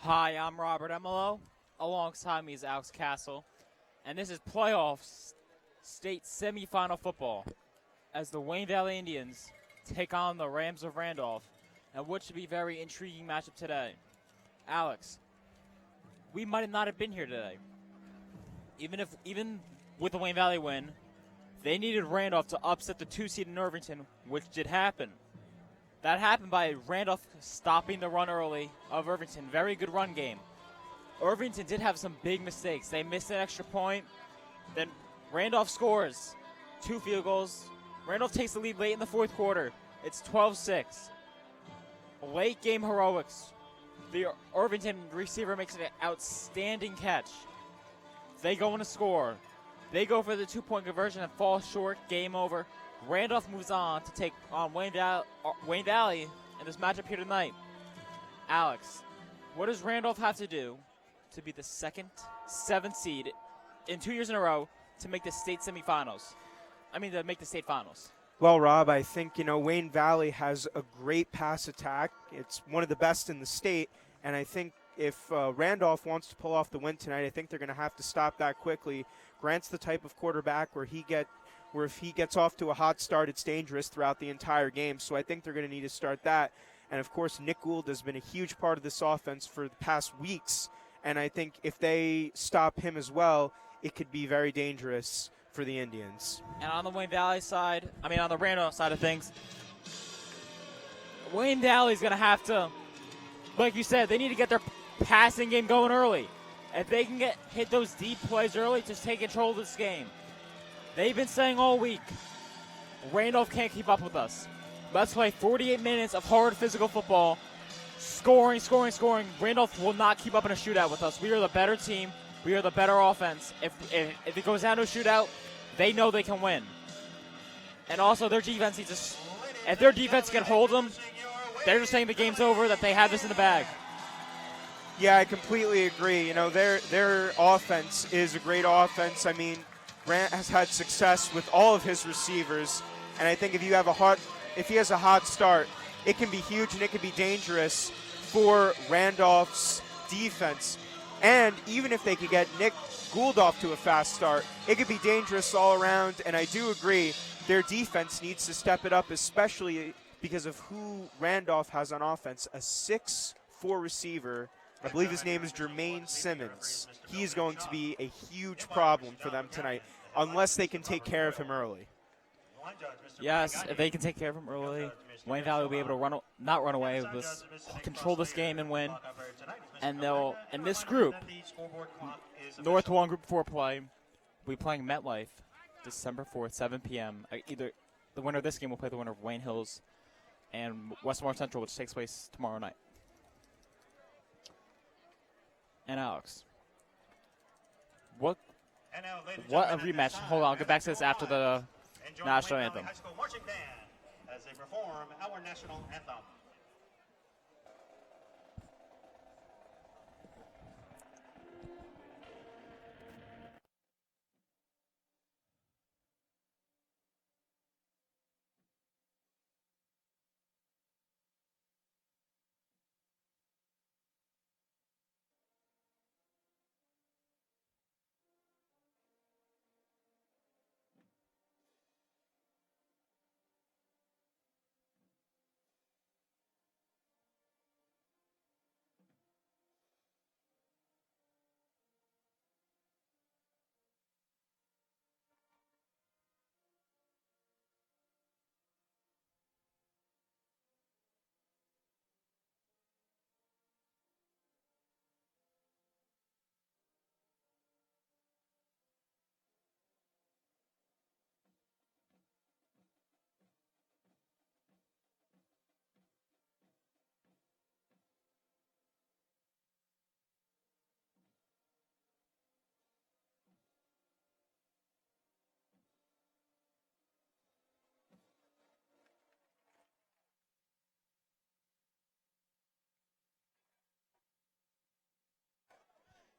Hi, I'm Robert Emelo. Alongside me is Alex Castle. And this is playoffs state semifinal football as the Wayne Valley Indians take on the Rams of Randolph, and what should be a very intriguing matchup today. Alex, we might not have been here today. Even with the Wayne Valley win, they needed Randolph to upset the 2 seed in Irvington, which did happen. That happened by Randolph stopping the run early of Irvington. Very good run game. Irvington did have some big mistakes. They missed an extra point. Then Randolph scores 2 field goals. Randolph takes the lead late in the fourth quarter. It's 12-6. Late game heroics. The Irvington receiver makes an outstanding catch. They go in to score. They go for the 2-point conversion and fall short. Game over. Randolph moves on to take on Wayne Valley in this matchup here tonight. Alex, what does Randolph have to do to be the second 7th seed in 2 years in a row to make the state semifinals? To make the state finals. Well, Rob, I think, Wayne Valley has a great pass attack. It's one of the best in the state, and I think if Randolph wants to pull off the win tonight, I think they're going to have to stop that quickly. Grant's the type of quarterback where if he gets off to a hot start, it's dangerous throughout the entire game. So I think they're going to need to start that. And, of course, Nick Gould has been a huge part of this offense for the past weeks. And I think if they stop him as well, it could be very dangerous for the Indians. And on the on the Randolph side of things, Wayne Valley's going to have to, like you said, they need to get their passing game going early. If they can hit those deep plays early, just take control of this game. They've been saying all week, Randolph can't keep up with us. Let's play 48 minutes of hard physical football, scoring. Randolph will not keep up in a shootout with us. We are the better team. We are the better offense. If it goes down to a shootout, they know they can win. And also their defense if their defense can hold them, they're just saying the game's over, that they have this in the bag. Yeah, I completely agree. Their offense is a great offense. Grant has had success with all of his receivers, and I think if he has a hot start, it can be huge and it can be dangerous for Randolph's defense. And even if they could get Nick Gould off to a fast start, it could be dangerous all around. And I do agree, their defense needs to step it up, especially because of who Randolph has on offense. A 6'4" receiver, I believe his name is Jermaine Simmons. He is going to be a huge problem for them tonight, unless they can take care of him early. Yes, if they can take care of him early, Wayne Valley will be able to not run away with this, control this game and win. And they'll, in this group, North 1 Group 4 play, will be playing MetLife December 4th, 7 p.m. Either the winner of this game will play the winner of Wayne Hills and Westmore Central, which takes place tomorrow night. And Alex, what a rematch. Hold on, I'll get back to this after the national anthem. As they perform our national anthem.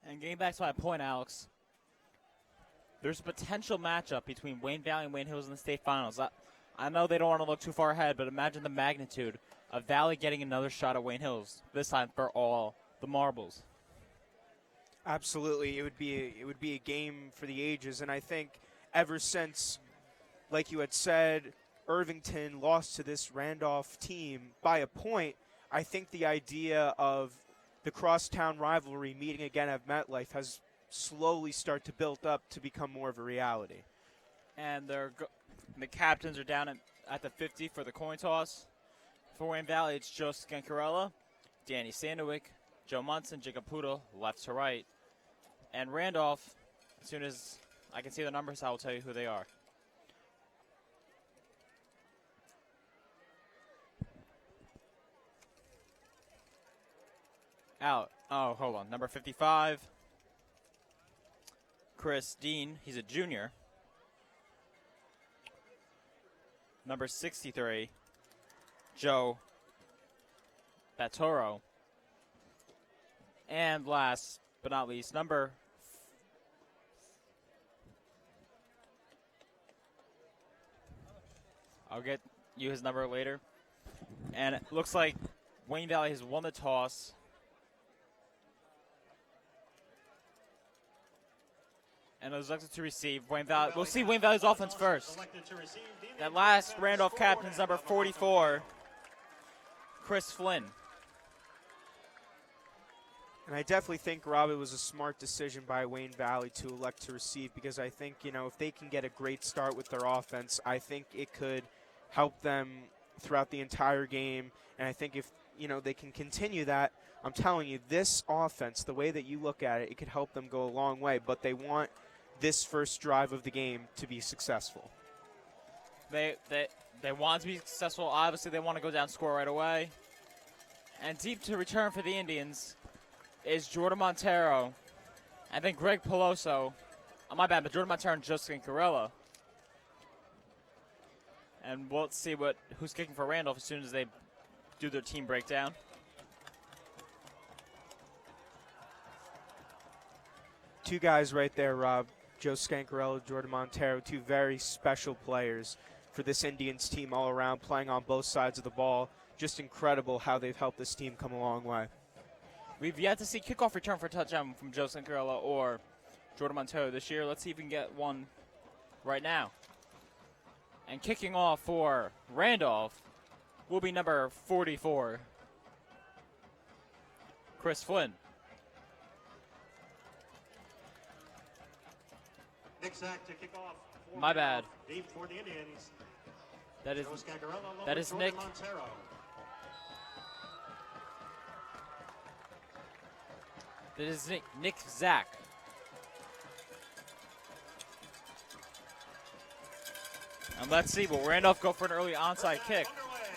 And getting back to my point, Alex, there's a potential matchup between Wayne Valley and Wayne Hills in the state finals. I know they don't want to look too far ahead, but imagine the magnitude of Valley getting another shot at Wayne Hills, this time for all the marbles. Absolutely, it would be a game for the ages, and I think ever since, like you had said, Irvington lost to this Randolph team by a point, I think the idea of the crosstown rivalry meeting again at MetLife has slowly started to build up to become more of a reality. And the captains are down at the 50 for the coin toss. For Wayne Valley, it's Joe Scancarella, Danny Sandowick, Joe Munson, Jacob Poodle, left to right. And Randolph, as soon as I can see the numbers, I will tell you who they are. Out. Oh, hold on. Number 55, Chris Dean. He's a junior. Number 63, Joe Batoro. And last but not least, I'll get you his number later. And it looks like Wayne Valley has won the toss. And is elected to receive. Wayne Valley. We'll see Wayne Valley's offense first. That last Randolph captain's number 44, Chris Flynn. And I definitely think, Rob, it was a smart decision by Wayne Valley to elect to receive, because I think, if they can get a great start with their offense, I think it could help them throughout the entire game. And I think if, they can continue that, I'm telling you, this offense, the way that you look at it, it could help them go a long way. But they want this first drive of the game to be successful. They want to be successful. Obviously, they want to go down, score right away. And deep to return for the Indians is Jordan Montero. And then Greg Peloso. Oh, my bad, but Jordan Montero and Justin Carella. And we'll see who's kicking for Randolph as soon as they do their team breakdown. Two guys right there, Rob. Joe Scancarella, Jordan Montero, two very special players for this Indians team all around, playing on both sides of the ball. Just incredible how they've helped this team come a long way. We've yet to see kickoff return for a touchdown from Joe Scancarella or Jordan Montero this year. Let's see if we can get one right now. And kicking off for Randolph will be number 44, Chris Flynn. Nick Zach to kick off. My bad. Deep for the Indians. That is Joe Scancarella, that is Jordan Nick. Montero. That is Nick Zach. And let's see, will Randolph go for an early onside kick? Underway.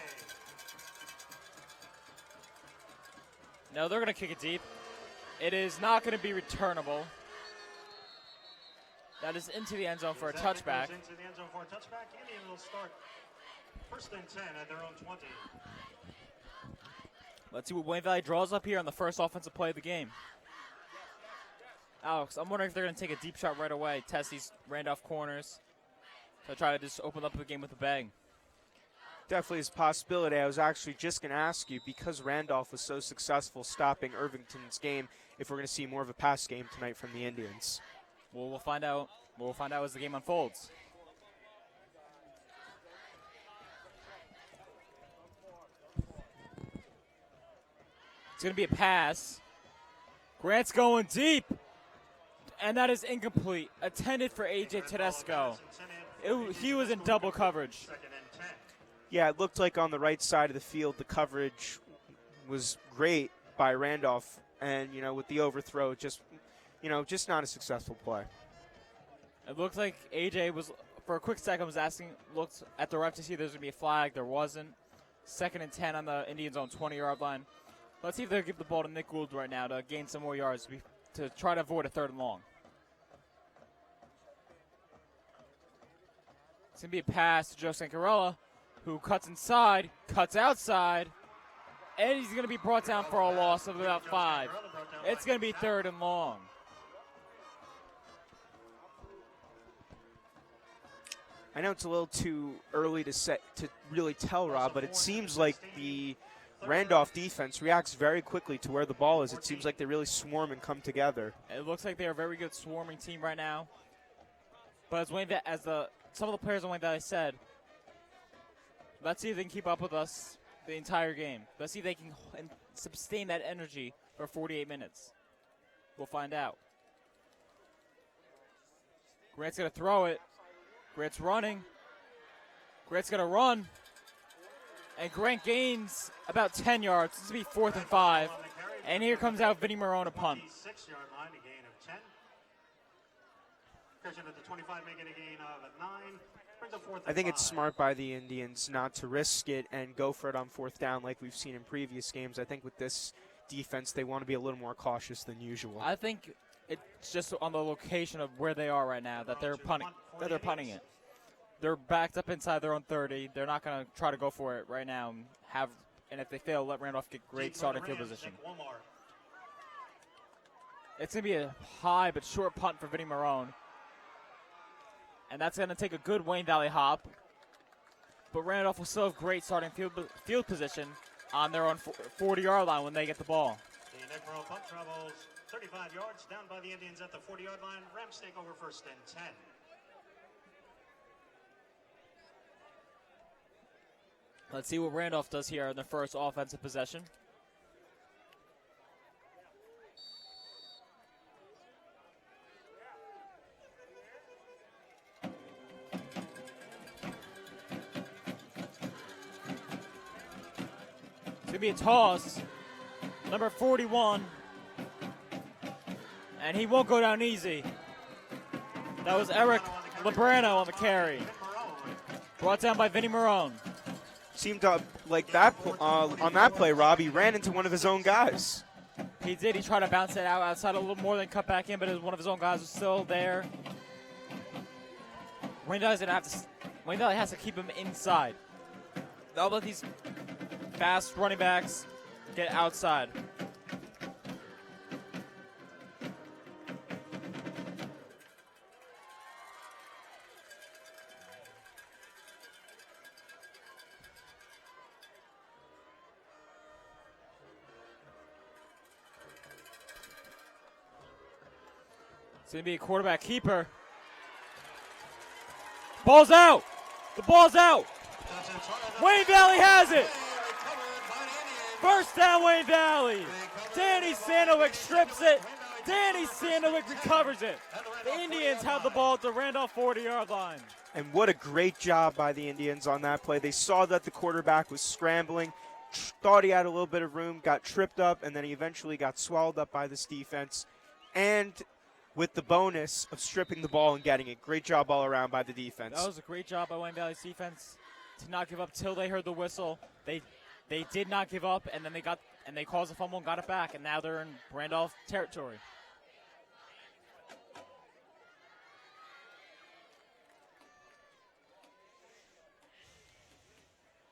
No, they're going to kick it deep. It is not going to be returnable. That is into the end zone for a Zach touchback. goes into the end zone for a touchback. Indian will start first and 10 at their own 20. Let's see what Wayne Valley draws up here on the first offensive play of the game. Alex, I'm wondering if they're going to take a deep shot right away, test these Randolph corners, to try to just open up the game with a bang. Definitely is a possibility. I was actually just going to ask you, because Randolph was so successful stopping Irvington's game, if we're going to see more of a pass game tonight from the Indians. Well, we'll find out. We'll find out as the game unfolds. It's going to be a pass. Grant's going deep. And that is incomplete. Intended for A.J. Tedesco. He was in double coverage. Second and 10. Yeah, it looked like on the right side of the field the coverage was great by Randolph. And, with the overthrow, just not a successful play. It looked like A.J. was, for a quick second, looked at the ref to see if there was going to be a flag. There wasn't. Second and 10 on the Indians' own 20-yard line. Let's see if they'll give the ball to Nick Gould right now to gain some more yards to try to avoid a third and long. It's going to be a pass to Joe Scancarella, who cuts inside, cuts outside, and he's going to be brought down for a loss of about 5. It's going to be third and long. I know it's a little too early to really tell, Rob, but it seems like the Randolph defense reacts very quickly to where the ball is. It seems like they really swarm and come together. It looks like they're a very good swarming team right now. But some of the players on Wayne Valley said, let's see if they can keep up with us the entire game. Let's see if they can sustain that energy for 48 minutes. We'll find out. Grant's going to throw it. Grant's running. Grant's going to run. And Grant gains about 10 yards. This will be 4th and 5. And here comes out Vinny Marone, a punt. 6-yard line, a gain of 10. Christian at the 25, making a gain of 9. Brings up 4th and I think it's 5. smart by the Indians not to risk it and go for it on 4th down like we've seen in previous games. I think with this defense, they want to be a little more cautious than usual. I think it's just on the location of where they are right now that they're punting it. They're backed up inside their own 30. They're not going to try to go for it right now and if they fail, let Randolph get great starting field position. It's going to be a high but short punt for Vinny Marone. And that's going to take a good Wayne Valley hop. But Randolph will still have great starting field position on their own 40-yard line when they get the ball. The Nick Marone punt travels 35 yards down by the Indians at the 40-yard line. Rams take over 1st and 10. Let's see what Randolph does here in their first offensive possession. It's going to be a toss. Number 41. And he won't go down easy. That was Eric Lebrano on the carry. Brought down by Vinny Marone. Seemed to, like that on that play, Rob, he ran into one of his own guys. He did. He tried to bounce it out outside a little more than cut back in, but one of his own guys was still there. Wayne Valley has to keep him inside. They'll let these fast running backs get outside. It's going to be a quarterback keeper. Ball's out. The ball's out. Wayne Valley has it. 1st down, Wayne Valley. Danny Sandowick strips it. Danny Sandowick recovers it. The Indians have the ball at the Randolph 40-yard line. And what a great job by the Indians on that play. They saw that the quarterback was scrambling, thought he had a little bit of room, got tripped up, and then he eventually got swallowed up by this defense. And with the bonus of stripping the ball and getting it. Great job all around by the defense. That was a great job by Wayne Valley's defense to not give up till they heard the whistle. They did not give up, and then they caused a fumble and got it back, and now they're in Randolph territory.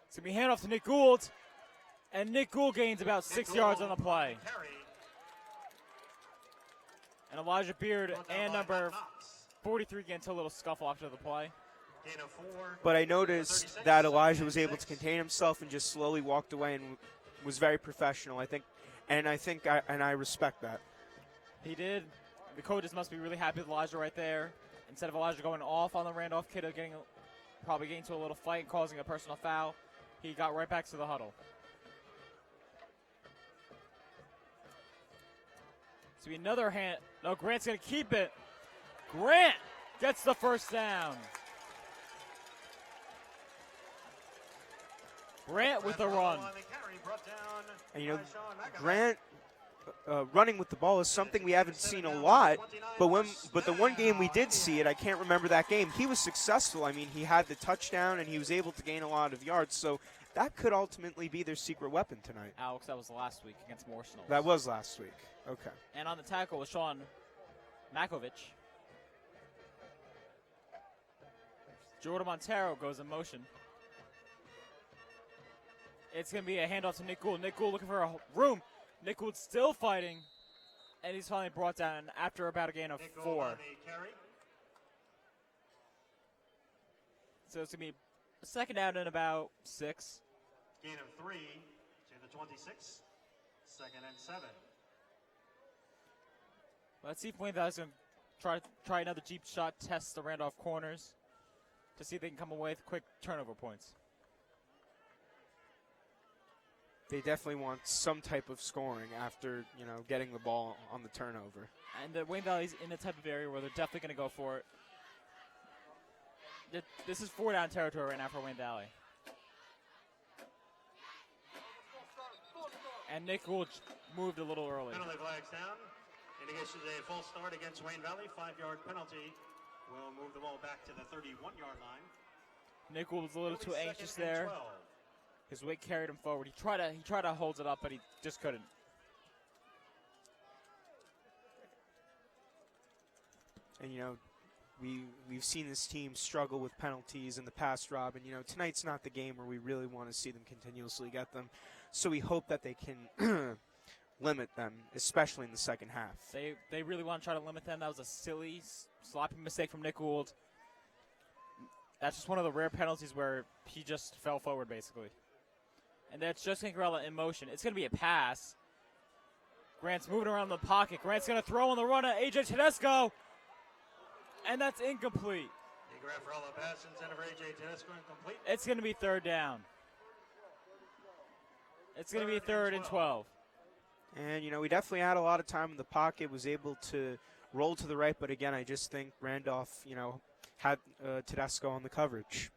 It's going to be handoff to Nick Gould, and Nick Gould gains about 6 yards on the play. And Elijah Beard and number 43 get into a little scuffle after the play. But I noticed that Elijah was able to contain himself and just slowly walked away and was very professional, I think. And I respect that. He did. The coaches must be really happy with Elijah right there. Instead of Elijah going off on the Randolph kid, probably getting into a little fight and causing a personal foul, he got right back to the huddle. So another hand. No, Grant's going to keep it. Grant gets the 1st down. Grant with the run. And Grant running with the ball is something we haven't seen a lot. But the one game we did see it, I can't remember that game. He was successful. I mean, he had the touchdown and he was able to gain a lot of yards. So that could ultimately be their secret weapon tonight. Alex, that was last week against Morrisonville. That was last week. Okay. And on the tackle was Sean Makovic. Jordan Montero goes in motion. It's going to be a handoff to Nick Gould. Nick Gould looking for a room. Nick Gould still fighting. And he's finally brought down after about a gain of 4. So it's going to be a 2nd down and about 6. Gain of 3 to the 26. 2nd and 7. Let's see if Wayne Valley's going to try another deep shot, test the Randolph corners to see if they can come away with quick turnover points. They definitely want some type of scoring after, getting the ball on the turnover. And Wayne Valley's in the type of area where they're definitely going to go for it. This is 4-down territory right now for Wayne Valley. And Nick Gould moved a little early. Penalty flags down. Indicates a full start against Wayne Valley. 5-yard penalty will move the ball back to the 31-yard line. Nick Gould was a little too anxious 2nd and there. 12. His weight carried him forward. He tried to hold it up, but he just couldn't. And we've seen this team struggle with penalties in the past, Rob. And tonight's not the game where we really want to see them continuously get them. So we hope that they can limit them, especially in the second half. They really want to try to limit them. That was a silly, sloppy mistake from Nick Gould. That's just one of the rare penalties where he just fell forward, basically. And that's just Gangrella in motion. It's going to be a pass. Grant's moving around the pocket. Grant's going to throw on the run at A.J. Tedesco. And that's incomplete. The Gangrella pass intended for A.J. Tedesco incomplete. It's going to be 3rd down. It's going to be 3rd and 12. And, we definitely had a lot of time in the pocket, was able to roll to the right. But, again, I just think Randolph, had Tedesco on the coverage.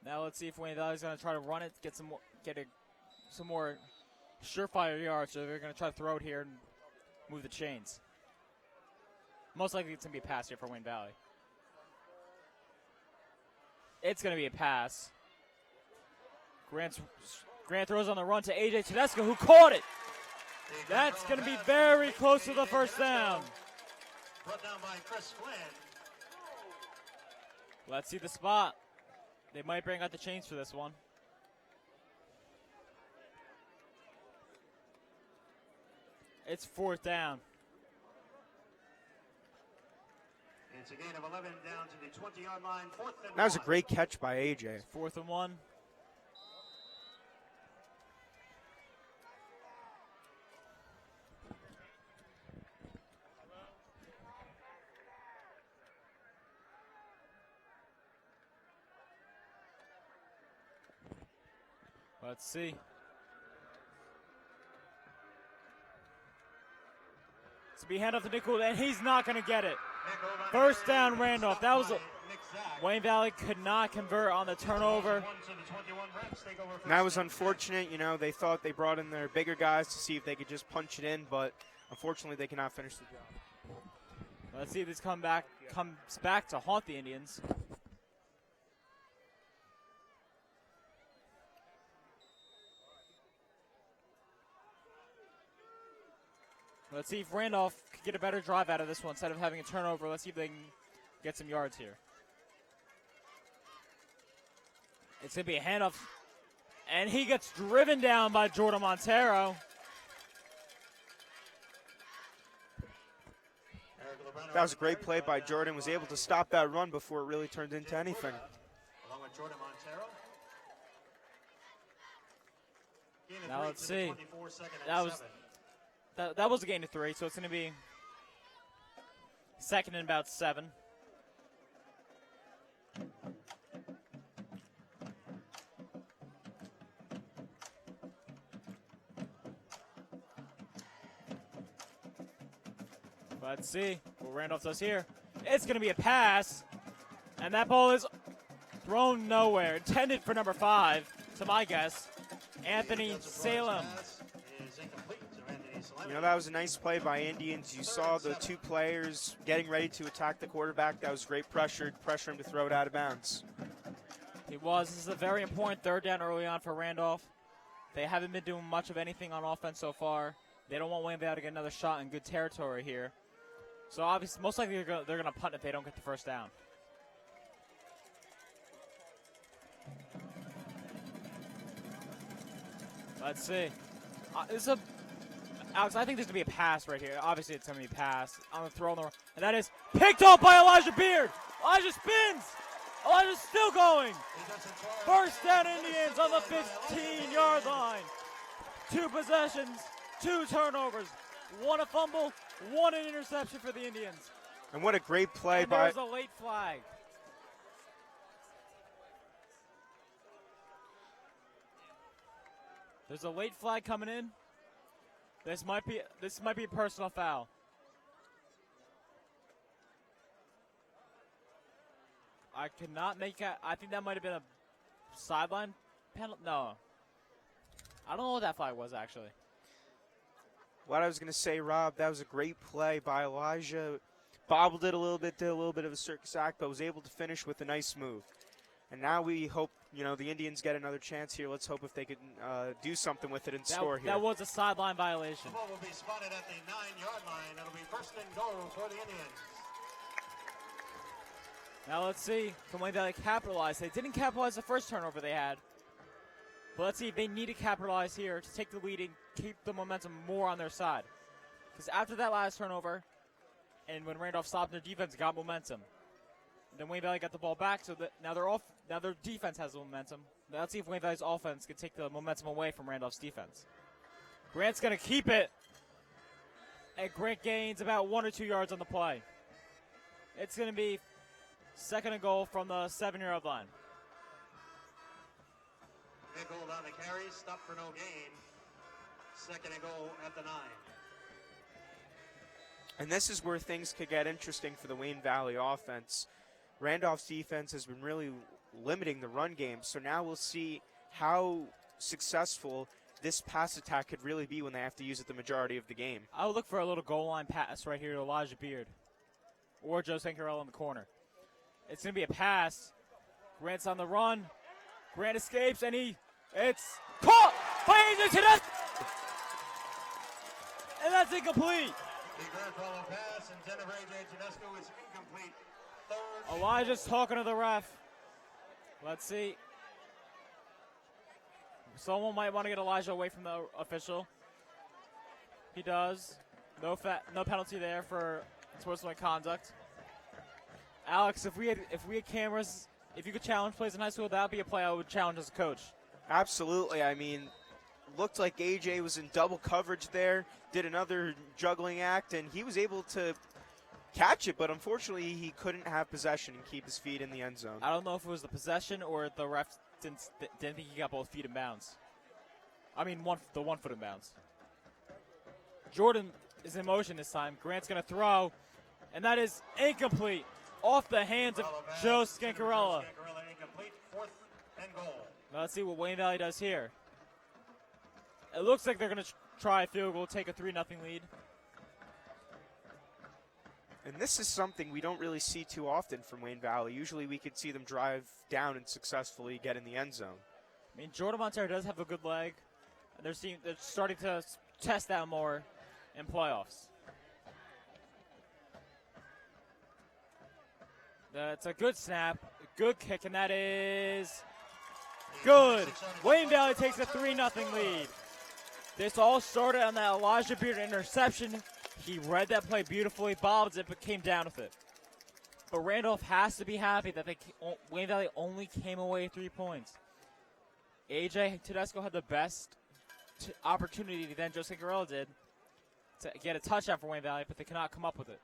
Now let's see if Wayne Valley's going to try to run it, get some more surefire yards. So they're going to try to throw it here and move the chains. Most likely it's going to be a pass here for Wayne Valley. It's going to be a pass. Grant throws on the run to A.J. Tedesco, who caught it. That's going to be very close to the first down. Brought down by Chris Flynn. Let's see the spot. They might bring out the chains for this one. It's 4th down. It's a gain of 11 down to the 20-yard line. 4th and That was a 1. great catch by A.J. 4th and 1. Let's see. It's be hand off to Nick Gould, and he's not going to get it. 1st down, Randolph. That was Wayne Valley could not convert on the turnover. And that was unfortunate. They thought they brought in their bigger guys to see if they could just punch it in, but unfortunately they cannot finish the job. Let's see if this comes back to haunt the Indians. Let's see if Randolph can get a better drive out of this one instead of having a turnover. Let's see if they can get some yards here. It's going to be a handoff, and he gets driven down by Jordan Montero. That was a great play by Jordan. Was able to stop that run before it really turned into anything. Along with Jordan Montero. Now let's see. That was a gain of 3, so it's going to be 2nd and about 7. Let's see what Randolph does here. It's going to be a pass, and that ball is thrown nowhere. Intended for number 5, to my guess, Anthony Salem. That was a nice play by Indians. You saw the 2 players getting ready to attack the quarterback. That was great pressure him to throw it out of bounds. It was. This is a very important 3rd down early on for Randolph. They haven't been doing much of anything on offense so far. They don't want Wayne Valley to get another shot in good territory here. So obviously, most likely they're going to punt if they don't get the 1st down. Let's see. Alex, I think there's going to be a pass right here. Obviously, it's going to be a pass on the throw, and that is picked up by Elijah Beard. Elijah spins. Elijah's still going. 1st down, Indians on the 15-yard line. 2 possessions, 2 turnovers, 1 a fumble, 1 an interception for the Indians. And what a great play And by... there's a late flag. There's a late flag coming in. This might be a personal foul. I cannot make out. I think that might have been a sideline penalty. No. I don't know what that flag was, actually. What I was going to say, Rob, that was a great play by Elijah. Bobbled it a little bit, did a little bit of a circus act, but was able to finish with a nice move. And now we hope, the Indians get another chance here. Let's hope if they can do something with it and score here. That was a sideline violation. The ball will be spotted at the 9-yard line. It'll be first and goal for the Indians. Now let's see. Can Wayne Valley capitalize? They didn't capitalize the first turnover they had. But let's see if they need to capitalize here to take the lead and keep the momentum more on their side. Because after that last turnover, and when Randolph stopped their defense, got momentum. Then Wayne Valley got the ball back, so that now their defense has the momentum. Now let's see if Wayne Valley's offense can take the momentum away from Randolph's defense. Grant's going to keep it. And Grant gains about 1 or 2 yards on the play. It's going to be second and goal from the 7-yard line. Nickel on the carry, stop for no gain. Second and goal at the 9. And this is where things could get interesting for the Wayne Valley offense. Randolph's defense has been really limiting the run game, so now we'll see how successful this pass attack could really be when they have to use it the majority of the game. I would look for a little goal line pass right here to Elijah Beard or Joe Sankarello in the corner. It's going to be a pass. Grant's on the run. Grant escapes, and it's caught by AJ Tedesco. And that's incomplete. The Grant follow pass intended for AJ Tedesco is incomplete. Third. Elijah's talking to the ref. Let's see. Someone might want to get Elijah away from the official. He does. No penalty there for sportsmanlike conduct. Alex, if we had cameras, if you could challenge plays in high school, that would be a play I would challenge as a coach. Absolutely. I mean, looked like AJ was in double coverage there, did another juggling act, and he was able to catch it, but unfortunately he couldn't have possession and keep his feet in the end zone. I don't know if it was the possession or the ref didn't think he got both feet in bounds. I mean, the 1 foot in bounds. Jordan is in motion this time. Grant's going to throw, and that is incomplete. Off the hands of Joe Scancarella. Incomplete, fourth and goal. Now let's see what Wayne Valley does here. It looks like they're going to try a field goal, take a 3-0 lead. And this is something we don't really see too often from Wayne Valley. Usually we could see them drive down and successfully get in the end zone. I mean, Jordan Montero does have a good leg. And they're starting to test that more in playoffs. That's a good snap, a good kick, and that is good. Wayne Valley takes a 3-0 lead. This all started on that Elijah Beard interception. He read that play beautifully, bobbed it, but came down with it. But Randolph has to be happy that Wayne Valley only came away 3 points. AJ Tedesco had the best opportunity than Joe Sankarello did to get a touchdown for Wayne Valley, but they cannot come up with it.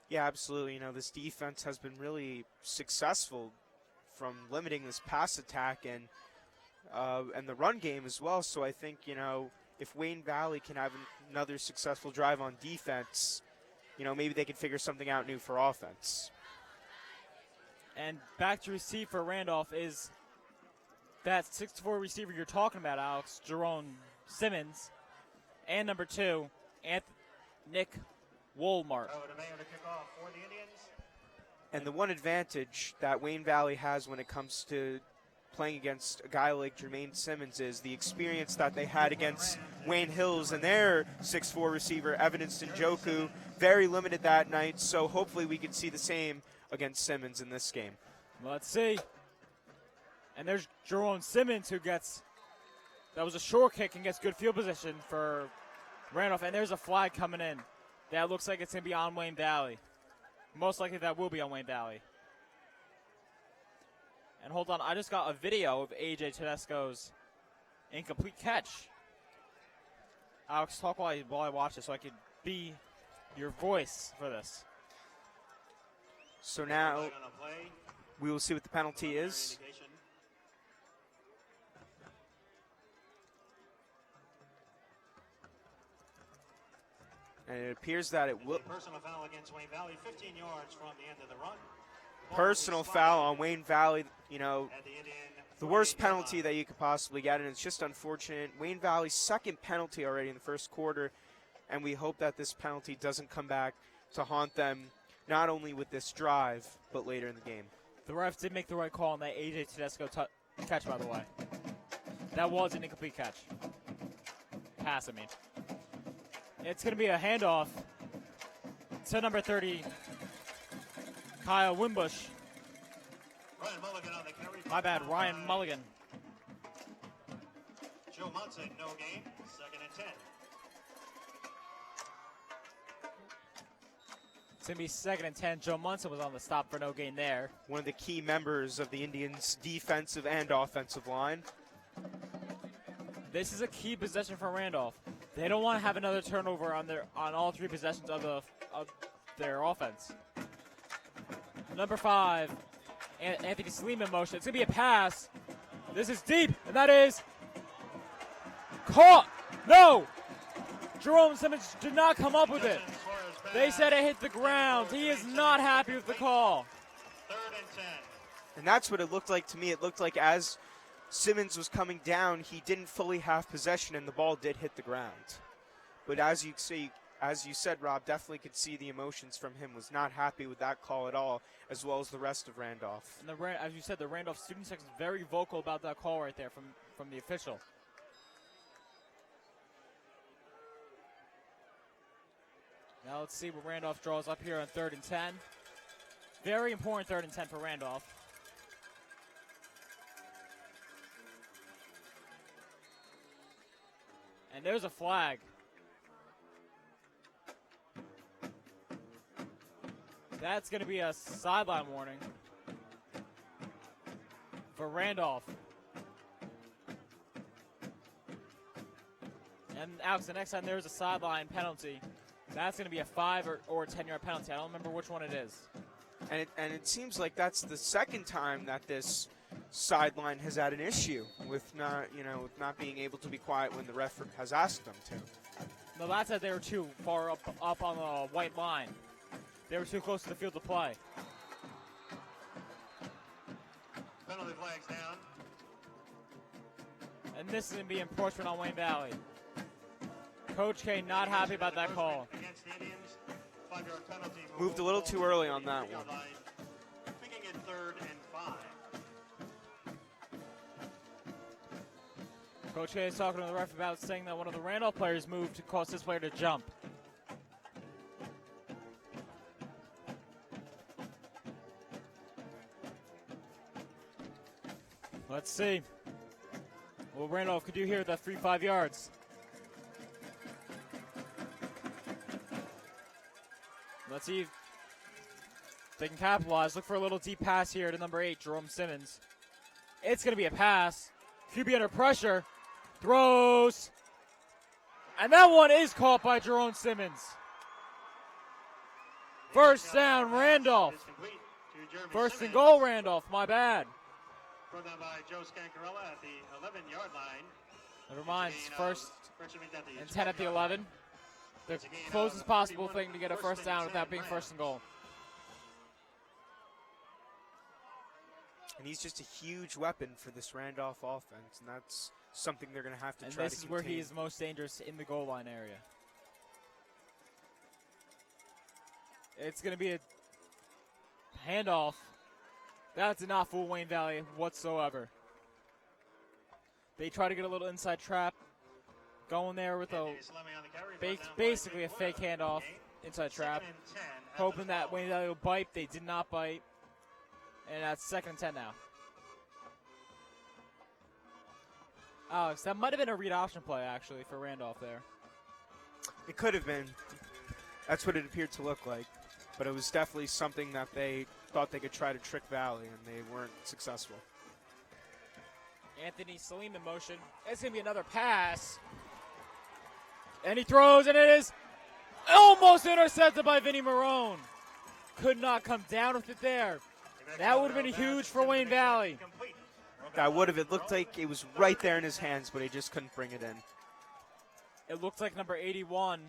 Yeah, absolutely. This defense has been really successful from limiting this pass attack and the run game as well. So I think, if Wayne Valley can have another successful drive on defense, maybe they can figure something out new for offense. And back to receive for Randolph is that 6'4" receiver you're talking about, Alex, Jerome Simmons, and number 2, Nick Wolmart. And the one advantage that Wayne Valley has when it comes to playing against a guy like Jermaine Simmons is the experience that they had against Wayne Hills and their 6'4" receiver, Evanston Njoku. Very limited that night, so hopefully we can see the same against Simmons in this game. Let's see. And there's Jerome Simmons that was a short kick and gets good field position for Randolph. And there's a flag coming in. That looks like it's going to be on Wayne Valley. Most likely that will be on Wayne Valley. And hold on, I just got a video of AJ Tedesco's Incomplete catch. Alex, talk while I watch this so I could be your voice for this. So now Flag on the play. we will see what the penalty is. Indication. And it appears that it will. Personal foul against Wayne Valley, 15 yards from the end of the run. Personal foul on Wayne Valley, you know, At the Indian the worst 48-yard penalty line. that you could possibly get, and it's just unfortunate. Wayne Valley's second penalty already in the first quarter, and we hope that this penalty doesn't come back to haunt them, not only with this drive, but later in the game. The refs did make the right call on that AJ Tedesco catch, by the way. That was an incomplete catch. Pass, I mean. It's going to be a handoff to number 30, Kyle Wimbush. Ryan Mulligan on the carry. My bad, Ryan Mulligan. Joe Munson, no gain. 2nd and 10. It's going to be 2nd and 10. Joe Munson was on the stop for no gain there. One of the key members of the Indians' defensive and offensive line. This is a key possession for Randolph. They don't want to have another turnover on all 3 possessions of their offense. Number 5, Anthony Sleeman motion. It's going to be a pass. This is deep, and that is caught. No! Jerome Simmons did not come up with it. They said it hit the ground. He is not happy with the call. 3rd and 10. And that's what it looked like to me. It looked like as Simmons was coming down, he didn't fully have possession, and the ball did hit the ground. But as you said, Rob, definitely could see the emotions from him. Was not happy with that call at all, as well as the rest of Randolph. And as you said, the Randolph student section is very vocal about that call right there from the official. Now let's see what Randolph draws up here on 3rd and 10. Very important 3rd and 10 for Randolph. And there's a flag. That's going to be a sideline warning for Randolph. And Alex, the next time there's a sideline penalty, that's going to be a 5 or 10-yard penalty. I don't remember which one it is. And it seems like that's the second time that this sideline has had an issue with not being able to be quiet when the ref has asked them to. No, that's that they were too far up on the white line. They were too close to the field of play. Penalty flags down. And this is going to be encroachment on Wayne Valley. Coach K not happy about that call. Against the Indians, 5-yard penalty. Moved a little too early on that one. Making it 3rd and 5. Coach K is talking to the ref about saying that one of the Randolph players moved to cause this player to jump. Let's see what Randolph could do here with that 3-5 yards. Let's see if they can capitalize. Look for a little deep pass here to number 8, Jerome Simmons. It's going to be a pass. QB under pressure. Throws. And that one is caught by Jerome Simmons. First down, Randolph. First and goal, Randolph. My bad. Brought down by Joe Scancarella at the 11-yard line. Never mind. It's first and 10 at the 11. The closest possible thing to get a first down without being first and goal. And he's just a huge weapon for this Randolph offense, and that's something they're going to have to try to contain. And this is where he is most dangerous, in the goal line area. It's going to be a handoff. That did not fool Wayne Valley whatsoever. They try to get a little inside trap. Going there with basically a fake handoff, inside trap. Hoping that Wayne Valley will bite. They did not bite. And that's 2nd and 10 now. Alex, that might have been a read option play, actually, for Randolph there. It could have been. That's what it appeared to look like. But it was definitely something that they thought they could try to trick Valley, and they weren't successful. Anthony Salim in motion. It's going to be another pass. And he throws, and it is almost intercepted by Vinny Marone. Could not come down with it there. That would have been huge for Wayne Valley. That would have. It looked like it was right there in his hands, but he just couldn't bring it in. It looked like number 81,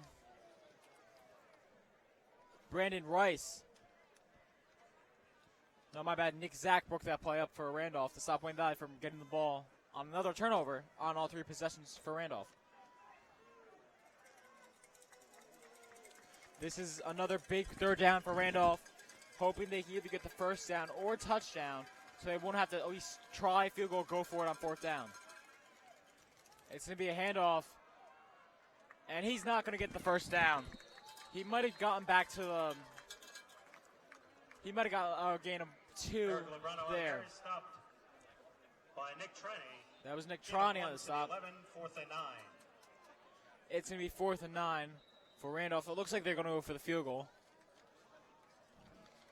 Brandon Rice. No, my bad. Nick Zach broke that play up for Randolph to stop Wayne Valley from getting the ball on another turnover on all 3 possessions for Randolph. This is another big third down for Randolph, hoping they can either get the first down or touchdown so they won't have to at least try field goal, go for it on 4th down. It's going to be a handoff, and he's not going to get the first down. He might have gotten back to he might have got a gain of 2 there. By Nick Trenny. That was Nick Trani on the stop. 11, 4th and 9. It's going to be 4th and 9 for Randolph. It looks like they're going to go for the field goal.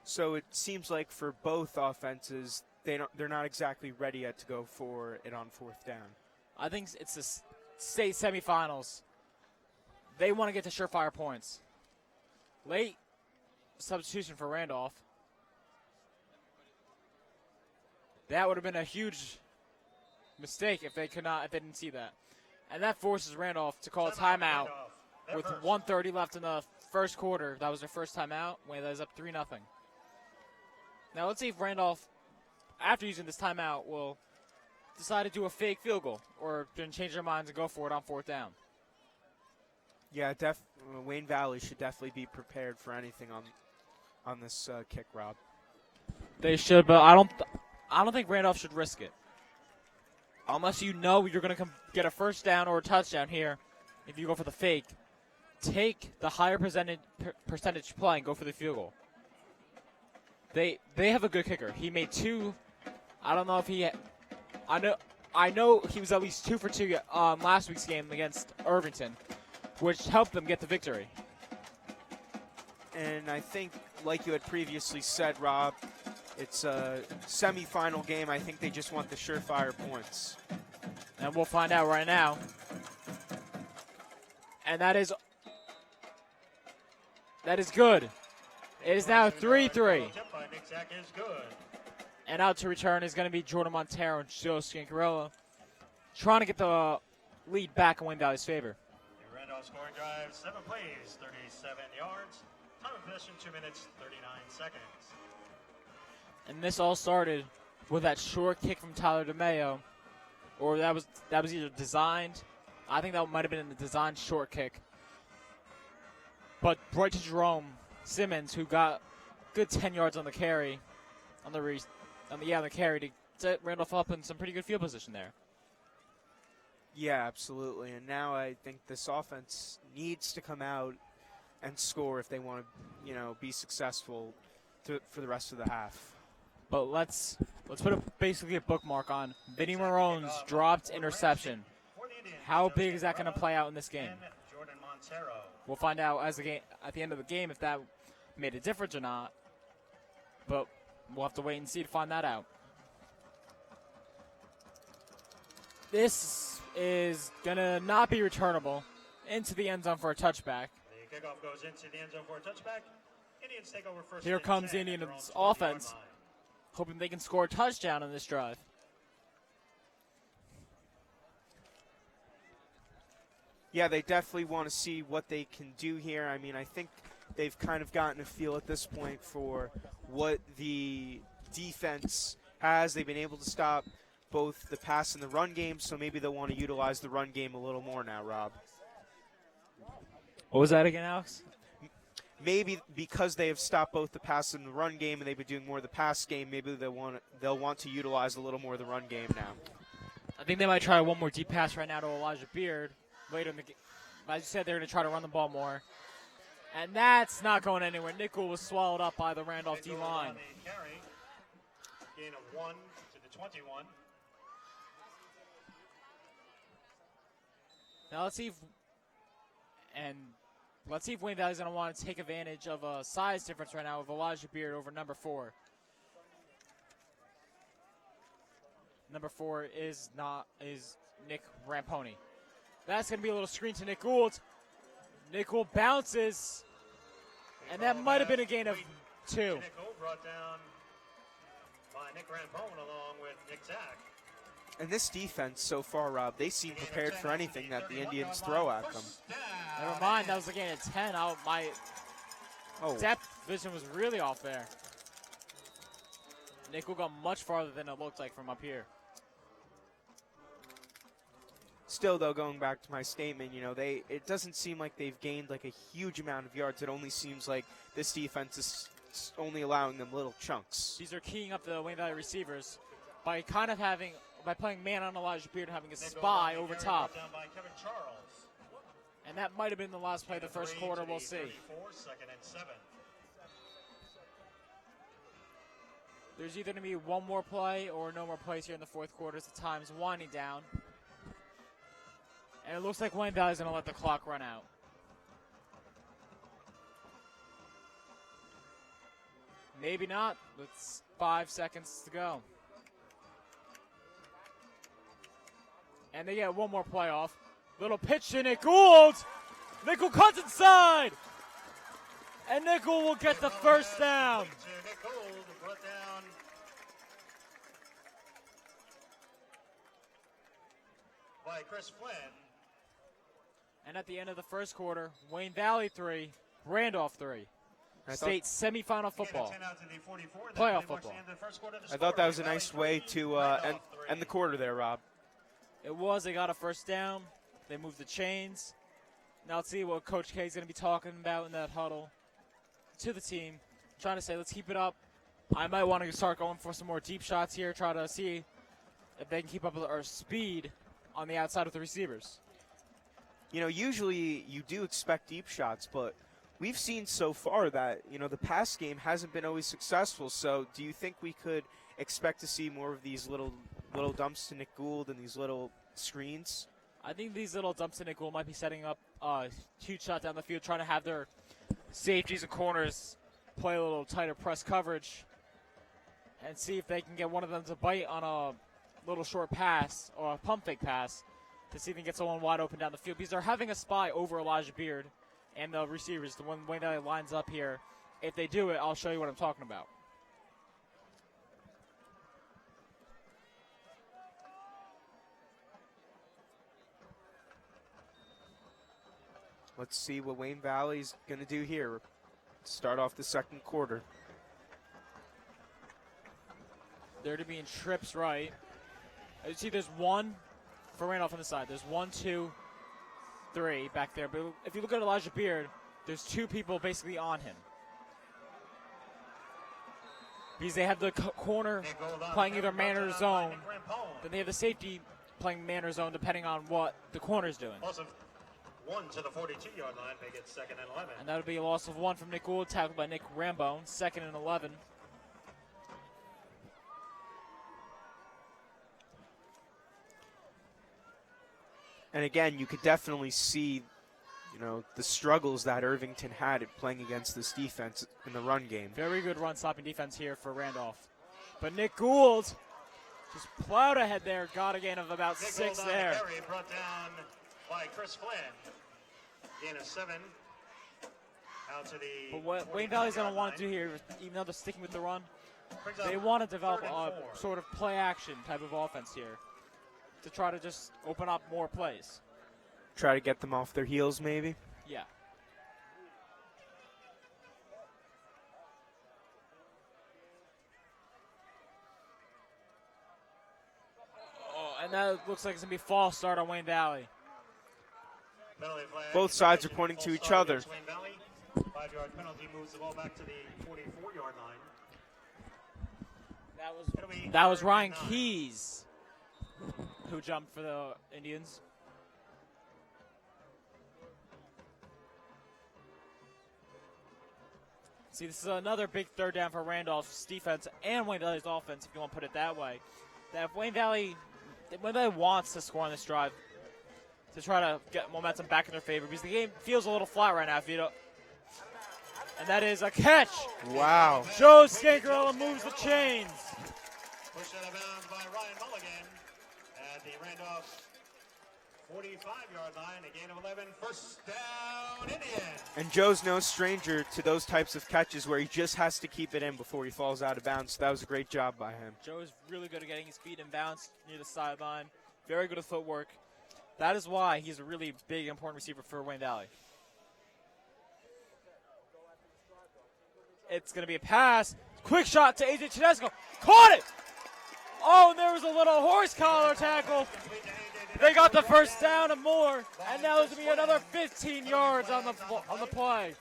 So it seems like for both offenses, they're not exactly ready yet to go for it on 4th down. I think it's the state semifinals. They want to get to surefire points. Late substitution for Randolph. That would have been a huge mistake if they didn't see that. And that forces Randolph to call a timeout with 1:30 left in the first quarter. That was their first timeout. Wayne is up 3-0. Now let's see if Randolph, after using this timeout, will decide to do a fake field goal or then change their minds and go for it on 4th down. Yeah, Wayne Valley should definitely be prepared for anything on this kick, Rob. They should, but I don't think Randolph should risk it. Unless you know you're going to get a first down or a touchdown here, if you go for the fake, take the higher percentage play and go for the field goal. They have a good kicker. He made 2. I don't know if he. I know he was at least 2 for 2 last week's game against Irvington, which helped them get the victory. And I think, like you had previously said, Rob, it's a semifinal game. I think they just want the surefire points. And we'll find out right now. And that is good. It is now 3-3. And out to return is going to be Jordan Montero and Joe Scancarella, trying to get the lead back in Wayne Valley's favor. The Randolph scoring drive, 7 plays, 37 yards. Time of possession, 2 minutes, 39 seconds. And this all started with that short kick from Tyler DeMayo, or that was either designed. I think that might have been the designed short kick. But right to Jerome Simmons, who got good 10 yards on the carry, on the carry to set Randolph up in some pretty good field position there. Yeah, absolutely. And now I think this offense needs to come out and score if they want to, be successful for the rest of the half. But let's put basically a bookmark on Vinny Marone's dropped interception. How big is that going to play out in this game? We'll find out at the end of the game if that made a difference or not. But we'll have to wait and see to find that out. This is going to not be returnable into the end zone for a touchback. The kickoff goes into the end zone for a touchback. Indians take over first. Here comes the Indians offense, hoping they can score a touchdown on this drive. Yeah, they definitely want to see what they can do here. I mean, I think they've kind of gotten a feel at this point for what the defense has. They've been able to stop both the pass and the run game, so maybe they'll want to utilize the run game a little more now, Rob. What was that again, Alex? Maybe because they have stopped both the pass and the run game, and they've been doing more of the pass game, maybe they'll want to utilize a little more of the run game now. I think they might try one more deep pass right now to Elijah Beard later in the game. As you said, they're going to try to run the ball more. And that's not going anywhere. Nickel was swallowed up by the Randolph D-line. Gain of 1 to the 21. Now let's see if Wayne Valley's going to want to take advantage of a size difference right now with Elijah Beard over number 4. Number 4 is Nick Ramponi. That's going to be a little screen to Nick Gould. Nick Gould bounces, and that might have been a gain of 2. Nick Gould brought down by Nick Rampone along with Nick Zach. And this defense so far, Rob, they seem prepared for anything that the Indians throw at them. Never mind, that was a gain of 10. My depth vision was really off there. Nick Gould got much farther than it looked like from up here. Still, though, going back to my statement, it doesn't seem like they've gained like a huge amount of yards. It only seems like this defense is only allowing them little chunks. These are keying up the Wayne Valley receivers by playing man on Elijah Beard and having a spy over top. Down by Kevin Charles. And that might have been the last play of the first quarter. We'll see. 34, 2nd and 7. There's either going to be one more play or no more plays here in the fourth quarter as the time's winding down. And it looks like Wayne Valley's going to let the clock run out. Maybe not. It's 5 seconds to go. And they get one more play off. Little pitch to Nick Gould. Nick Gould cuts inside. And Nick Gould will get the first down. Nick Gould brought down by Chris Flynn. And at the end of the first quarter, Wayne Valley 3, Randolph 3. State semifinal football. Playoff football. I thought that was a nice way to end the quarter there, Rob. It was. They got a first down. They moved the chains. Now let's see what Coach K is going to be talking about in that huddle to the team. Trying to say, let's keep it up. I might want to start going for some more deep shots here, try to see if they can keep up with our speed on the outside of the receivers. Usually you do expect deep shots, but we've seen so far that, the pass game hasn't been always successful. So do you think we could expect to see more of these little dumps to Nick Gould and these little screens? I think these little dumps to Nick Gould might be setting up a huge shot down the field, trying to have their safeties and corners play a little tighter press coverage and see if they can get one of them to bite on a little short pass or a pump fake pass to see if they can get someone wide open down the field, because they're having a spy over Elijah Beard and the receivers, the one way that lines up here. If they do it, I'll show you what I'm talking about. Let's see what Wayne Valley's going to do here. Start off the second quarter. They're to be in trips right. You see there's one for Randolph on the side. There's 1, 2, 3 back there. But if you look at Elijah Beard, there's 2 people basically on him. Because they have the corner playing either man or zone. Then they have the safety playing man or zone depending on what the corner's doing. Loss of 1 to the 42-yard line, make it 2nd and 11. And that would be a loss of 1 from Nick Gould, tackled by Nick Rambone, 2nd and 11. And again, you could definitely see, the struggles that Irvington had at playing against this defense in the run game. Very good run-stopping defense here for Randolph. But Nick Gould just plowed ahead there, got a gain of about Nick 6 Gould there. Carry brought down by Chris Flynn. Gain of 7. Out to the. But what Wayne Valley's going to want to do here, even though they're sticking with the run, they want to develop a sort of play-action type of offense here to try to just open up more plays. Try to get them off their heels, maybe? Yeah. Oh, and that looks like it's going to be a false start on Wayne Valley. Both sides are pointing to each other. 5-yard penalty moves the ball back to the 44-yard line. That was Ryan Keys who jumped for the Indians. See, this is another big third down for Randolph's defense and Wayne Valley's offense, if you want to put it that way. That if Wayne Valley wants to score on this drive to try to get momentum back in their favor, because the game feels a little flat right now, if you don't. And that is a catch. Wow. Joe Skankarella moves the chains. Pushed out of bounds by Ryan Mulligan. Randolph 45-yard line, a gain of 11, first down, Indians. And Joe's no stranger to those types of catches where he just has to keep it in before he falls out of bounds. So that was a great job by him. Joe is really good at getting his feet in bounds near the sideline. Very good at footwork. That is why he's a really big, important receiver for Wayne Valley. It's going to be a pass. Quick shot to AJ Tedesco. Caught it! Oh, and there was a little horse collar tackle. They got the first down and more, and now there's going to be another 15 yards on the play.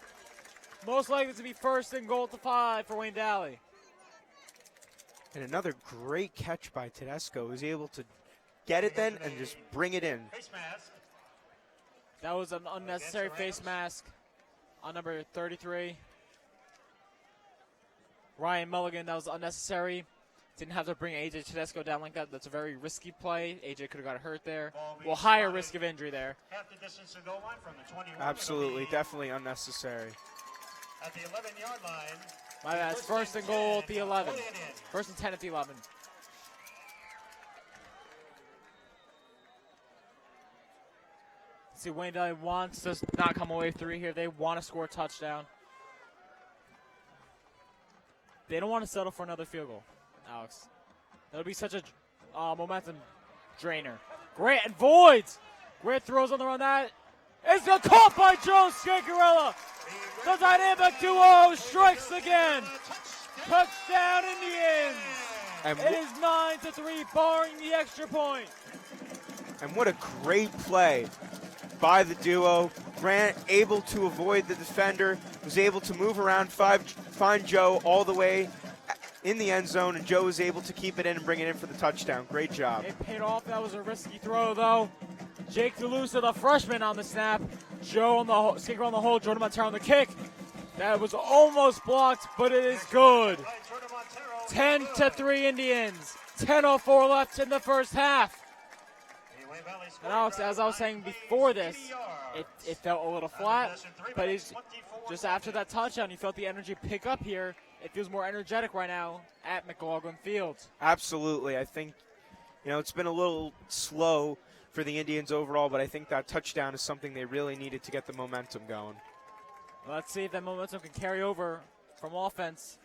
Most likely to be first and goal to 5 for Wayne Valley. And another great catch by Tedesco. He was able to get it then and just bring it in. Face mask. That was an unnecessary face mask on number 33. Ryan Mulligan, that was unnecessary. Didn't have to bring AJ Tedesco down like that. That's a very risky play. AJ could have got hurt there. Well, higher risk of injury there. Half the distance to goal line from the 21. Absolutely, definitely unnecessary. At the 11-yard line. My bad. It's first and goal at the 11. First and 10 at the 11. See, Wayne Valley wants to not come away with 3 here. They want to score a touchdown. They don't want to settle for another field goal, Alex. That would be such a momentum drainer. Grant and voids. Grant throws on the run. That is caught by Joe Scancarella. The dynamic duo strikes again. Touchdown Indians. And It is 9-3, barring the extra point. And what a great play by the duo. Grant able to avoid the defender, was able to move around, find Joe all the way in the end zone, and Joe was able to keep it in and bring it in for the touchdown. Great job. It paid off. That was a risky throw, though. Jake DeLuca, the freshman, on the snap. Joe on the Skinker on the hold. Jordan Montero on the kick. That was almost blocked, but it is good. 10-3 Indians. 10:04 left in the first half. And Alex, as I was saying before this, it felt a little flat, but it's just after that touchdown, you felt the energy pick up here. It feels more energetic right now at McLaughlin Field. Absolutely. I think, it's been a little slow for the Indians overall, but I think that touchdown is something they really needed to get the momentum going. Let's see if that momentum can carry over from offense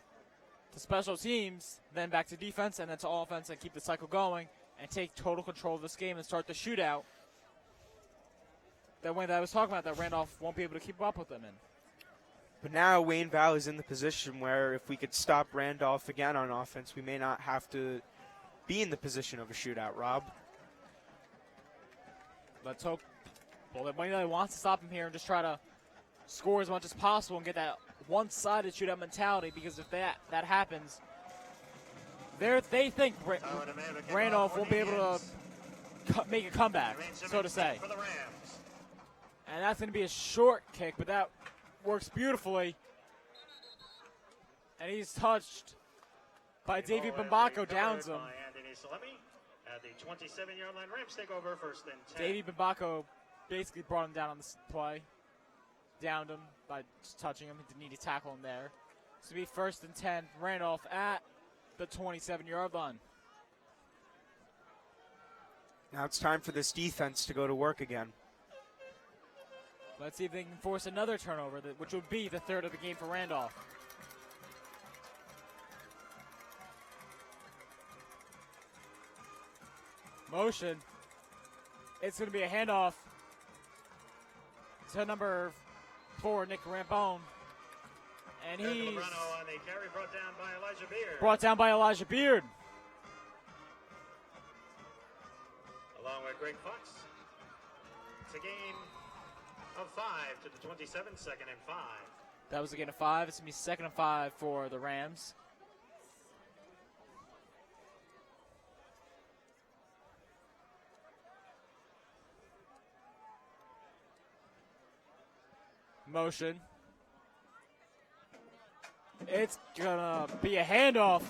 to special teams, then back to defense, and then to offense, and keep the cycle going and take total control of this game and start the shootout that Wayne I was talking about that Randolph won't be able to keep up with them in. But now Wayne Valley's in the position where if we could stop Randolph again on offense, we may not have to be in the position of a shootout, Rob. Let's hope. Well, that Wayne Valley wants to stop him here and just try to score as much as possible and get that one-sided shootout mentality, because if that happens, they think Randolph won't be able to make a comeback, so to say. And that's going to be a short kick, but that works beautifully. And he's touched by Davey Bambacco, downs him. At the 27-yard line, Rams take over first and 10. Davey Bambacco basically brought him down on this play. Downed him by just touching him. He didn't need to tackle him there. So it'll be first and 10, Randolph at the 27-yard line. Now it's time for this defense to go to work again. Let's see if they can force another turnover, which would be the third of the game for Randolph. Motion. It's going to be a handoff to number 4, Nick Rampone. And he's brought down by Elijah Beard. Along with Greg Fox. It's a gain of 5 to the 27, second and 5. That was a gain of 5. It's going to be second and 5 for the Rams. Motion. It's gonna be a handoff,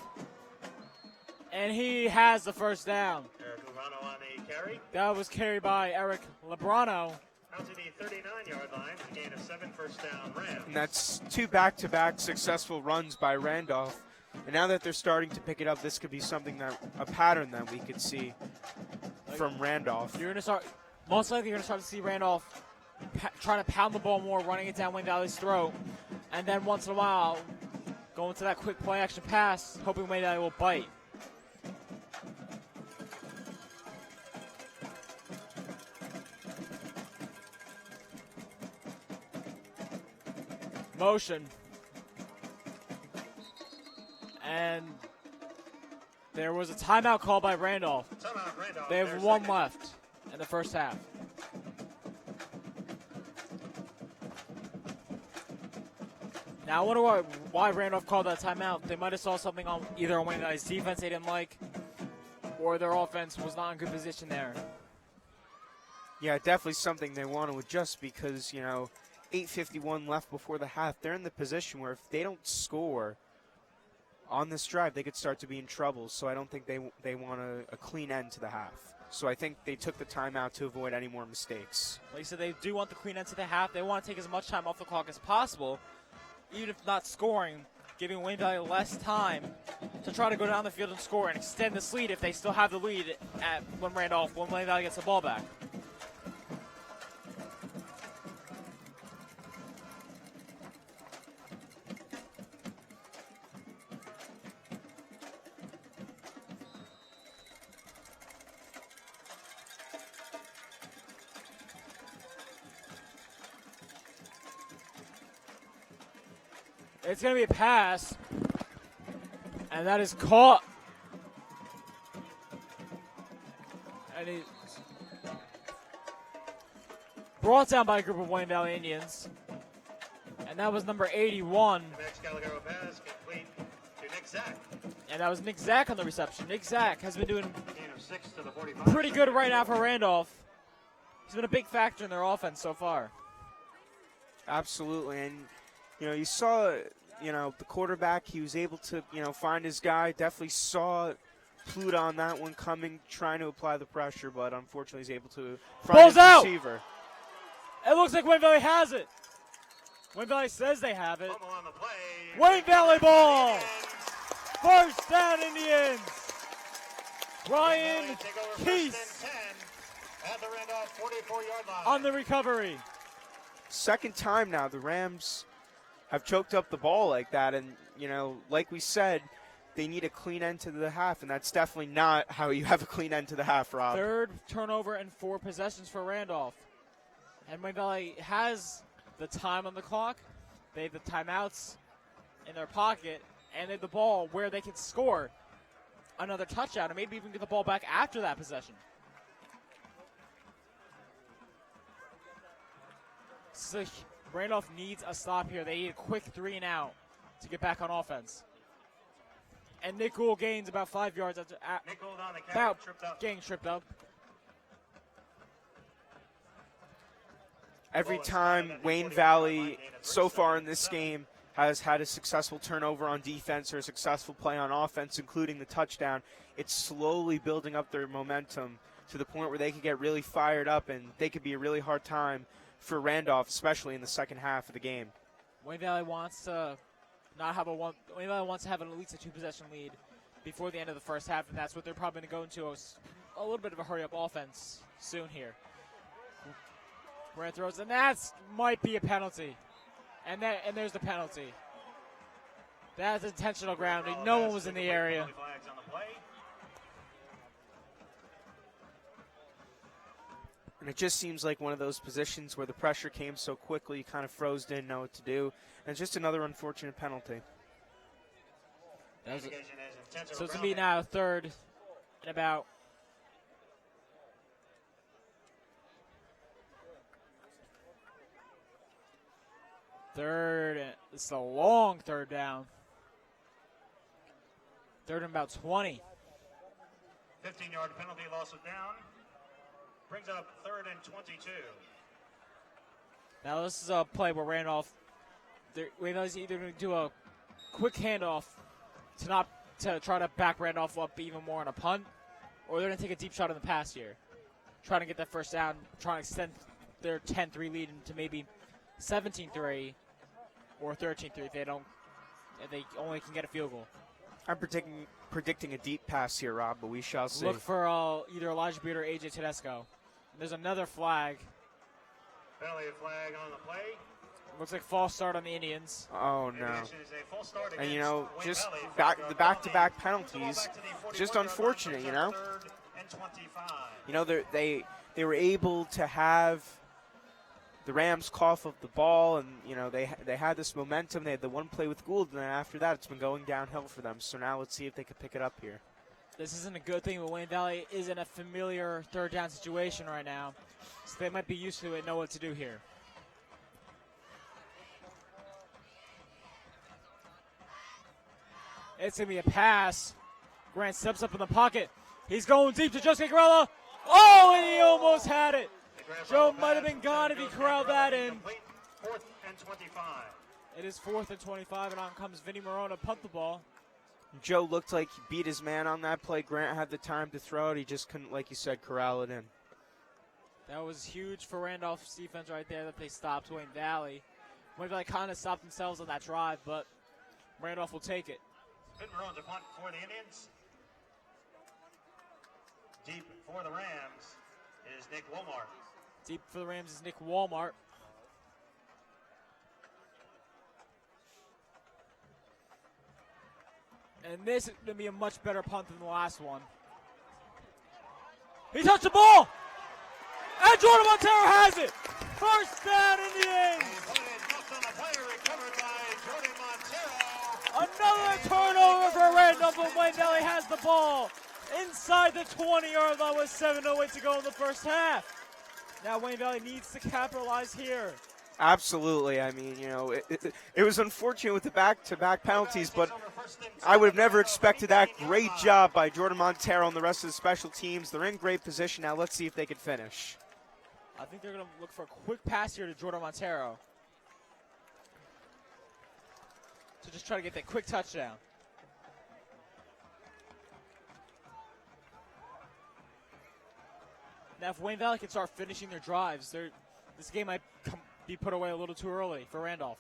and he has the first down. Eric Lebrano on the carry. That was carried by Eric Lebrano. Out to the 39-yard line, a gain of 7, first down, Rams. And that's 2 back-to-back successful runs by Randolph. And now that they're starting to pick it up, this could be something a pattern that we could see. from Randolph. You're gonna start. Most likely, you're gonna start to see Randolph trying to pound the ball more, running it down Wayne Valley's throat, and then once in a while, going to that quick play action pass, hoping Wayne Valley will bite. Motion. And there was a timeout called by Randolph. Timeout, Randolph. They have Their one second. left in the first half. Now I wonder why Randolph called that timeout. They might have saw something on either on Wayne Valley's defense they didn't like, or their offense was not in good position there. Yeah, definitely something they want to adjust because, 8:51 left before the half. They're in the position where if they don't score on this drive, they could start to be in trouble. So I don't think they want a clean end to the half. So I think they took the timeout to avoid any more mistakes. Like I said, they do want the clean end to the half. They want to take as much time off the clock as possible, even if not scoring, giving Wayne Valley less time to try to go down the field and score and extend this lead if they still have the lead when Wayne Valley gets the ball back. It's going to be a pass, and that is caught. And he's brought down by a group of Wayne Valley Indians. And that was number 81. Next Gallagher pass complete to Nick Zach. And that was Nick Zach on the reception. Nick Zach has been doing Gain of 6 to the 45. pretty good right now for Randolph. He's been a big factor in their offense so far. Absolutely. And, you saw, the quarterback, he was able to, find his guy. Definitely saw Pluta on that one coming, trying to apply the pressure, but unfortunately he's able to find Ball's his out! receiver. It looks like Wayne Valley has it. Wayne Valley says they have it. Fumble on the play. Wayne Valley ball! First down, Indians! Ryan Take over Keese first and 10 at the Randolph 44-yard line. on the recovery. Second time now the Rams have choked up the ball like that, and, like we said, they need a clean end to the half, and that's definitely not how you have a clean end to the half, Rob. Third turnover and 4 possessions for Randolph. And Wayne Valley has the time on the clock. They have the timeouts in their pocket, and they have the ball where they can score another touchdown and maybe even get the ball back after that possession. So Randolph needs a stop here. They need a quick 3 and out to get back on offense. And Nick Gould gains about 5 yards after Nick Gould on the carry, about tripped up. getting tripped up. Every time Wayne Valley so far in this game has had a successful turnover on defense or a successful play on offense, including the touchdown, it's slowly building up their momentum to the point where they could get really fired up, and they could be a really hard time for Randolph, especially in the second half of the game. Wayne Valley wants to not have Wayne Valley wants to have at least a 2-possession lead before the end of the first half, and that's what they're probably going to go into a little bit of a hurry-up offense soon here. Grant throws, and that might be a penalty. And there's the penalty. That's intentional grounding. No one was in the area. Flags on the play. And it just seems like one of those positions where the pressure came so quickly, you kind of froze, didn't know what to do. And it's just another unfortunate penalty. So it's Intentional going to be grounding. now third and about. Third, it's a long third down. Third and about 20. 15-yard penalty, loss of down. Brings up 3rd and 22. Now this is a play where Randolph's either going to do a quick handoff to try to back Randolph up even more on a punt, or they're going to take a deep shot in the pass here, trying to get that first down, trying to extend their 10-3 lead into maybe 17-3 or 13-3 if they only can get a field goal. I'm predicting a deep pass here, Rob, but we shall see. Look for either Elijah Beard or AJ Tedesco. There's another flag. Penalty flag on the play. Looks like false start on the Indians. Oh, no. It is a full start And, you against know, Wayne just Valley. the back-to-back penalties, just unfortunate, you know? Third and 25. You know, they were able to have the Rams cough up the ball, and, you know, they had this momentum. They had the one play with Gould, and then after that, it's been going downhill for them. So now let's see if they can pick it up here. This isn't a good thing, but Wayne Valley is in a familiar third down situation right now. So they might be used to it and know what to do here. It's going to be a pass. Grant steps up in the pocket. He's going deep to Joe Scacarella. Oh, and he almost had it. Joe might have been gone if he corralled that in. Fourth and 25. It is 4th and 25, and on comes Vinny Morona to punt the ball. Joe looked like he beat his man on that play. Grant had the time to throw it. He just couldn't, like you said, corral it in. That was huge for Randolph's defense right there that they stopped Wayne Valley. Wayne Valley kind of stopped themselves on that drive, but Randolph will take it. Pit Maroons a punt for the Indians. Deep for the Rams is Nick Walmart. Deep for the Rams is Nick Walmart. And this is going to be a much better punt than the last one. He touched the ball! And Jordan Montero has it! First down, Indians! Another turnover for Randolph, but Wayne Valley has the ball inside the 20-yard line with 7:08 to go in the first half. Now Wayne Valley needs to capitalize here. Absolutely. I mean, you know, it was unfortunate with the back-to-back penalties, but I would have never expected that. Great job by Jordan Montero and the rest of the special teams. They're in great position now. Let's see if they can finish. I think they're going to look for a quick pass here to Jordan Montero to just try to get that quick touchdown. Now, if Wayne Valley can start finishing their drives, this game might be put away a little too early for Randolph.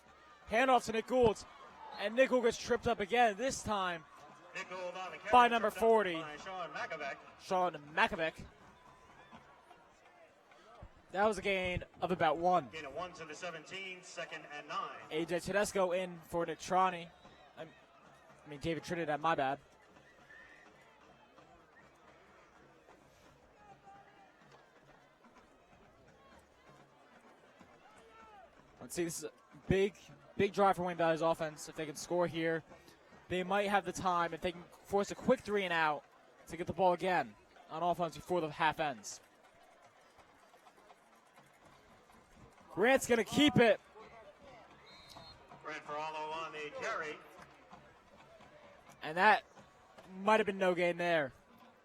Handoff to Nick Gould, and Nick Gould gets tripped up again, this time by number 40, Sean Makovic. That was a gain of about 1. Gain of 1 to the 17, second and 9. AJ Tedesco in for Nick Trani. I mean, David Trinidad, my bad. Let's see, this is a big drive for Wayne Valley's offense. If they can score here, they might have the time. If they can force a quick 3 and out to get the ball again on offense before the half ends. Grant's going to keep it. Grant Ferrallo on the carry. And that might have been no gain there.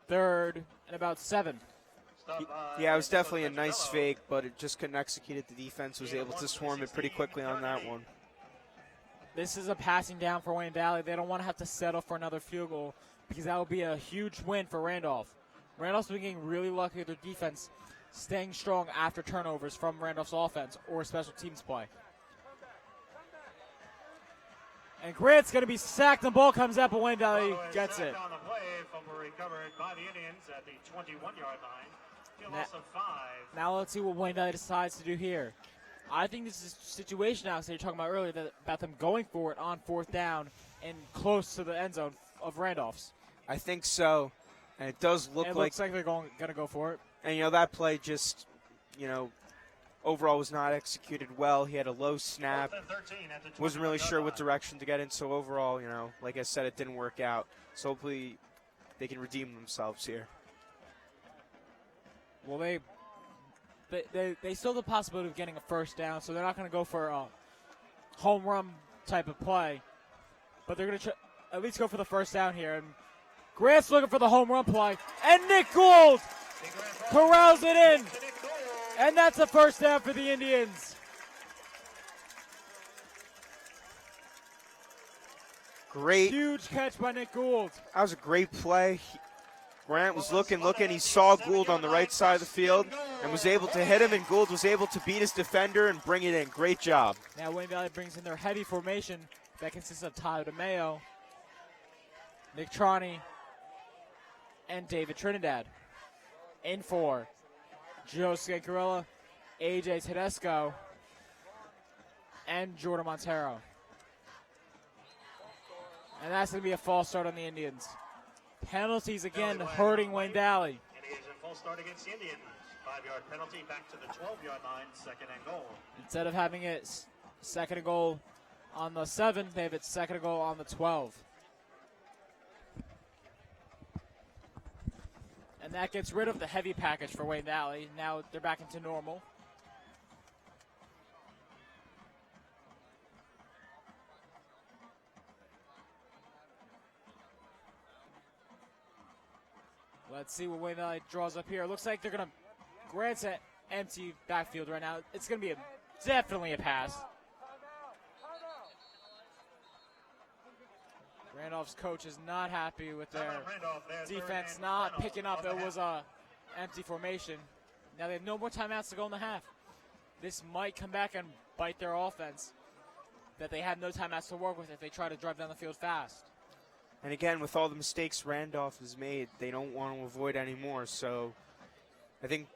3rd and about 7. Yeah, it was definitely a nice fake, but it just couldn't execute it. The defense was able to swarm it pretty quickly on that one. This is a passing down for Wayne Valley. They don't want to have to settle for another field goal because that would be a huge win for Randolph. Randolph's been getting really lucky with their defense, staying strong after turnovers from Randolph's offense or special teams play. And Grant's going to be sacked. The ball comes up, but Wayne Valley gets it. On the play, fumble recovered by the Indians at the 21-yard line. Loss of 5. Now let's see what Wayne Valley decides to do here. I think this is a situation now, so you're talking about earlier, about them going for it on 4th down and close to the end zone of Randolph's. I think so, and it does look It like looks like they're going to go for it. And, you know, that play just, you know, overall was not executed well. He had a low snap. Wasn't really sure what direction to get in. So overall, you know, like I said, it didn't work out. So hopefully they can redeem themselves here. Well, they still have the possibility of getting a first down, so they're not going to go for a home run type of play. But they're going to at least go for the first down here. And Grant's looking for the home run play. And Nick Gould corrals it in. And that's a first down for the Indians. Great. Huge catch by Nick Gould. That was a great play. Grant was looking. He saw Gould on the right side of the field and was able to hit him, and Gould was able to beat his defender and bring it in. Great job. Now Wayne Valley brings in their heavy formation that consists of Tyler DeMayo, Nick Trani, and David Trinidad. In for Joe Scancarella, AJ Tedesco, and Jordan Montero. And that's going to be a false start on the Indians. Penalties again hurting Wayne Valley. Indians in full start against the Indians. 5-yard penalty back to the 12-yard line, second and goal. Instead of having it second and goal on the 7, they have it second and goal on the 12. And that gets rid of the heavy package for Wayne Valley. Now they're back into normal. Let's see what Wayne Valley draws up here. Looks like they're going to grant an empty backfield right now. It's going to be definitely a pass. Randolph's coach is not happy with their defense not picking up. It was a empty formation. Now they have no more timeouts to go in the half. This might come back and bite their offense that they have no timeouts to work with if they try to drive down the field fast. And again, with all the mistakes Randolph has made, they don't want to avoid any more. So I think,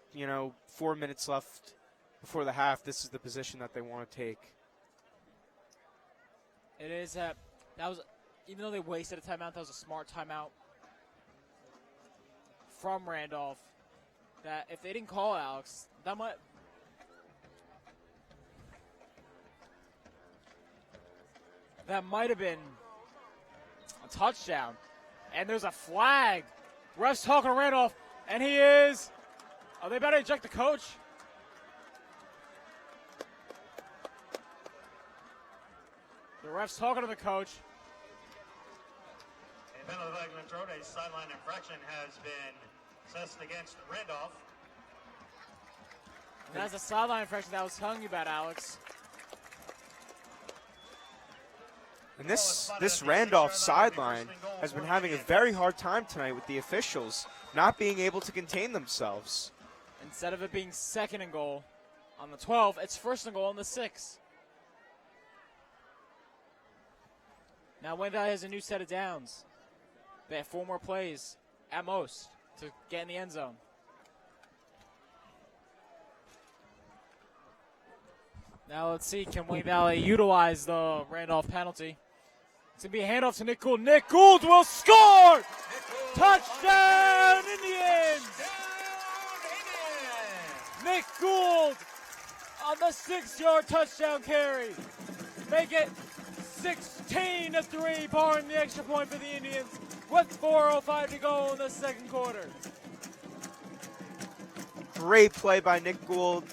4 minutes left before the half, this is the position that they want to take. It is that was, even though they wasted a timeout, that was a smart timeout from Randolph. That if they didn't call Alex, that might have been a touchdown. And there's a flag. Ref's talking to Randolph, and he is. Are they about to eject the coach? The ref's talking to the coach. A penalty flag been thrown. A sideline infraction has been assessed against Randolph. And that's a sideline infraction that I was telling you about, Alex. And this Randolph sideline has been having a very hard time tonight with the officials not being able to contain themselves. Instead of it being second and goal on the 12, it's first and goal on the 6. Now Wayne Valley has a new set of downs. They have 4 more plays at most to get in the end zone. Now let's see, can Wayne Valley utilize the Randolph penalty? It's going to be a handoff to Nick Gould. Nick Gould will score! Touchdown, Indians! Nick Gould on the 6-yard touchdown carry. Make it 16-3, barring the extra point for the Indians with 4:05 to go in the second quarter. Great play by Nick Gould.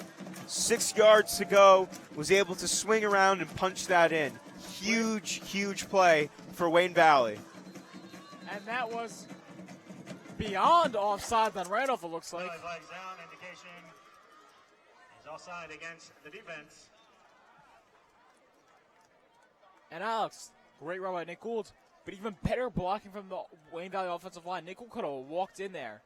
6 yards to go. Was able to swing around and punch that in. Huge play for Wayne Valley. And that was beyond offside on Randolph, it looks like. Flags down, indication is offside against the defense. And Alex, great run by Nick Gould, but even better blocking from the Wayne Valley offensive line. Nick Gould could have walked in there.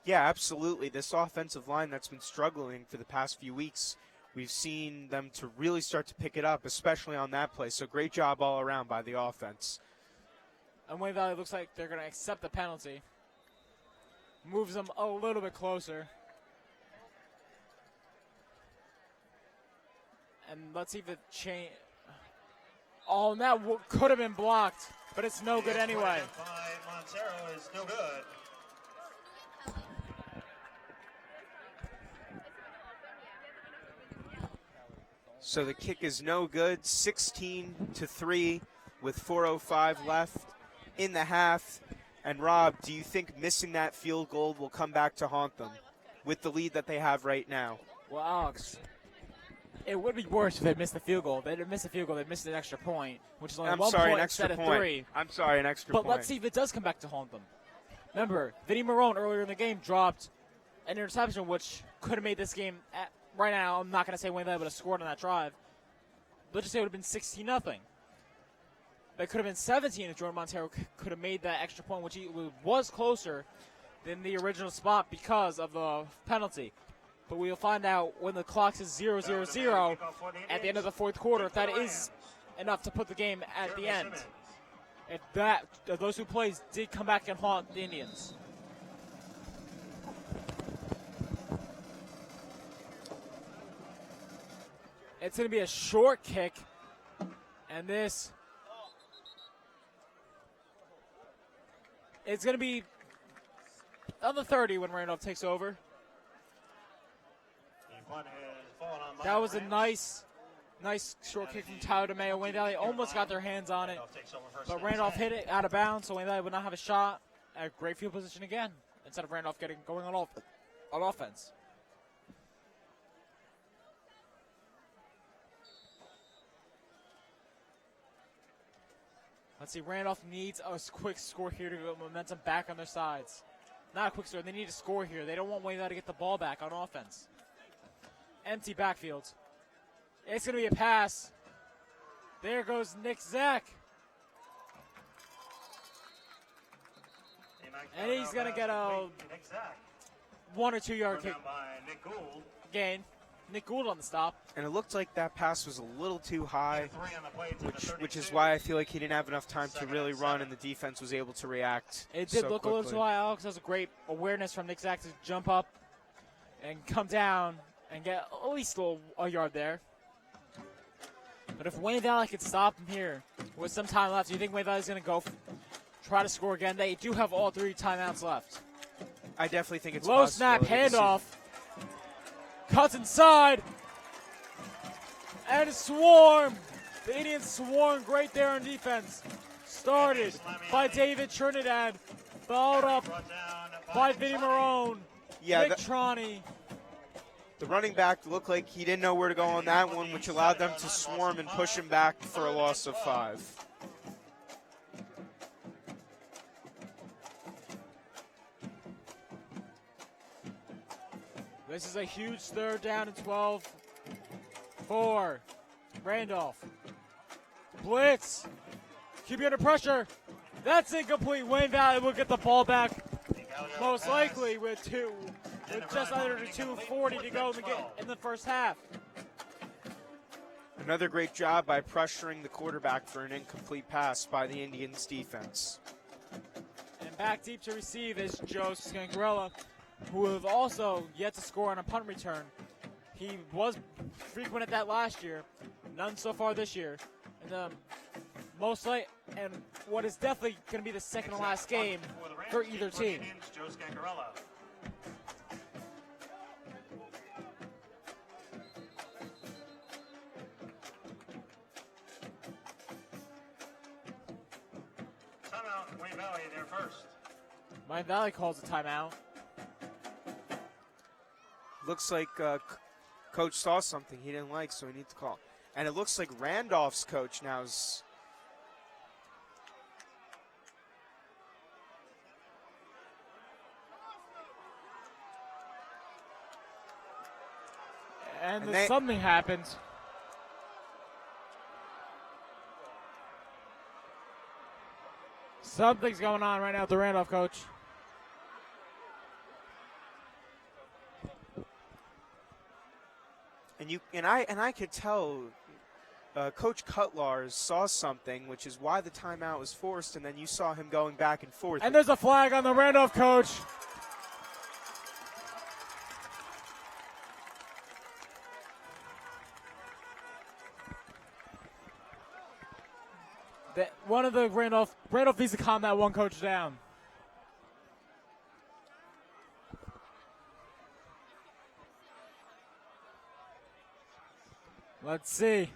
Yeah, absolutely. This offensive line that's been struggling for the past few weeks, we've seen them to really start to pick it up, especially on that play. So great job all around by the offense. And Wayne Valley looks like they're going to accept the penalty. Moves them a little bit closer. And let's see if it change. Oh, and that could have been blocked, but it's no good anyway. By Montero is no good. So the kick is no good, 16-3 with 4:05 left in the half. And Rob, do you think missing that field goal will come back to haunt them with the lead that they have right now? Well, Alex, it would be worse if they missed the field goal. They didn't miss the field goal. They missed an extra point, which is only I'm 1 sorry, point an extra instead of point. 3. I'm sorry, an extra point. But let's see if it does come back to haunt them. Remember, Vinny Marone earlier in the game dropped an interception, which could have made this game right now. I'm not going to say Wayne Valley would have scored on that drive. Let's just say it would have been 16-0. But it could have been 17 if Jordan Montero could have made that extra point, which he was closer than the original spot because of the penalty. But we'll find out when the clock is 0-0-0 at the end of the fourth quarter if that is enough to put the game at the end. if those 2 plays did come back and haunt the Indians. It's going to be a short kick, and this it's going to be on the 30 when Randolph takes over. That was a nice short kick from Tyler DeMayo. Wayne Valley almost got their hands on it, but Randolph hit it out of bounds, so Wayne Valley would not have a shot. At great field position again, instead of Randolph going on offense. Let's see, Randolph needs a quick score here to get momentum back on their sides. Not a quick score, they need a score here. They don't want Wayne Valley to get the ball back on offense. Empty backfield. It's going to be a pass. There goes Nick Zach. And he's going to get a 1 or 2 yard kick gain. Nick Gould on the stop. And it looked like that pass was a little too high, which is why I feel like he didn't have enough time to really run, and the defense was able to react. It did look quickly. A little too high. Alex has a great awareness from Nick Zach to jump up and come down and get at least a yard there. But if Wayne Valley could stop him here with some time left, do you think Wayne Valley's going to go try to score again? They do have all 3 timeouts left. I definitely think it's low possible. Snap, handoff. Cuts inside. And swarm. The Indians swarm great there on defense. Started by David Trinidad. Followed up by Vinny Marone. Yeah, Nick Troney. The running back looked like he didn't know where to go on that one, which allowed them to swarm and push him back for a loss of 5. This is a huge 3rd down and 12 for Randolph. Blitz. Keep you under pressure. That's incomplete. Wayne Valley will get the ball back most likely with just under 2:40 to go in the first half. Another great job by pressuring the quarterback for an incomplete pass by the Indians defense. And back deep to receive is Joe Scangarella, who have also yet to score on a punt return. He was frequent at that last year, none so far this year. And and what is definitely going to be the second to last game for either team. Joe Scangarella. Timeout, Wayne Valley there first. Wayne Valley calls a timeout. Looks like coach saw something he didn't like, so he needs to call. And it looks like Randolph's coach now is... And something happens. Something's going on right now with the Randolph coach. And I could tell Coach Cutlar saw something, which is why the timeout was forced, and then you saw him going back and forth. And there's a flag on the Randolph coach. One of the Randolph needs to calm that one coach down. Let's see.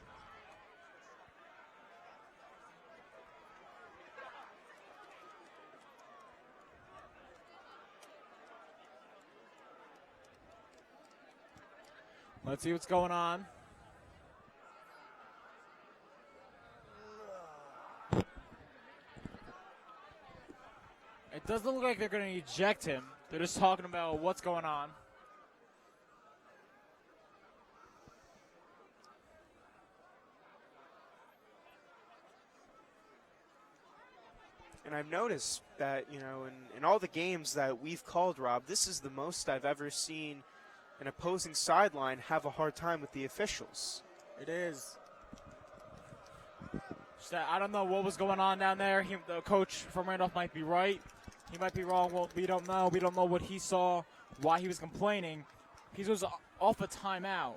Let's see what's going on. It doesn't look like they're going to eject him. They're just talking about what's going on. And I've noticed that, in all the games that we've called, Rob, this is the most I've ever seen an opposing sideline have a hard time with the officials. It is. Just that I don't know what was going on down there. The coach from Randolph might be right. He might be wrong. Well, we don't know. We don't know what he saw, why he was complaining. He was off a timeout.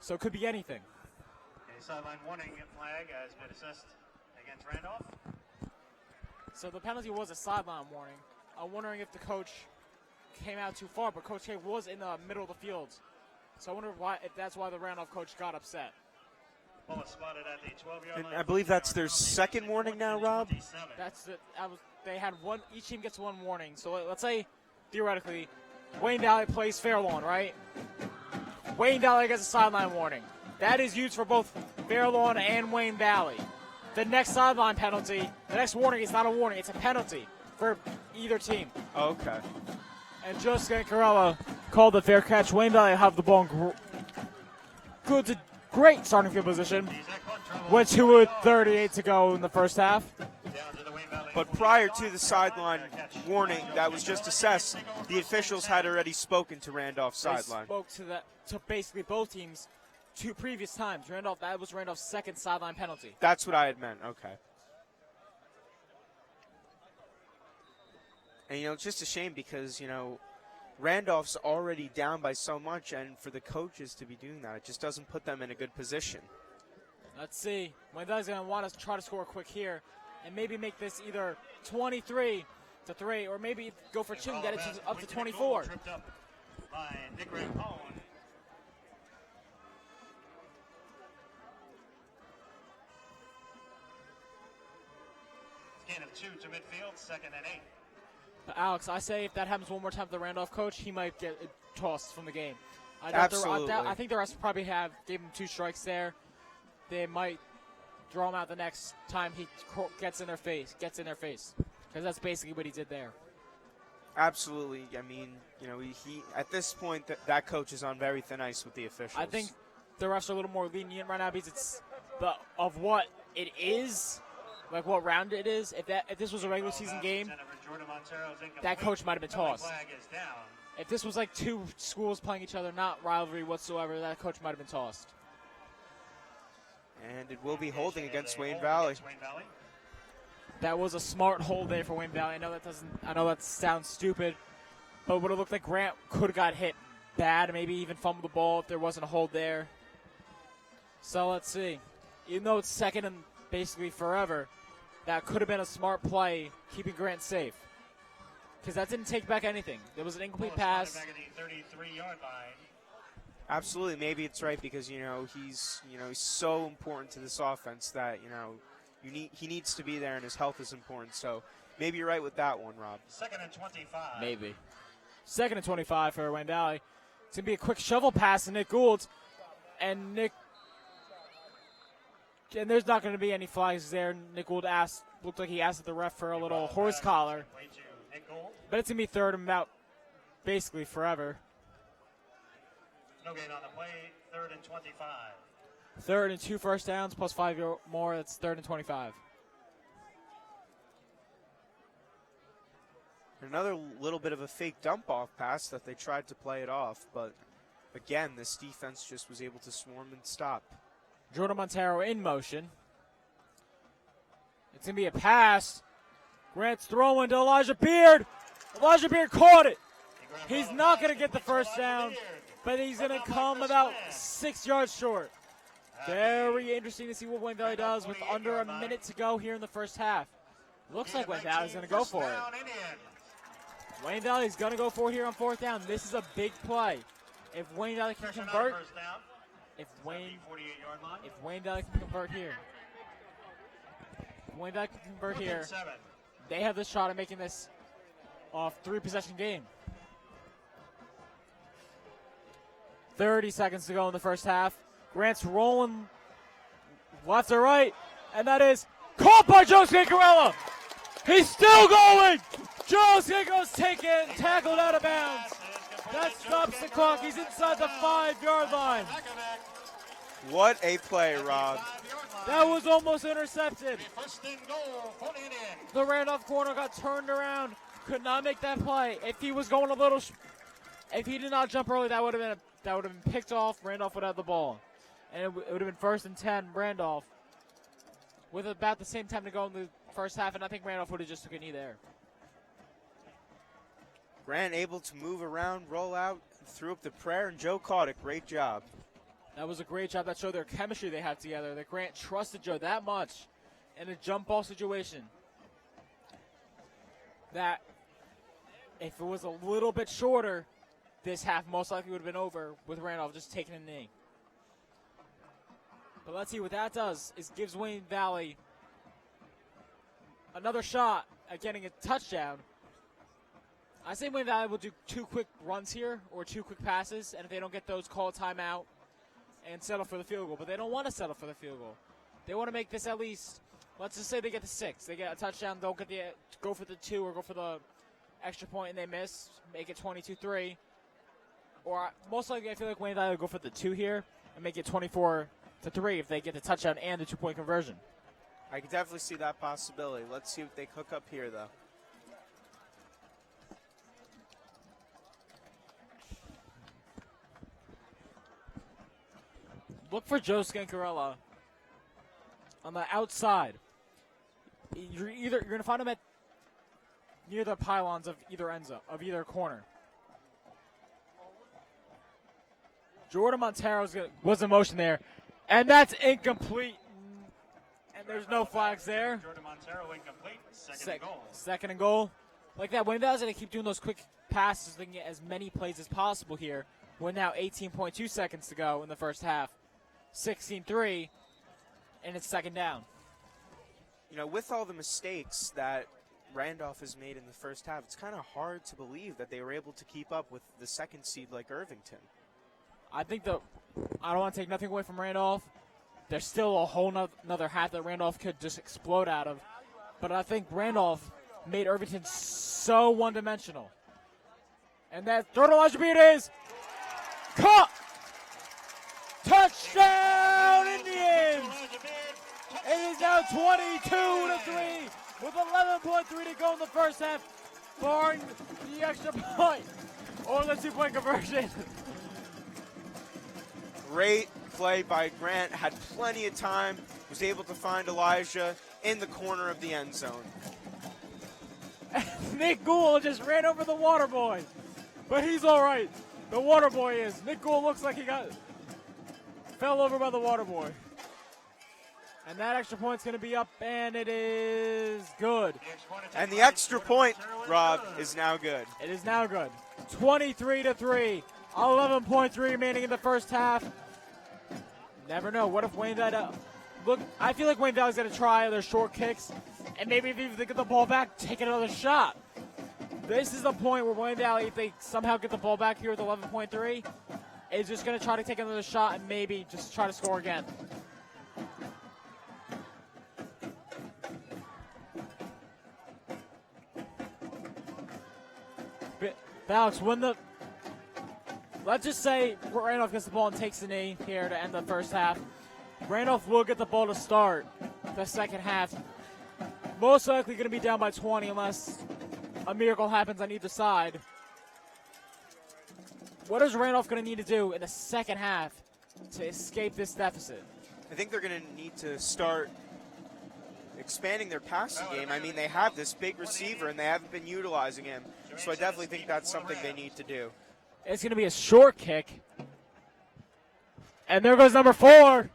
So it could be anything. A sideline warning flag has been assessed against Randolph. So the penalty was a sideline warning. I'm wondering if the coach came out too far, but Coach K was in the middle of the field. So I wonder if that's why the Randolph coach got upset. Ball is spotted at the 12-yard And line. I believe that's their second warning now, Rob? They had one. Each team gets one warning. So let's say, theoretically, Wayne Valley plays Fairlawn, right? Wayne Valley gets a sideline warning. That is used for both Fairlawn and Wayne Valley. The next sideline penalty, the next warning is not a warning, it's a penalty for either team. Okay. And Joe Scancarella called the fair catch. Wayne Valley have the ball in great starting field position. With 2:38 to go in the first half. But prior to the sideline warning that was just assessed, the officials had already spoken to Randolph's sideline. They spoke to basically both teams 2 previous times. That was Randolph's second sideline penalty. That's what I had meant. Okay. And, it's just a shame because, Randolph's already down by so much, and for the coaches to be doing that, it just doesn't put them in a good position. Let's see. Wayne Valley's going to want to try to score quick here and maybe make this either 23-3 or maybe go for 2 and get it up to 24. Tripped up by Nick Rampone. Gain of 2 to midfield, 2nd and 8. But Alex, I say if that happens one more time to the Randolph coach, he might get tossed from the game. Absolutely. I think the rest probably gave him 2 strikes there. They might draw him out the next time he gets in their face. Because that's basically what he did there. Absolutely. I mean, he at this point, that coach is on very thin ice with the officials. I think the refs are a little more lenient right now because it's of what it is, like what round it is. If this was a regular season game, that coach might have been tossed. If this was like 2 schools playing each other, not rivalry whatsoever, that coach might have been tossed. And it will be holding against Wayne Valley. That was a smart hold there for Wayne Valley. I know that sounds stupid, but would have looked like Grant could have got hit bad, maybe even fumbled the ball if there wasn't a hold there. So let's see. Even though it's second and basically forever, that could have been a smart play, keeping Grant safe. Because that didn't take back anything. There was an incomplete pass. Back at the 33-yard line. Absolutely, maybe it's right because he's so important to this offense that he needs to be there and his health is important. So maybe you're right with that one, Rob. 2nd and 25. Maybe. 2nd and 25 for Wayne Valley. It's gonna be a quick shovel pass to Nick Gould, and there's not going to be any flags there. Nick Gould looked like he asked the ref for a little horse collar, but it's gonna be 3rd and about basically forever. No gain on the play, 3rd and 25. 3rd and 2 first downs plus 5 more. That's 3rd and 25. Another little bit of a fake dump-off pass that they tried to play it off, but again, this defense just was able to swarm and stop. Jordan Montero in motion. It's going to be a pass. Grant's throwing to Elijah Beard. Elijah Beard caught it. He's not going to get the first down, but he's going to come about 6 yards short. Very interesting to see what Wayne Valley does with under a minute to go here in the first half. Looks like Wayne Valley's going to go for it. Wayne Valley's going to go for it here on 4th down. This is a big play. If Wayne Valley can convert, if Wayne Valley can convert here, they have the shot at making this a 3-possession game. 30 seconds to go in the first half. Grant's rolling left to right, and that is caught by Joe Scancarella. He's still going. Joe Scancarella's tackled out of bounds. That stops the clock. He's inside the 5-yard line. What a play, Rob. That was almost intercepted. The Randolph corner got turned around. Could not make that play. If he was going if he did not jump early, that would have been picked off. Randolph would have the ball, and it would have been 1st and 10. Randolph with about the same time to go in the first half, and I think Randolph would have just took a knee there. Grant able to move around, roll out, threw up the prayer, and Joe caught it. Great job. That was a great job. That showed their chemistry they have together. That Grant trusted Joe that much in a jump ball situation. That if it was a little bit shorter, this half most likely would have been over with Randolph just taking a knee. But let's see what that does is gives Wayne Valley another shot at getting a touchdown. I say Wayne Valley will do 2 quick runs here or 2 quick passes, and if they don't get those, call a timeout and settle for the field goal. But they don't want to settle for the field goal. They want to make this at least, let's just say they get the 6. They get a touchdown, don't get go for the 2 or go for the extra point and they miss, make it 22-3. Or most likely I feel like Wayne Valley will go for the 2 here and make it 24-3 if they get the touchdown and the 2-point conversion. I could definitely see that possibility. Let's see what they cook up here, though. Look for Joe Scancarella on the outside. You're going to find him near the pylons of either end zone, of either corner. Jordan Montero was in motion there, and that's incomplete. And there's no flags there. Jordan Montero incomplete. Second and goal. Second and goal. Like that, Wayne Valley's going to keep doing those quick passes so they can get as many plays as possible here. We're now 18.2 seconds to go in the first half. 16-3, and it's second down. You know, with all the mistakes that Randolph has made in the first half, it's kind of hard to believe that they were able to keep up with the second seed like Irvington. I think I don't want to take nothing away from Randolph. There's still a whole another half that Randolph could just explode out of. But I think Randolph made Irvington so one-dimensional. And that third Elijah Beard is caught! Touchdown Indians! It is now 22-3 with 11.3 to go in the first half, barring the extra point or the 2-point conversion. Great play by Grant, had plenty of time, was able to find Elijah in the corner of the end zone. Nick Gould just ran over the water boy, but he's all right. The water boy is. Nick Gould looks like he fell over by the water boy. And that extra point's going to be up, and it is good. And the extra point, Rob, is now good. It is now good. 23-3. 11.3 remaining in the first half. Never know. What if Wayne Valley... Look, I feel like Wayne Valley's going to try their short kicks, and maybe if they get the ball back, take another shot. This is the point where Wayne Valley, if they somehow get the ball back here with 11.3, is just going to try to take another shot and maybe just try to score again. Alex, let's just say Randolph gets the ball and takes the knee here to end the first half. Randolph will get the ball to start the second half. Most likely going to be down by 20 unless a miracle happens on either side. What is Randolph going to need to do in the second half to escape this deficit? I think they're going to need to start expanding their passing game. I mean, they have this big receiver, and they haven't been utilizing him. So I definitely think that's something they need to do. It's going to be a short kick. And there goes number 4.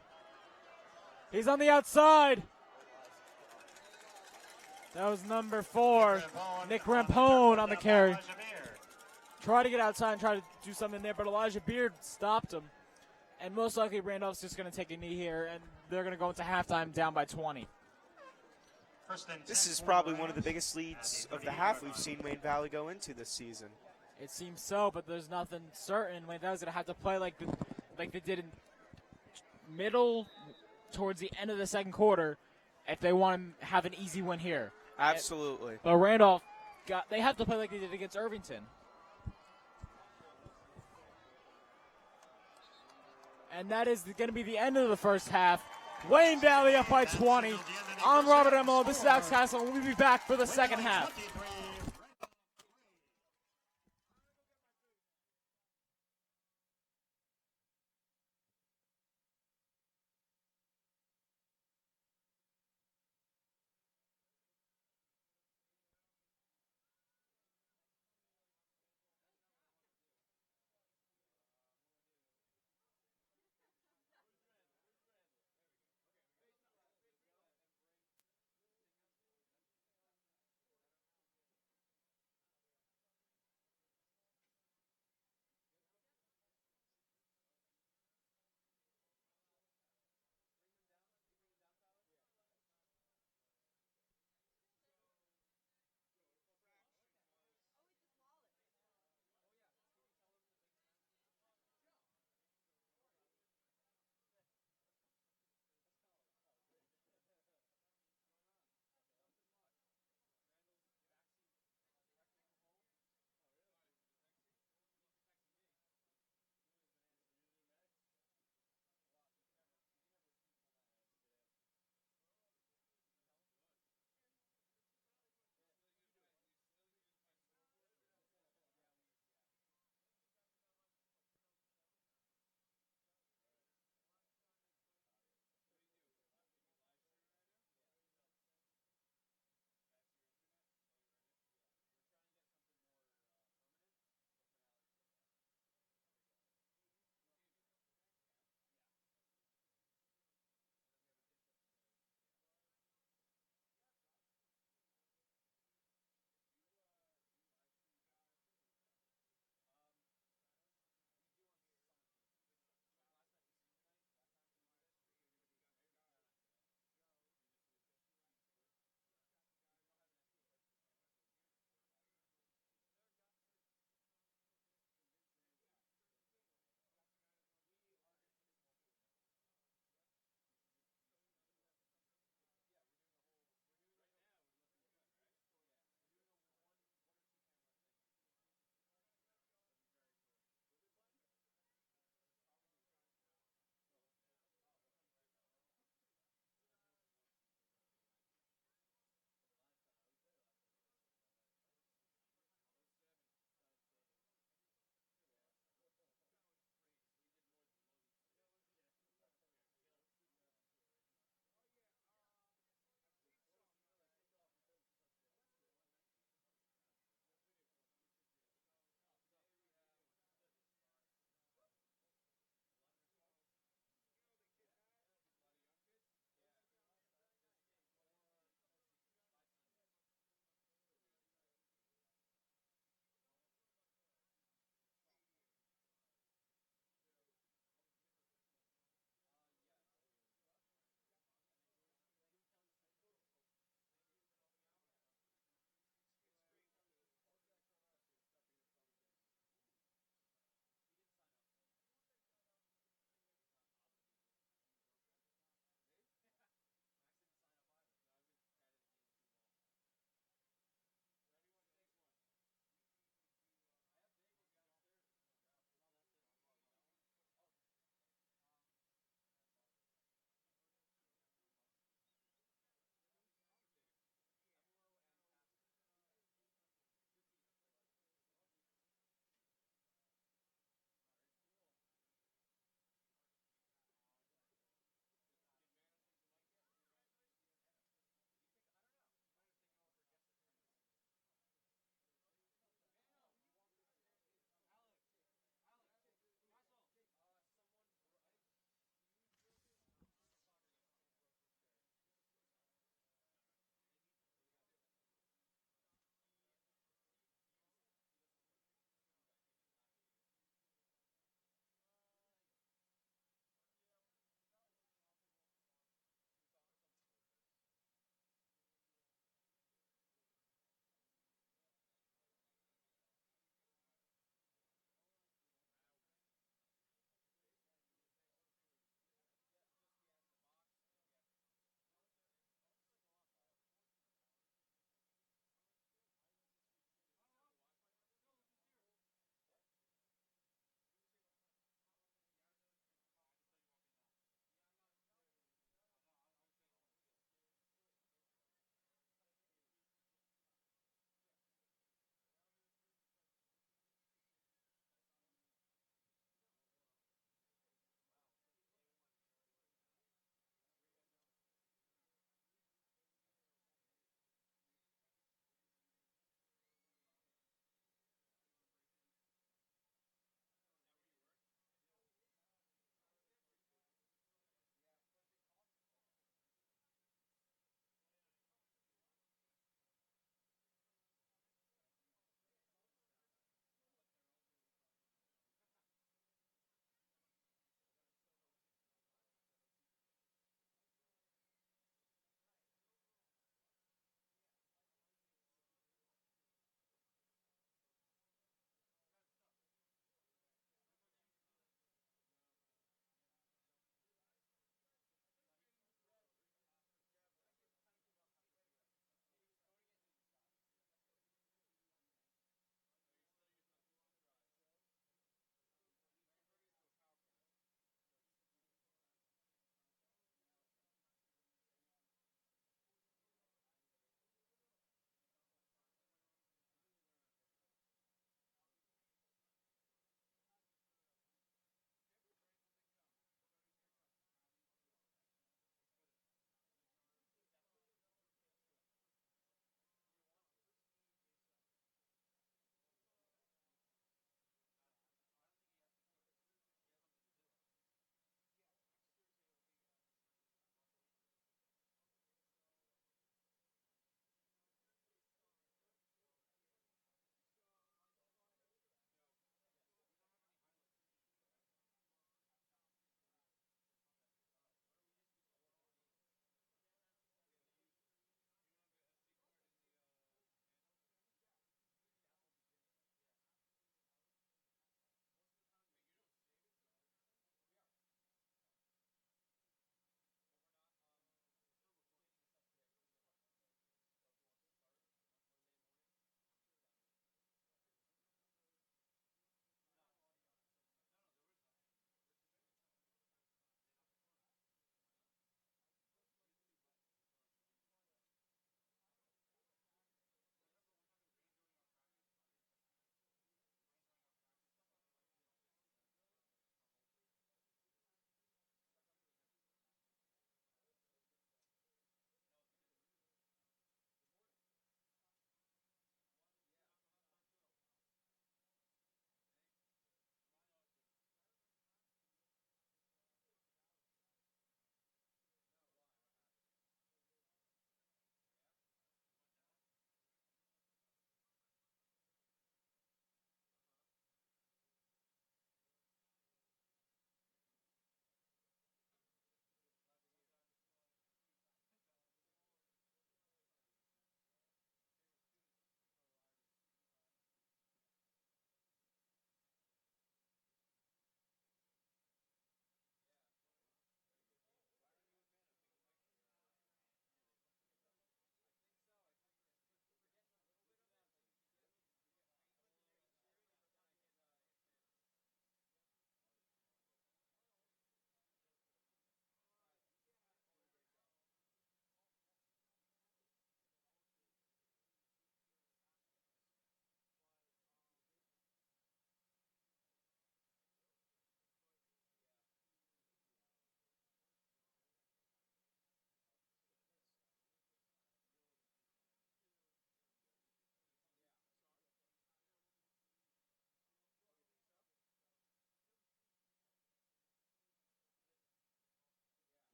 He's on the outside. That was number 4, Nick Rampone on the carry. Try to get outside and try to do something there, but Elijah Beard stopped him. And most likely Randolph's just going to take a knee here, and they're going to go into halftime down by 20. This is probably one of the biggest leads of the half we've seen Wayne Valley go into this season. It seems so, but there's nothing certain. Wayne Valley's going to have to play like they did in middle towards the end of the second quarter if they want to have an easy win here. Absolutely. But Randolph, they have to play like they did against Irvington. And that is going to be the end of the first half. Wayne Valley up by 20. I'm Robert Emmerle. This is Alex Castle, and we'll be back for the second half.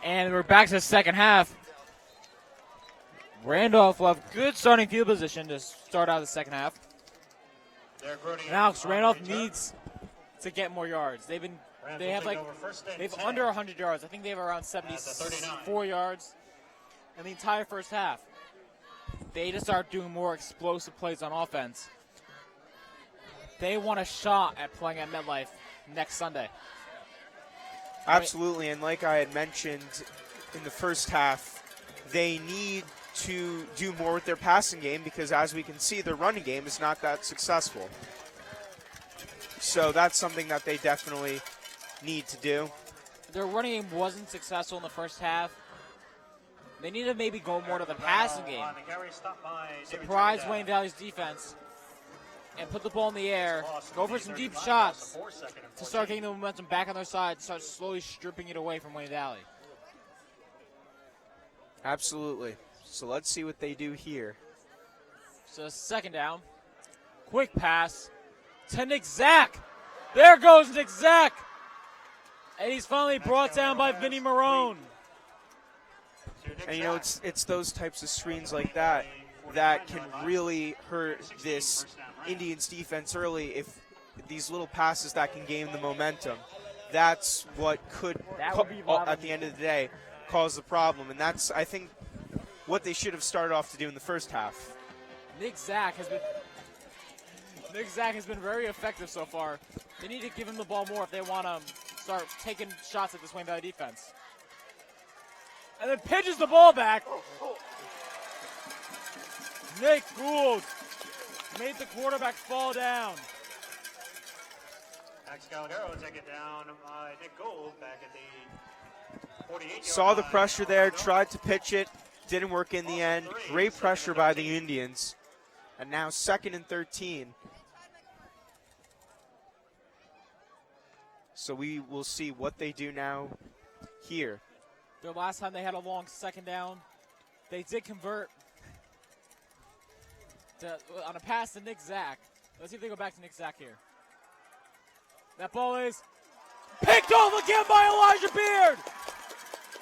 And we're back to the second half. Randolph will have good starting field position to start out the second half. And Alex, Randolph needs to get more yards. They've under 100 yards. I think they have around 74 yards in the entire first half. They need to start doing more explosive plays on offense. They want a shot at playing at MetLife next Sunday. Absolutely, and like I had mentioned in the first half, they need to do more with their passing game because, as we can see, their running game is not that successful. So that's something that they definitely need to do. Their running game wasn't successful in the first half. They need to maybe go more to the passing game. Surprise Wayne Valley's defense and put the ball in the air. Go for some deep shots to start getting the momentum back on their side, start slowly stripping it away from Wayne Valley. Absolutely. So let's see what they do here. So second down. Quick pass to Nick Zach. There goes Nick Zach. And he's finally brought down by Vinny Marone. And, you know, it's those types of screens like that that can really hurt this Indians defense early. If these little passes that can gain the momentum, that's what could, at the end of the day, cause the problem. And that's, I think, what they should have started off to do in the first half. Nick Zach has been very effective so far. They need to give him the ball more if they want to start taking shots at this Wayne Valley defense. And then pitches the ball back. Nick Gould made the quarterback fall down. Max Calagaro taken down by Nick Gould back at the 48-yard Saw the line. pressure there, tried to pitch it, didn't work in the end. Great pressure by the Indians. And now 2nd and 13. So we will see what they do now here. The last time they had a long second down, they did convert on a pass to Nick Zach. Let's see if they go back to Nick Zach here. That ball is picked off again by Elijah Beard.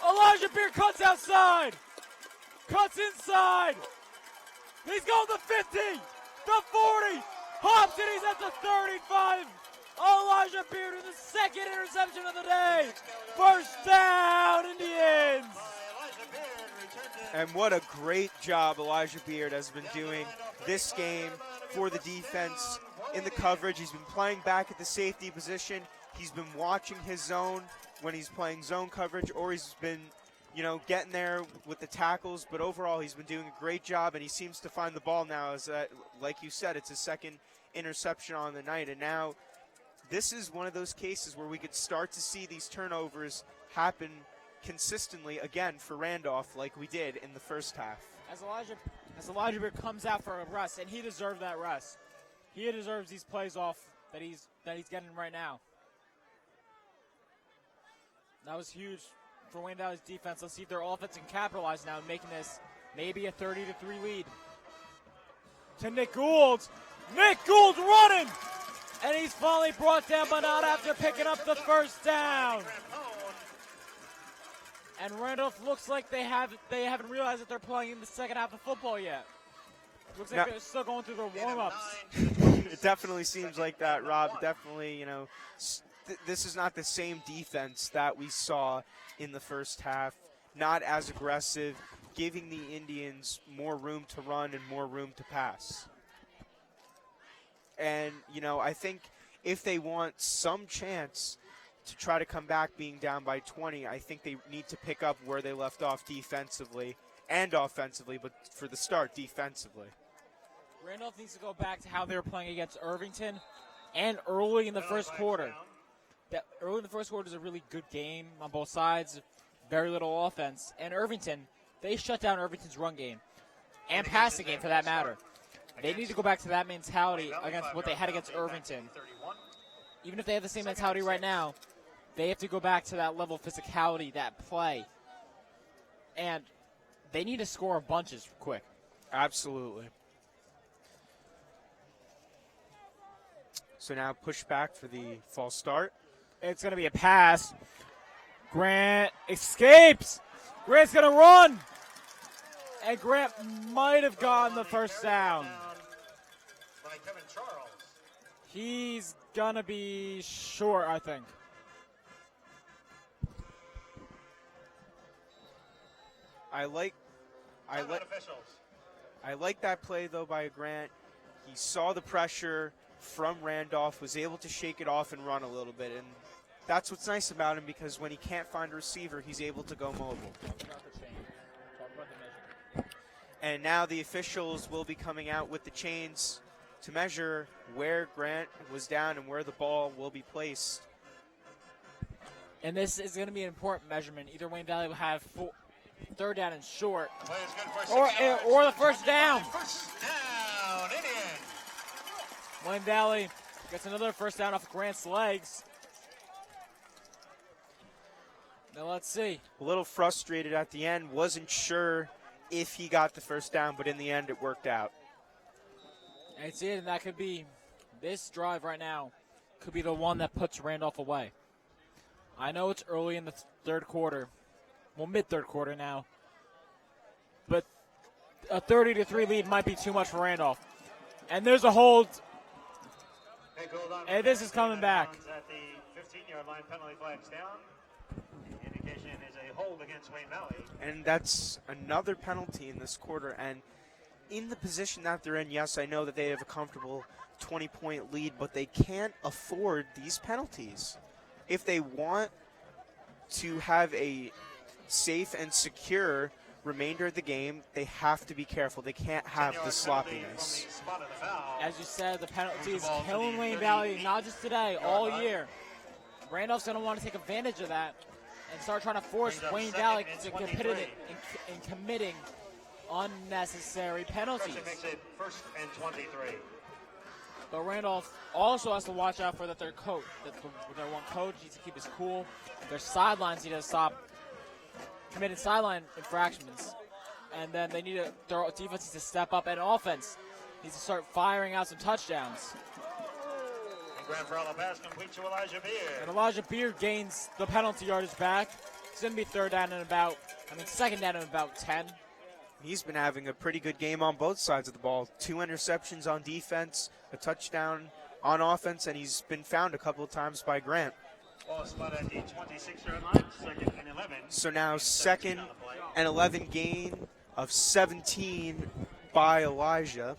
Elijah Beard cuts outside, cuts inside. He's going to 50, the 40, hops and he's at the 35. Elijah Beard with the second interception of the day. First down, Indians. And what a great job Elijah Beard has been doing this game for the defense in the coverage. He's been playing back at the safety position. He's been watching his zone when he's playing zone coverage, or he's been, you know, getting there with the tackles. But overall, he's been doing a great job, and he seems to find the ball now. As like you said, it's his second interception on the night, and now this is one of those cases where we could start to see these turnovers happen consistently again for Randolph like we did in the first half. As Elijah Beard comes out for a rest, and he deserved that rest. He deserves these plays off that he's getting right now. That was huge for Wayne Valley's defense. Let's see if their offense can capitalize now, making this maybe a 30-3 lead. To Nick Gould. Nick Gould's running! And he's finally brought down, but not after picking up the first down. And Randolph looks like they haven't realized that they're playing in the second half of football yet. Looks like they're still going through their warm-ups. It definitely seems like that, Rob. Definitely, you know, this is not the same defense that we saw in the first half. Not as aggressive, giving the Indians more room to run and more room to pass. And, you know, I think if they want some chance to try to come back being down by 20, I think they need to pick up where they left off defensively and offensively, but for the start, defensively. Randolph needs to go back to how they were playing against Irvington and early in the first quarter. That early in the first quarter is a really good game on both sides, very little offense. And Irvington, they shut down Irvington's run game and passing game for that matter. They need to go back to that mentality against what they had against Irvington. Even if they have the same mentality right now, they have to go back to that level of physicality, that play. And they need to score bunches quick. Absolutely. So now push back for the false start. It's going to be a pass Grant escapes. Grant's going to run. And Grant might have gotten the first down. By Kevin Charles. He's going to be short, I think. I like that play though by Grant. He saw the pressure from Randolph, was able to shake it off and run a little bit, and that's what's nice about him, because when he can't find a receiver, he's able to go mobile. And now the officials will be coming out with the chains to measure where Grant was down and where the ball will be placed. And this is going to be an important measurement. Either Wayne Valley will have third down and short, or the first down. First down, Indian. Wayne Valley gets another first down off Grant's legs. Now let's see. A little frustrated at the end, wasn't sure if he got the first down, but in the end it worked out. That's it, and that could be, this drive right now could be the one that puts Randolph away. I know it's early in the third quarter, well, mid-third quarter now, but a 30-3 lead might be too much for Randolph. And there's a hold, and this is coming back. At the 15-yard line, penalty flags down. The indication is a hold against Wayne Valley. And that's another penalty in this quarter. And in the position that they're in, yes, I know that they have a comfortable 20-point lead, but they can't afford these penalties. If they want to have a safe and secure remainder of the game, they have to be careful. They can't have the sloppiness. As you said, the penalty is killing Wayne Valley, not just today, all year. Randolph's going to want to take advantage of that and start trying to force Wayne Valley to committing unnecessary penalties. Makes it first and 23. But Randolph also has to watch out for their coach. Their one coach needs to keep his cool. Their sidelines need to stop committing sideline infractions. And then they need to, their defense needs to step up, and offense needs to start firing out some touchdowns. And Grand Parallel pass complete to Elijah Beard. And Elijah Beard gains the penalty yardage back. It's going to be second down and about 10. He's been having a pretty good game on both sides of the ball. 2 interceptions on defense, a touchdown on offense, and he's been found a couple of times by Grant. Ball spot at the 26-yard line, second and 11. So now second and 11 gain of 17 by Elijah.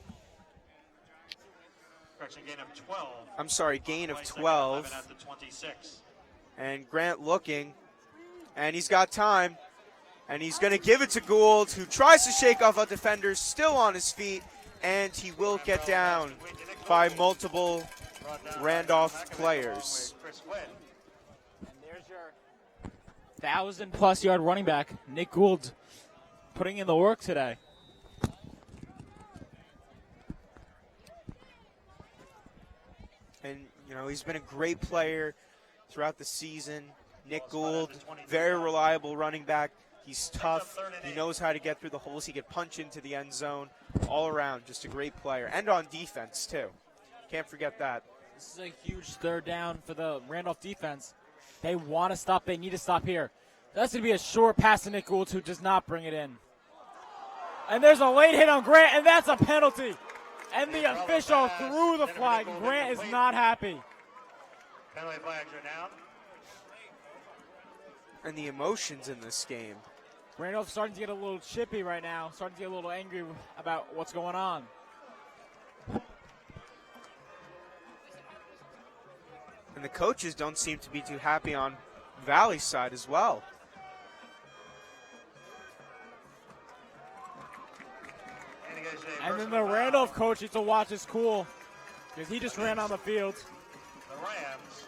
Correction, gain of 12. I'm sorry, gain of 12. At the 26. And Grant looking, and he's got time. And he's going to give it to Gould, who tries to shake off a defender, still on his feet, and he will get down by multiple Randolph players. And there's your 1,000-plus yard running back, Nick Gould, putting in the work today. And, you know, he's been a great player throughout the season. Nick Gould, very reliable running back. He's tough. He knows how to get through the holes. He can punch into the end zone. All around, just a great player. And on defense, too. Can't forget that. This is a huge third down for the Randolph defense. They want to stop. They need to stop here. That's going to be a short pass to Nick Gould, who does not bring it in. And there's a late hit on Grant, and that's a penalty. And the official threw the flag. Grant is not happy. Penalty flags are down. And the emotions in this game. Randolph's starting to get a little chippy right now, starting to get a little angry about what's going on. And the coaches don't seem to be too happy on Valley's side as well. And then the Randolph coach needs to watch his cool, because he just ran on the field. The Rams.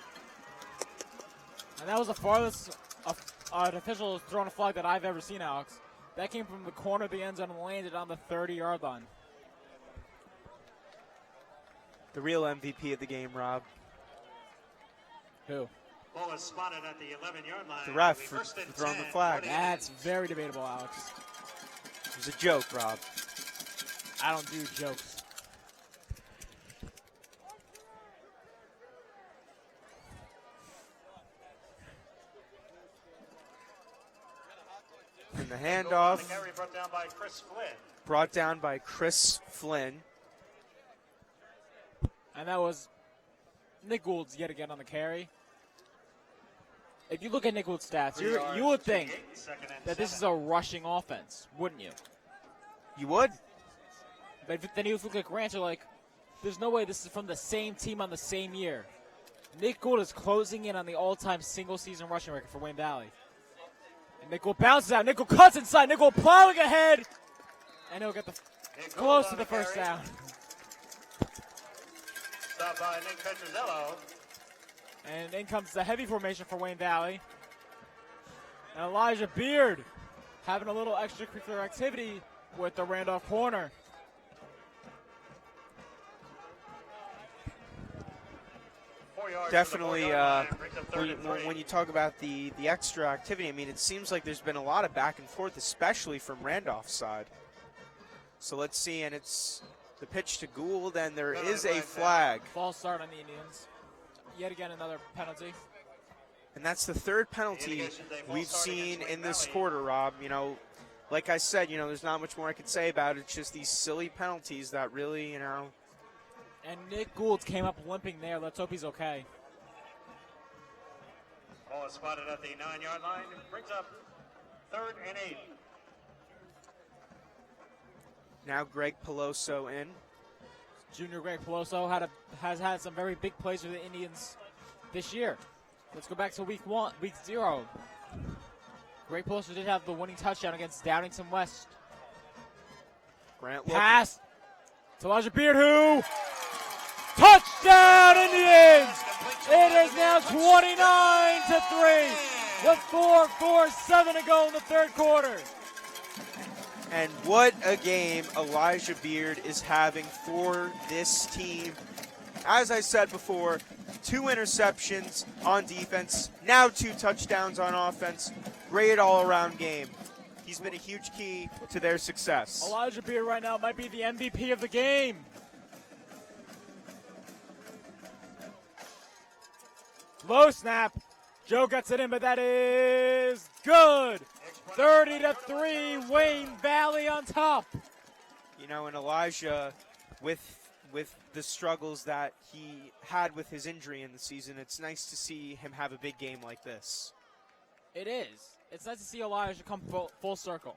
And that was the farthest an official has thrown a flag that I've ever seen, Alex. That came from the corner of the end zone and landed on the 30-yard line. The real MVP of the game, Rob. Who? Ball is spotted at the 11-yard line. The ref for throwing the flag. That's very debatable, Alex. It was a joke, Rob. I don't do jokes. the The handoff. carry brought down by Chris Flynn. Brought down by Chris Flynn. And that was Nick Gould's yet again on the carry. If you look at Nick Gould's stats, you would think that this is a rushing offense, wouldn't you? You would? But then you look at Grant, you're like, there's no way this is from the same team on the same year. Nick Gould is closing in on the all-time single-season rushing record for Wayne Valley. And Nick Gould bounces out. Nick Gould cuts inside. Nick Gould plowing ahead. And he'll get close to the first down. Stopped by Nick Petrozello. And in comes the heavy formation for Wayne Valley. And Elijah Beard having a little extracurricular activity with the Randolph corner. Definitely, when you talk about the extra activity, I mean, it seems like there's been a lot of back and forth, especially from Randolph's side. So let's see, and it's the pitch to Gould, and there is a flag. False start on the Indians. Yet again, another penalty. And that's the third penalty we've seen in this quarter, Rob. You know, like I said, you know, there's not much more I can say about it. It's just these silly penalties that really, you know. And Nick Gould came up limping there. Let's hope he's okay. Ball is spotted at the 9-yard line. Brings up 3rd and 8. Now Greg Peloso in. Junior Greg Peloso has had some very big plays for the Indians this year. Let's go back to week 0. Greg Peloso did have the winning touchdown against Downington West. Grant pass to Elijah Beard, who touchdown Indians! It is now 29-3 with 4:47 to go in the third quarter. And what a game Elijah Beard is having for this team. As I said before, 2 interceptions on defense, now 2 touchdowns on offense. Great all-around game. He's been a huge key to their success. Elijah Beard right now might be the MVP of the game. Low snap. Joe gets it in, but that is good. 30-3, Wayne Valley on top. You know, and Elijah, with the struggles that he had with his injury in the season, it's nice to see him have a big game like this. It is. It's nice to see Elijah come full circle.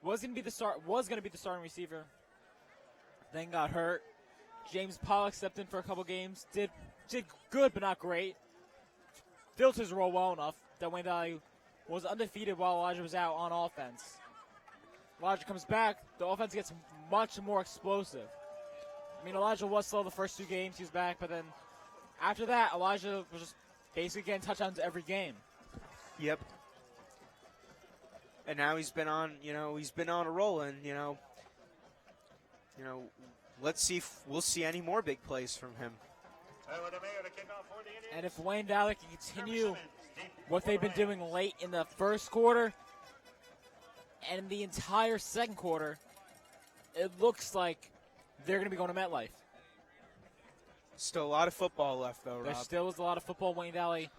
Was going to be the starting receiver. Then got hurt. James Pollock stepped in for a couple games. Did good, but not great. Filled his role well enough that Wayne Valley was undefeated while Elijah was out on offense. Elijah comes back. The offense gets much more explosive. I mean, Elijah was slow the first 2 games he was back, but then after that, Elijah was just basically getting touchdowns every game. Yep. And now he's been on a roll, and let's see if we'll see any more big plays from him. And if Wayne Valley can continue what they've been doing late in the first quarter and the entire second quarter, it looks like they're going to be going to MetLife. Still a lot of football left, though, Rob. There still is a lot of football. Wayne Valley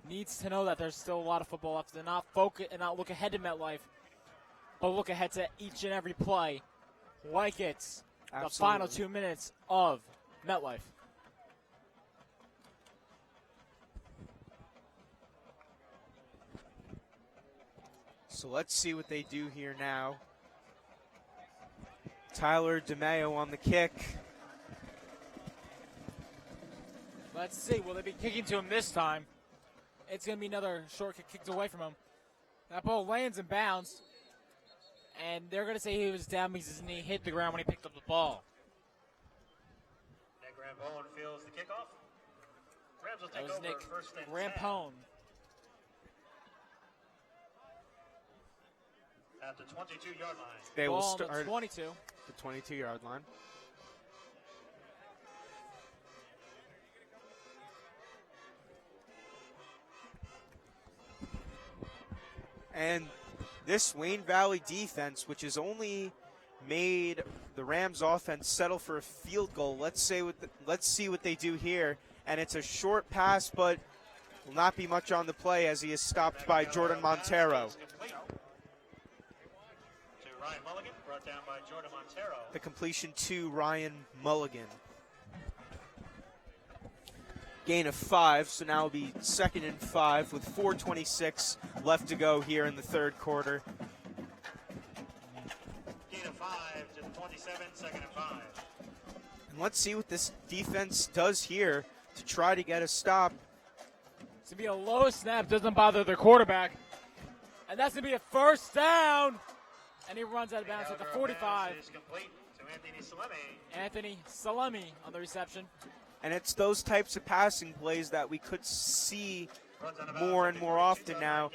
needs to know that there's still a lot of football left. To not focus and not look ahead to MetLife, but look ahead to each and every play like it's the final 2 minutes of MetLife. So let's see what they do here now. Tyler DeMayo on the kick. Let's see. Will they be kicking to him this time? It's going to be another short kick kicked away from him. That ball lands in bounds. And they're going to say he was down because his knee hit the ground when he picked up the ball. Nick Rampone fields the kickoff. Rams will take That was over Nick first and 10. Rampone. At the 22-yard line. They will Ball on start the 22. the 22-yard line. And this Wayne Valley defense, which has only made the Rams offense settle for a field goal, let's see what they do here. And it's a short pass, but will not be much on the play as he is stopped by Jordan Montero. Ryan Mulligan, brought down by Jordan Montero. The completion to Ryan Mulligan. Gain of 5, so now it'll be 2nd and 5 with 4:26 left to go here in the third quarter. Gain of 5 to the 27, 2nd and 5. And let's see what this defense does here to try to get a stop. It's going to be a low snap, doesn't bother their quarterback. And that's going to be a first down. And he runs out of bounds at the 45. Is complete to Anthony Salemi. Anthony Salemi on the reception. And it's those types of passing plays that we could see more and more often now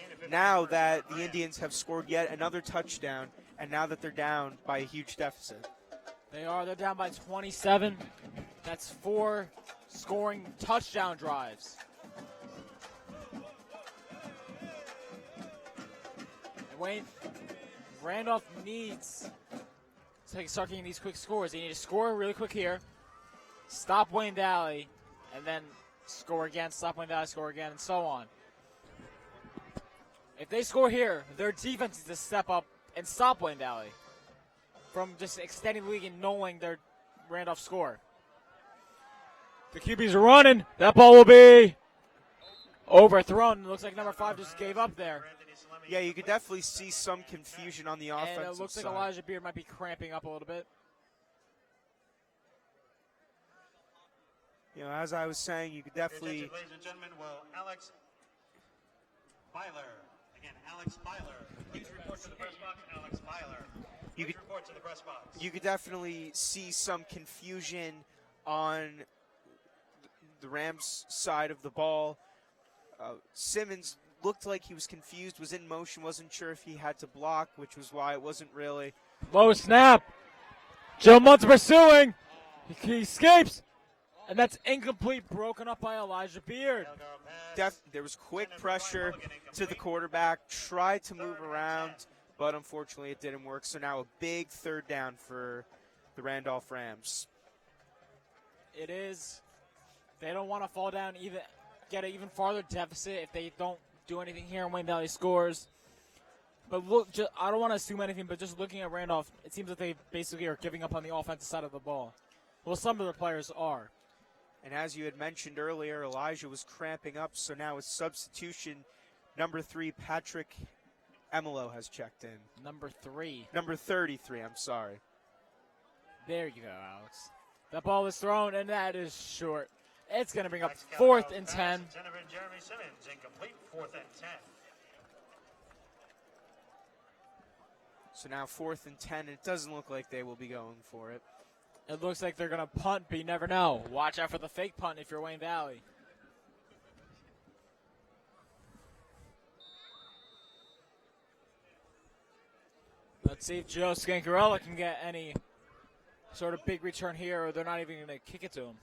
that the Indians have scored yet another touchdown, and now that they're down by a huge deficit. They're down by 27. That's 4 scoring touchdown drives. And Wayne, Randolph needs to start getting these quick scores. They need to score really quick here, stop Wayne Valley, and then score again, stop Wayne Valley, score again, and so on. If they score here, their defense needs to step up and stop Wayne Valley from just extending the league and knowing their Randolph score. The QB's running. That ball will be overthrown. It looks like number 5 just gave up there. Yeah, you could definitely see some confusion on the offensive side. And it looks like Elijah Beard might be cramping up a little bit. You know, as I was saying, you could definitely... Ladies and gentlemen, will Alex Byler. Again, Alex Byler. Please report to the press box, Alex Byler. Please report to the press box. You could definitely see some confusion on the Rams' side of the ball. Simmons looked like he was confused, was in motion, wasn't sure if he had to block, which was why it wasn't really. Low snap. Joe Muntz pursuing. He escapes. And that's incomplete, broken up by Elijah Beard. There was quick pressure to the quarterback, tried to move around, but unfortunately it didn't work. So now a big 3rd down for the Randolph Rams. It is. They don't want to fall down, get an even farther deficit if they don't do anything here and Wayne Valley scores. But look, I don't want to assume anything, but just looking at Randolph, it seems that they basically are giving up on the offensive side of the ball. Well, some of the players are. And as you had mentioned earlier, Elijah was cramping up, so now with substitution, number 3, Patrick Emilo has checked in. Number 3. Number 33, I'm sorry. There you go, Alex. That ball is thrown, and that is short. It's going to bring up 4th and 10. Jeremy Simmons, incomplete, 4th and 10. So now 4th and 10, and it doesn't look like they will be going for it. It looks like they're going to punt, but you never know. Watch out for the fake punt if you're Wayne Valley. Let's see if Joe Scancarella can get any sort of big return here, or they're not even going to kick it to him.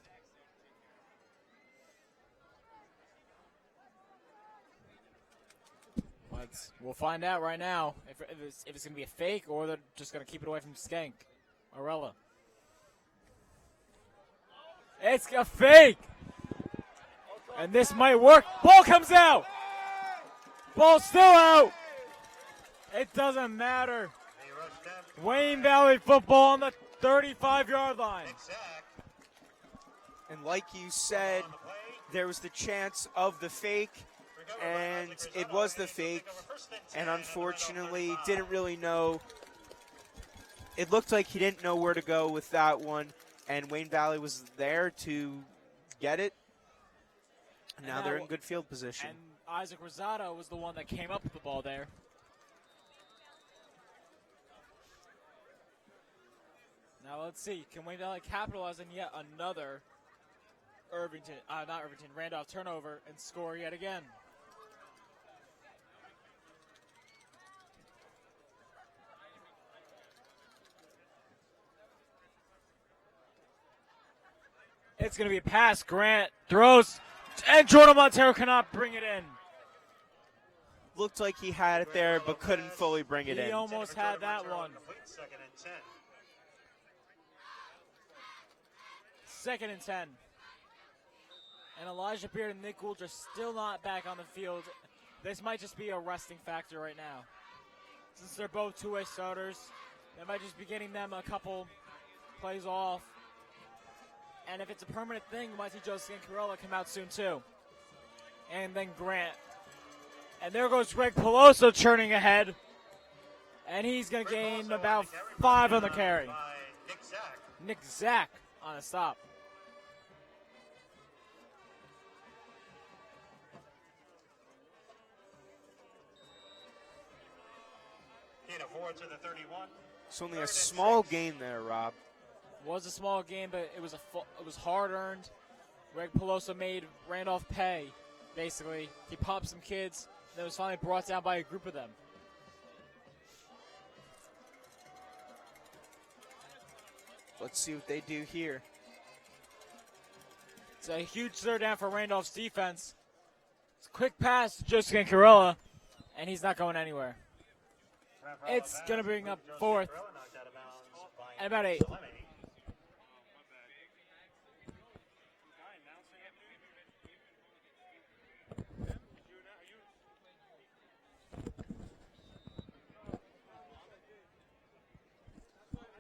We'll find out right now if it's going to be a fake or they're just going to keep it away from Scancarella. It's a fake. And this might work. Ball comes out. Ball's still out. It doesn't matter. Wayne Valley football on the 35-yard line. And like you said, there was the chance of the fake, and it was the fake. And unfortunately, didn't really know. It looked like he didn't know where to go with that one. And Wayne Valley was there to get it. And now they're in good field position. And Isaac Rosado was the one that came up with the ball there. Now let's see. Can Wayne Valley capitalize on yet another Randolph turnover and score yet again? It's going to be a pass. Grant throws, and Jordan Montero cannot bring it in. Looked like he had it there, but couldn't fully bring it in. He almost had that one. 2nd and 10. And Elijah Beard and Nick Gould are still not back on the field. This might just be a resting factor right now. Since they're both two-way starters, They might just be getting them a couple plays off. And if it's a permanent thing, you might see Joseph and Corella come out soon too. And then Grant. And there goes Greg Peloso churning ahead. And he's going to gain about 5 on the carry. Nick Zach on a stop. To the 31. It's only a small gain there, Rob. Was a small game, but it was hard earned. Greg Peloso made Randolph pay, basically. He popped some kids, then was finally brought down by a group of them. Let's see what they do here. It's a huge third down for Randolph's defense. It's a quick pass to Joseph Corella, and he's not going anywhere. It's going to bring up 4th and about 8.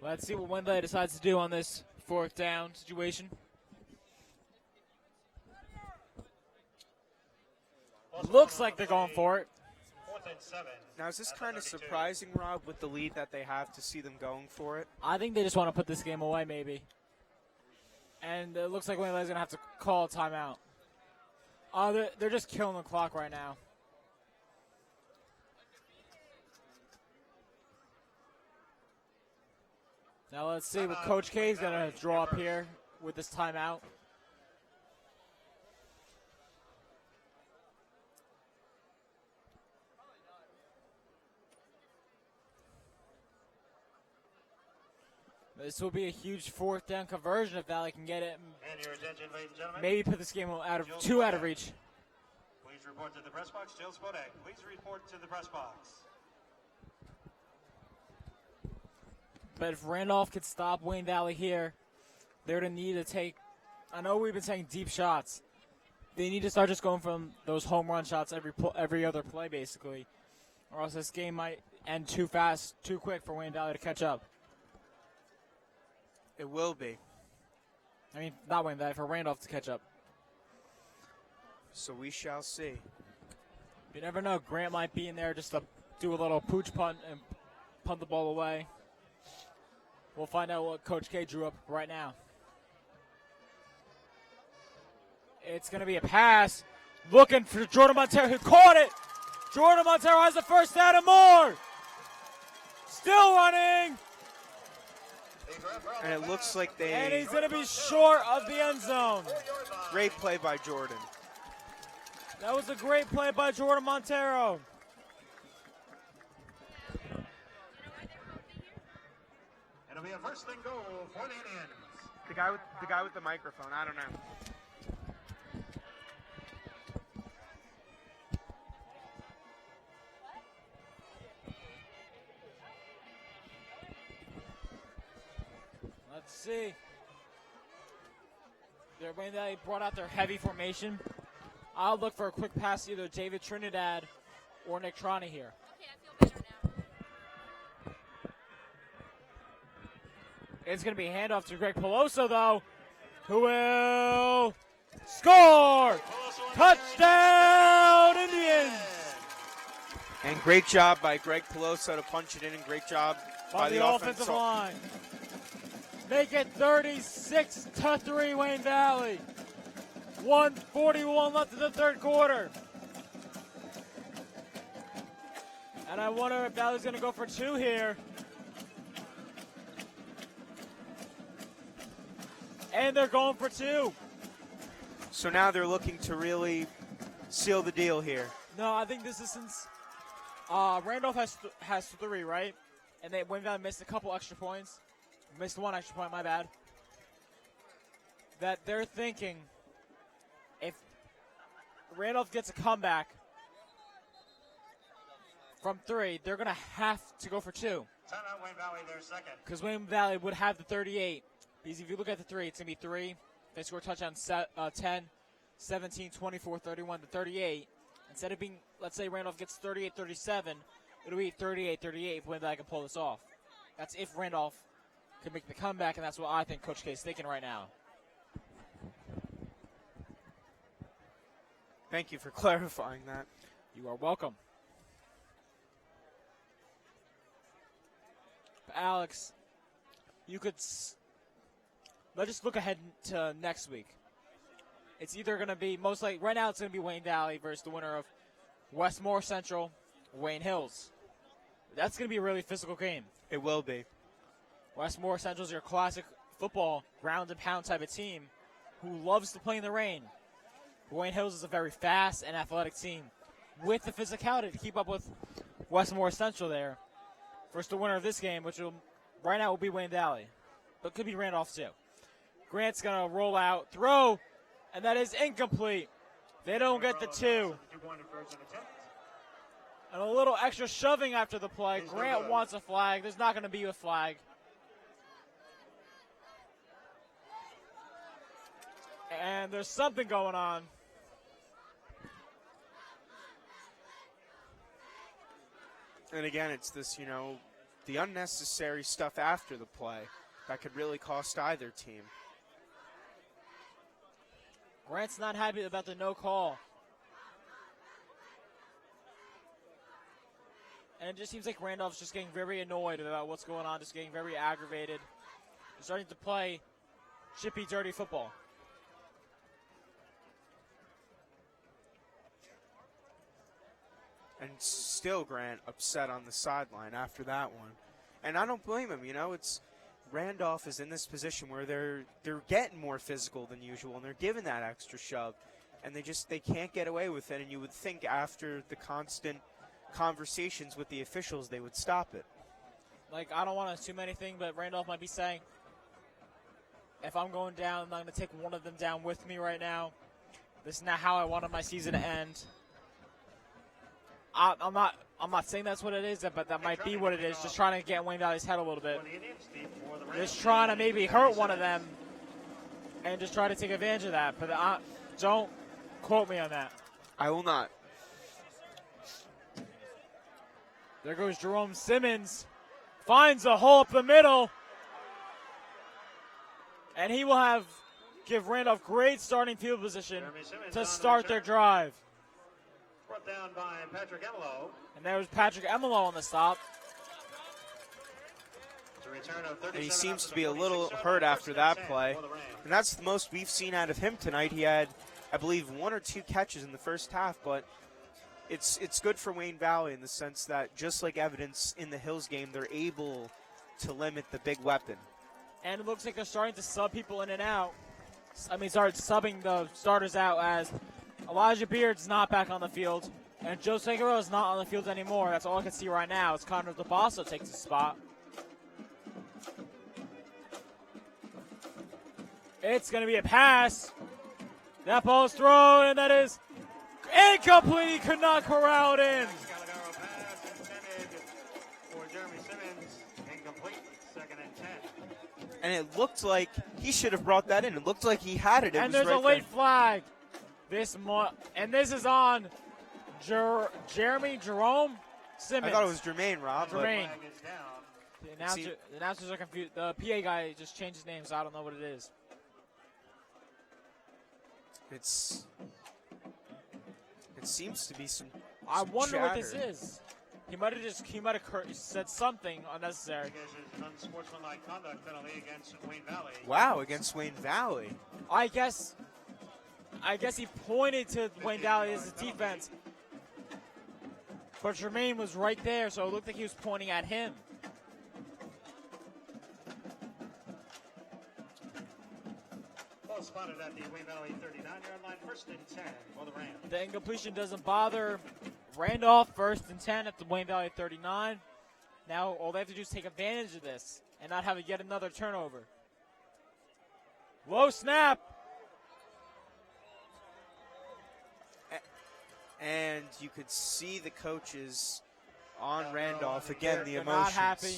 Let's see what Wendell decides to do on this 4th down situation. Looks like they're going for it. 4th and 7. Now, is this kind of surprising, Rob, with the lead that they have to see them going for it? I think they just want to put this game away, maybe. And it looks like Wendell's going to have to call a timeout. They're just killing the clock right now. Now let's see what Coach K is going to draw up here with this timeout. This will be a huge 4th down conversion if Valley can get it. And your attention, ladies and gentlemen. Maybe put this game out of reach. Please report to the press box. Jill Spodek, please report to the press box. But if Randolph could stop Wayne Valley here, they're going to need to take, I know we've been saying deep shots. They need to start just going from those home run shots every other play, basically. Or else this game might end too fast, too quick for Wayne Valley to catch up. It will be. I mean, not Wayne Valley, for Randolph to catch up. So we shall see. You never know. Grant might be in there just to do a little pooch punt and punt the ball away. We'll find out what Coach K drew up right now. It's going to be a pass. Looking for Jordan Montero, who caught it. Jordan Montero has the first down and more. Still running. And it looks like And he's going to be short of the end zone. Great play by Jordan. That was a great play by Jordan Montero. It'll be a first and goal for the Indians. The guy with the microphone. I don't know. Let's see. When they brought out their heavy formation, I'll look for a quick pass to either David Trinidad or Nick Trani here. Okay, I feel better now. It's going to be a handoff to Greg Peloso, though, who will score! Touchdown, Indians! And great job by Greg Peloso to punch it in, and great job by the offensive line. Make it 36-3, Wayne Valley. 1:41 left in the third quarter. And I wonder if Valley's going to go for 2 here. And they're going for 2. So now they're looking to really seal the deal here. No, I think this is since Randolph has 3, right? And Wayne Valley missed a couple extra points. Missed 1 extra point, my bad. That they're thinking if Randolph gets a comeback from 3, they're going to have to go for 2. Timeout Wayne Valley, their second. Because Wayne Valley would have the 38. Because if you look at the 3, it's going to be 3. They score a touchdown 10, 17, 24, 31 to 38. Instead of being, let's say Randolph gets 38-37, it'll be 38-38 if Wayne Valley can pull this off. That's if Randolph can make the comeback, and that's what I think Coach K is thinking right now. Thank you for clarifying that. You are welcome. But Alex, you could let's just look ahead to next week. It's either going to be, most likely, right now it's going to be Wayne Valley versus the winner of Westmore Central, Wayne Hills. That's going to be a really physical game. It will be. Westmore Central is your classic football, ground and pound type of team who loves to play in the rain. Wayne Hills is a very fast and athletic team with the physicality to keep up with Westmore Central there. First, the winner of this game, which will, right now will be Wayne Valley, but could be Randolph too. Grant's going to roll out, throw, and that is incomplete. They don't get the 2. And a little extra shoving after the play. Grant wants a flag. There's not going to be a flag. And there's something going on. And again, it's this, the unnecessary stuff after the play that could really cost either team. Grant's not happy about the no call. And it just seems like Randolph's just getting very annoyed about what's going on, just getting very aggravated. They're starting to play chippy, dirty football. And still Grant upset on the sideline after that one. And I don't blame him, it's Randolph is in this position where they're getting more physical than usual and they're giving that extra shove. And they can't get away with it, and you would think after the constant conversations with the officials they would stop it. Like, I don't want to assume anything, but Randolph might be saying, if I'm going down, I'm going to take one of them down with me right now. This is not how I wanted my season to end. I'm not saying that's what it is, but that might be what it is. Just trying to get Wayne Valley's head a little bit. Just trying to maybe hurt one of them and just try to take advantage of that. But don't quote me on that. I will not. There goes Jerome Simmons. Finds a hole up the middle. And he will give Randolph great starting field position to start their drive. Brought down by Patrick Emelo. And there was Patrick Emelo on the stop. And he seems to be a little hurt after that play. And that's the most we've seen out of him tonight. He had, I believe, 1 or 2 catches in the first half, but it's good for Wayne Valley in the sense that, just like evidence in the Hills game, they're able to limit the big weapon. And it looks like they're starting to sub people in and out. Start subbing the starters out as Elijah Beard's not back on the field, and Joe Seguro is not on the field anymore. That's all I can see right now. It's Connor DeBasso takes his spot. It's going to be a pass. That ball's thrown, and that is incomplete. Could not corral it in. And it looked like he should have brought that in. It looked like he had it. And there's a late flag. This is on Jerome Simmons. I thought it was Jermaine, Rob. Jermaine. The announcers are confused. The PA guy just changed his name, so I don't know what it is. It seems to be some I wonder chatter. what this is. He might have said something unnecessary. Unsportsmanlike conduct penalty against Wayne Valley. Wow, against Wayne Valley. I guess he pointed to Wayne Valley as the defense. But Jermaine was right there, so it looked like he was pointing at him. Ball spotted at the Wayne Valley 39-yard line, 1st and 10 for the Rams. The incompletion doesn't bother Randolph. 1st and 10 at the Wayne Valley 39. Now all they have to do is take advantage of this and not have yet another turnover. Low snap. And you could see the coaches on Randolph. Again, the They're emotions. not happy.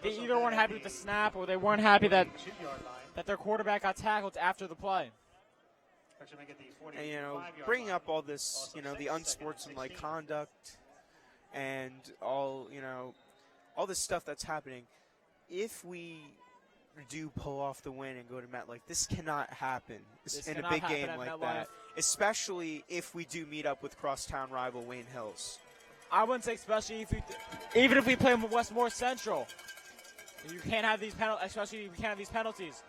They either weren't happy with the snap or they weren't happy that their quarterback got tackled after the play. And, bringing up all this, the unsportsmanlike conduct and all this stuff that's happening, if we do pull off the win and go to MetLife, this cannot happen This in a cannot big happen game at like MetLife. that, especially if we do meet up with crosstown rival Wayne Hills. I wouldn't say especially if even if we play them Westmore Central. You can't have these penalties, especially if we can't have these penalties.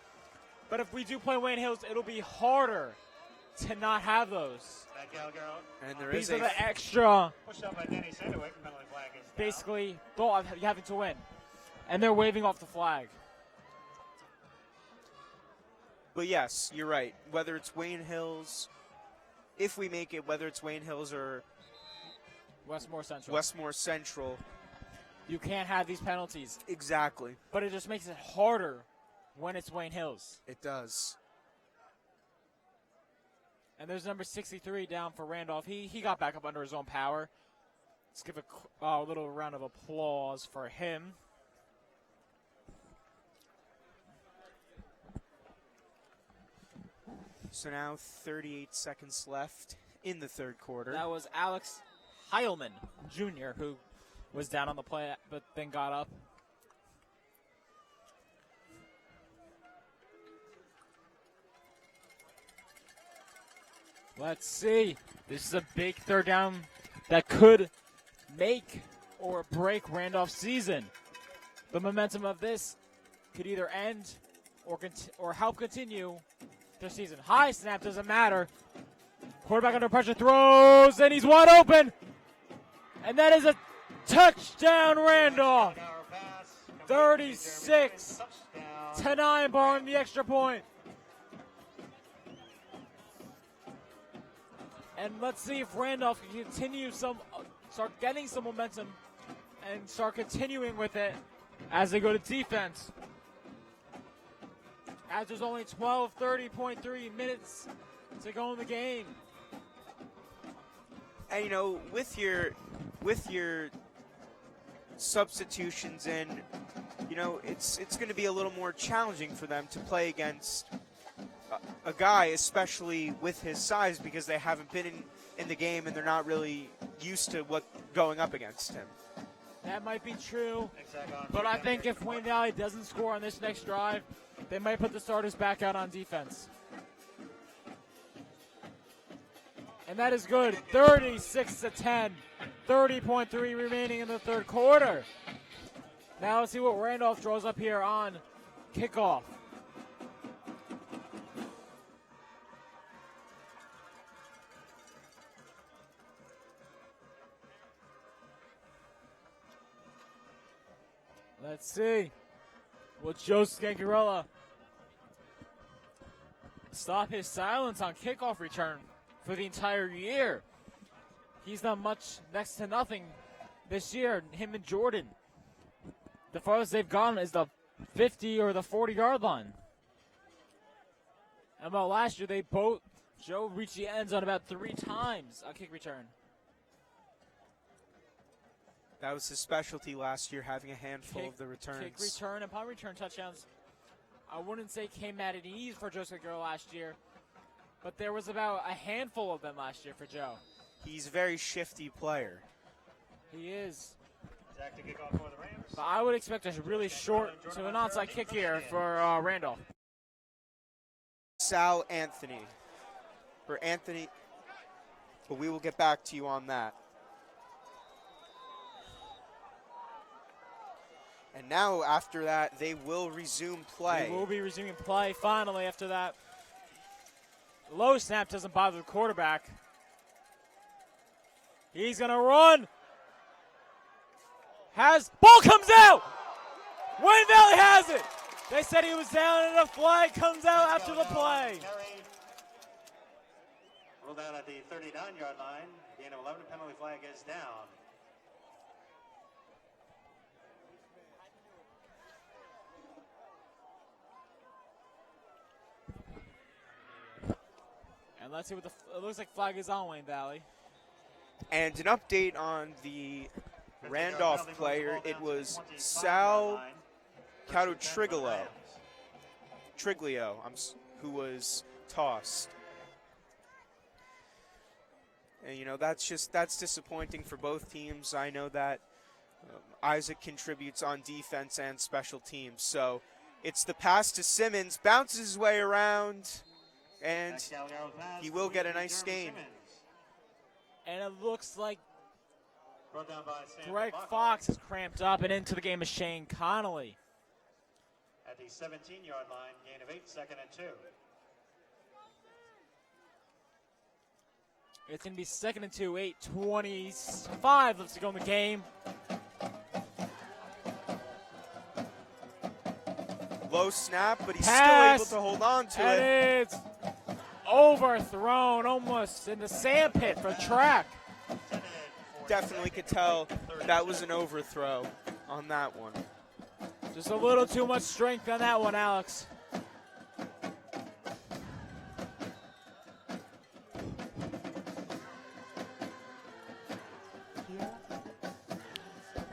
But if we do play Wayne Hills, it'll be harder to not have those. Matt Gallagher out. And there These is are a the extra, Pushed out by Danny Sanderwick. Penalty flag is down. basically, thought of having to win. And they're waving off the flag. But yes, you're right. Whether it's Wayne Hills, if we make it, whether it's Wayne Hills or Westmore Central. Westmore Central, You can't have these penalties. exactly, But it just makes it harder when it's Wayne Hills. it does. And there's number 63 down for Randolph. He got back up under his own power. Let's give a little round of applause for him. So now 38 seconds left in the third quarter. That was Alex Heilman Jr., who was down on the play but then got up. Let's see. This is a big third down that could make or break Randolph's season. The momentum of this could either end or help continue their season. High snap, doesn't matter. Quarterback under pressure, throws, and he's wide open. And that is a touchdown, Randolph. 36-9, barring the extra point. And let's see if Randolph can continue start getting some momentum and start continuing with it as they go to defense. As there's only 30.3 minutes to go in the game. And with your substitutions in, it's going to be a little more challenging for them to play against a guy, especially with his size, because they haven't been in the game and they're not really used to what going up against him. That might be true, but I think if Wayne Valley doesn't score on this next drive, they might put the starters back out on defense. And that is good. 36-10. 30.3 remaining in the third quarter. Now let's see what Randolph draws up here on kickoff. Let's see. Will Joe Scangarella stop his silence on kickoff return for the entire year? He's done much, next to nothing this year, him and Jordan. The farthest they've gone is the 50 or the 40-yard line. And about last year, Joe reached the end zone about 3 times on kick return. That was his specialty last year, having a handful of the returns. Kick return and punt return touchdowns. I wouldn't say came at an ease for Joe Scangarella last year, but there was about a handful of them last year for Joe. He's a very shifty player. He is. Zach to kick off for the Rams. But I would expect a really short to an onside kick here for Randolph. Sal Anthony. For Anthony, but we will get back to you on that. And now, after that, they will resume play. They will be resuming play finally after that. Low snap doesn't bother the quarterback. He's going to run. Ball comes out. Wayne Valley has it. They said he was down and a flag comes out after the play. Ruled out at the 39-yard line. Gain of 11, penalty flag is down. And let's see what it looks like flag is on Wayne Valley. And an update on the Randolph player. It was Sal Triglio, who was tossed. And that's disappointing for both teams. I know that Isaac contributes on defense and special teams. So it's the pass to Simmons, bounces his way around, and he will get a nice gain. And it looks like Brought down by Sam Greg Tabacco Fox is cramped up, and into the game is Shane Connolly. at the 17-yard line, gain of 8, 2nd and 2. It's going to be 2nd and 2, 8:25 left to go in the game. Low snap, but he's Pass, still able to hold on to and it. it's overthrown almost in the sand pit for track. Definitely could tell that was an overthrow on that one. Just a little too much strength on that one, Alex.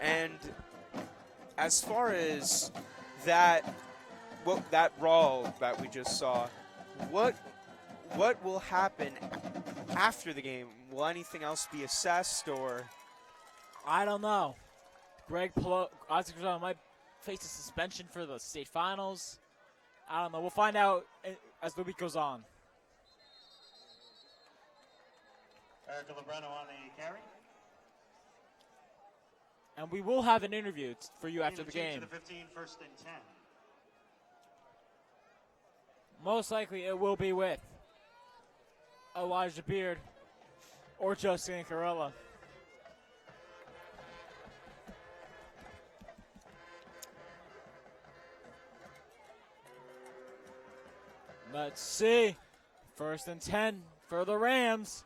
And as far as that brawl that we just saw, what will happen after the game? Will anything else be assessed, or? I don't know. Isaac might face a suspension for the state finals. I don't know. We'll find out as the week goes on. Erica Lebrano on the carry. And we will have an interview for you after the game. To the 15, 1st and 10. Most likely it will be with Elijah Beard or Joe Scancarella. Let's see. 1st and 10 for the Rams.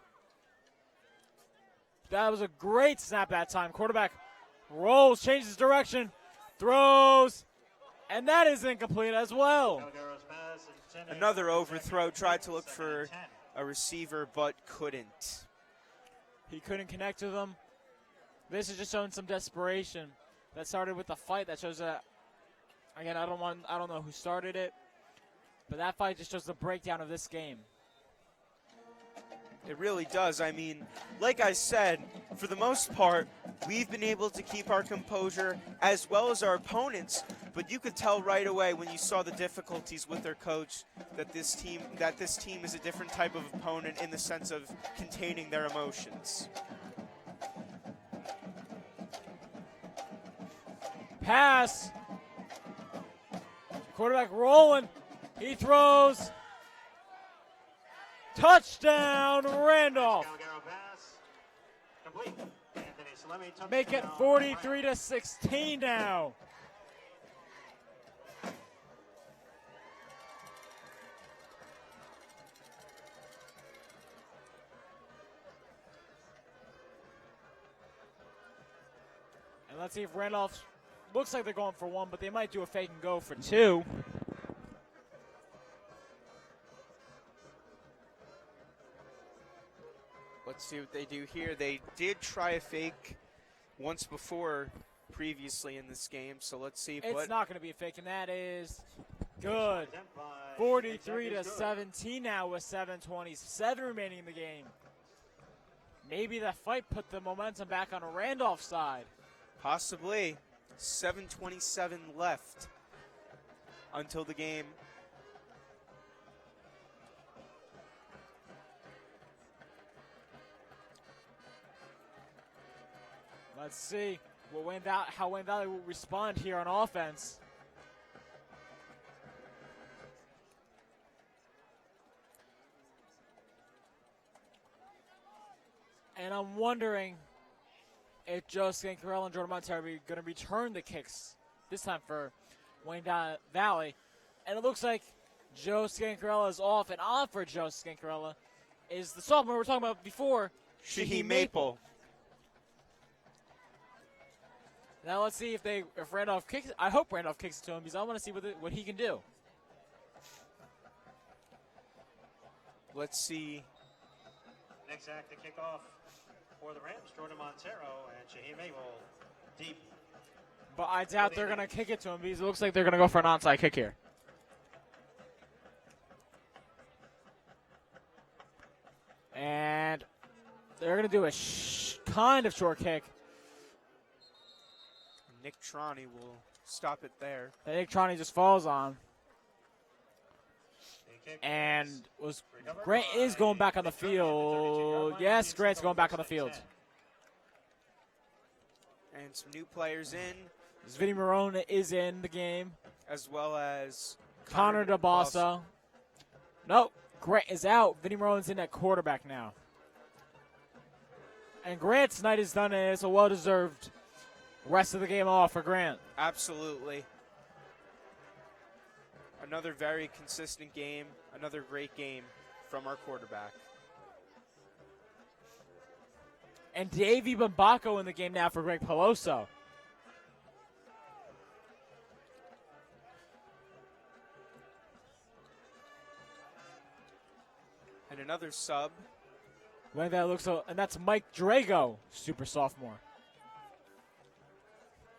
That was a great snap that time. Quarterback rolls, changes direction, throws, and that is incomplete as well. Calgaro's pass intended Another for overthrow, 2nd tried to look 2nd for and 10. a receiver, but couldn't. He couldn't connect to them. This is just showing some desperation. That started with the fight. That shows that, again, I don't know who started it, but that fight just shows the breakdown of this game. It really does. I mean, like I said, for the most part, we've been able to keep our composure as well as our opponents, but you could tell right away when you saw the difficulties with their coach that this team is a different type of opponent in the sense of containing their emotions. Pass. Quarterback rolling. He throws. Touchdown, Randolph. Calgaro pass complete. Anthony Salemi touchdown. Make it 43-16 now. And let's see if Randolph looks like they're going for one, but they might do a fake and go for two. Let's see what they do here. They did try a fake once before previously in this game, so let's see It's not going to be a fake, and that is good. 43-17 now with 7:27 remaining in the game. Maybe that fight put the momentum back on Randolph's side. Possibly. 7:27 left until the game. Let's see how Wayne Valley will respond here on offense. And I'm wondering if Joe Scancarella and Jordan Montero are going to return the kicks this time for Wayne Valley. And it looks like Joe Scancarella is off, and on for Joe Scancarella is the sophomore we were talking about before, Shaheem Maple. Now let's see if Randolph kicks. I hope Randolph kicks it to him because I want to see what he can do. Let's see. Next act to kick off for the Rams, Jordan Montero and Shaheem Maple deep. But I doubt they're going to kick it to him because it looks like they're going to go for an onside kick here. And they're going to do a kind of short kick. Nick Trani will stop it there. That Nick Trani just falls on. The kick And is recovered Grant is by going back on the Nick Trani at the 32-yard field. line. Yes, It's Grant's still going back on the first and field. 10. And some new players in, Vinny Marone is in the game. as well as Connor DeBassa. Nope, Grant is out. Vinny Marone's in at quarterback now. And Grant's night is done, and it's a well-deserved rest of the game off for Grant. Absolutely. Another very consistent game, another great game from our quarterback. And Davey Bambacco in the game now for Greg Peloso. And another sub. Like that looks, and that's Mike Drago, super sophomore.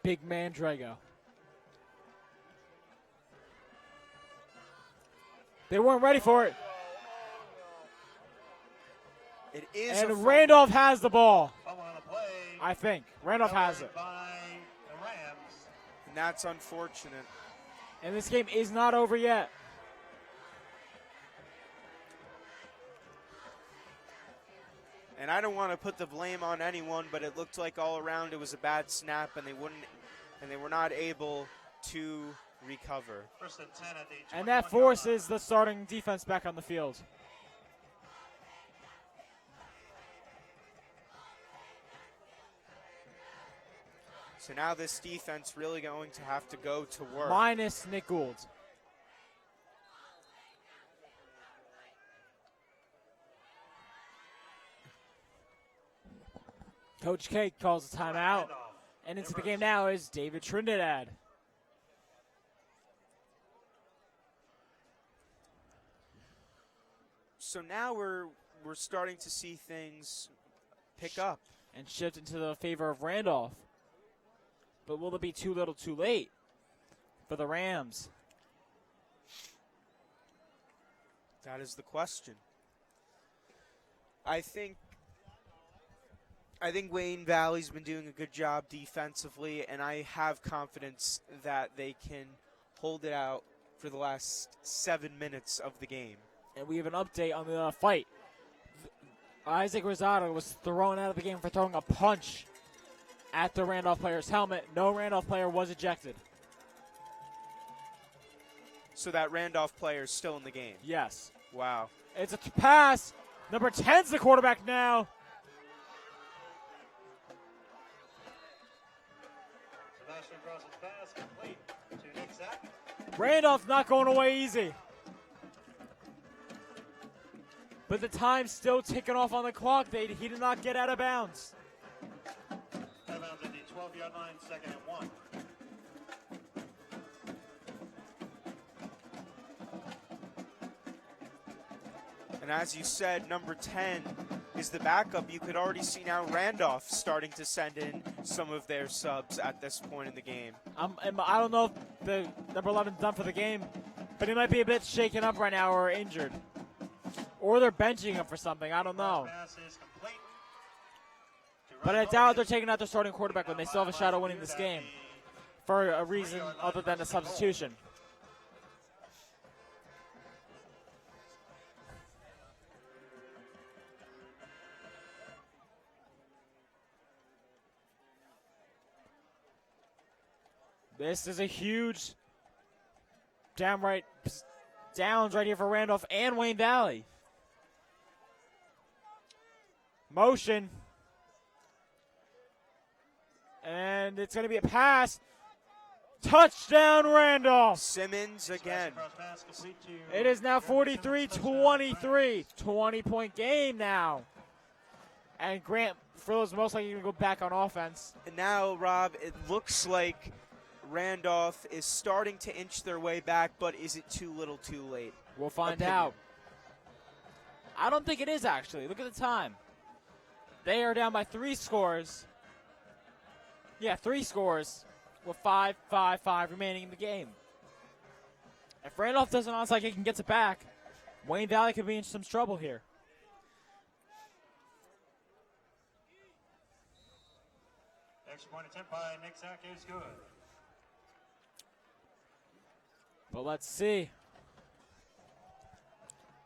Big man Drago. They weren't ready for it. It is a And fumble. Randolph has the ball, Fumble on the play. I think. Randolph has it. By the Rams. And that's unfortunate. And this game is not over yet. And I don't want to put the blame on anyone, but it looked like all around it was a bad snap, and they were not able to recover. First and 10 at the And that 21-yard forces the starting defense back on the field. So now this defense really going to have to go to work. Minus Nick Gould. Coach K calls a timeout. Randolph. And into the game now is David Trinidad. So now we're starting to see things pick up. And shift into the favor of Randolph. But will it be too little too late for the Rams? That is the question. I think Wayne Valley's been doing a good job defensively, and I have confidence that they can hold it out for the last 7 minutes of the game. And we have an update on the fight. Isaac Rosado was thrown out of the game for throwing a punch at the Randolph player's helmet. No Randolph player was ejected. So that Randolph player is still in the game. Yes. Wow. It's a pass. Number 10's the quarterback now. Sebastian throws his pass complete to Nick Zach. Randolph not going away easy. But the time's still ticking off on the clock. He did not get out of bounds. Out of bounds at the 12-yard line, 2nd and 1. And as you said, number 10 is the backup. You could already see now Randolph starting to send in some of their subs at this point in the game. I don't know if the number 11's done for the game, but he might be a bit shaken up right now or injured. Or they're benching him for something. I don't know. Pass is complete to But I Russ doubt Logan. they're taking out their starting quarterback when they still have a shot at winning this game for a reason other than a substitution. This is a huge downright downs right here for Randolph and Wayne Valley. Motion. And it's going to be a pass. Touchdown, Randolph. Simmons again. Cross pass complete to It is now Jefferson, 43-23. 20-point game now. And Grant Frillo's most likely going to go back on offense. And now, Rob, it looks like Randolph is starting to inch their way back, but is it too little too late? We'll find Opinion. out. I don't think it is, actually. Look at the time. They are down by 3 scores. Yeah, 3 scores with 5 remaining in the game. If Randolph doesn't onside kick and gets it back, Wayne Valley could be in some trouble here. Extra point attempt by Nick Zach is good. But let's see.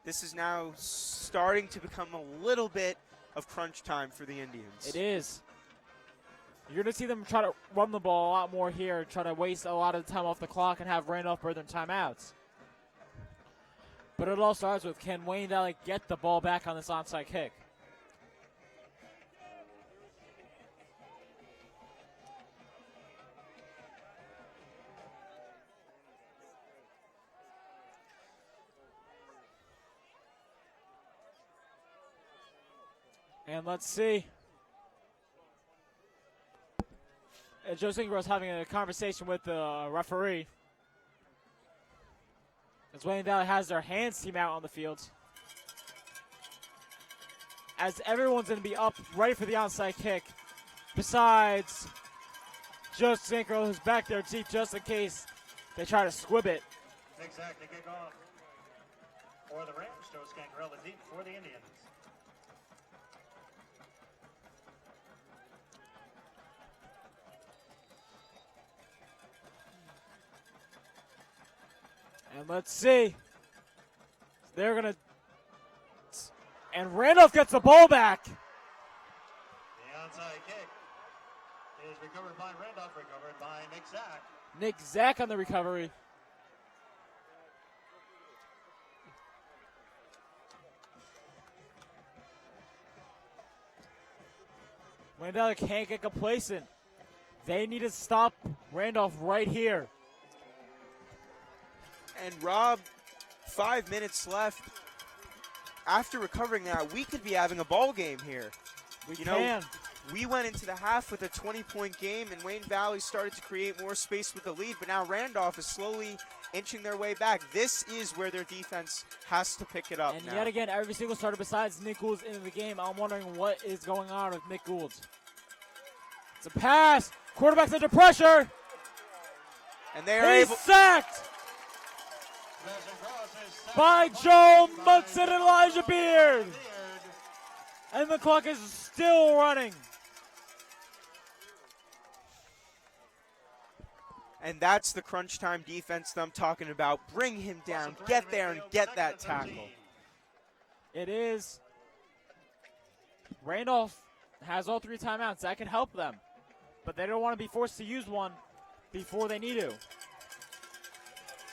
This is now starting to become a little bit of crunch time for the Indians. It is. You're going to see them try to run the ball a lot more here, try to waste a lot of the time off the clock and have Randolph burn their timeouts. But it all starts with, can Wayne Valley get the ball back on this onside kick? And let's see. Joe Singro's having a conversation with the referee. As Wayne Valley has their hands team out on the field. As everyone's going to be up ready for the onside kick. Besides Joe Sinkro, who's back there deep just in case they try to squib it. Nick Zach to kick off for the Rams. Joe Scancarella deep for the Indians. And let's see. They're going to. And Randolph gets the ball back. The onside kick is recovered by Randolph, recovered by Nick Zach. Nick Zach on the recovery. Wayne Valley can't get complacent. They need to stop Randolph right here. And Rob, 5 minutes left. After recovering that, we could be having a ball game here. We You can. know, we went into the half with a 20-point game, and Wayne Valley started to create more space with the lead, but now Randolph is slowly inching their way back. This is where their defense has to pick it up And now. yet again, every single starter besides Nick Gould's in the game. I'm wondering what is going on with Nick Gould. It's a pass. Quarterback's under pressure. And they are He's able. sacked by Joe Munson and Elijah Beard. And the clock is still running. And that's the crunch time defense that I'm talking about. Bring him down, get there, and get that tackle. It is. Randolph has all 3 timeouts. That can help them. But they don't want to be forced to use one before they need to.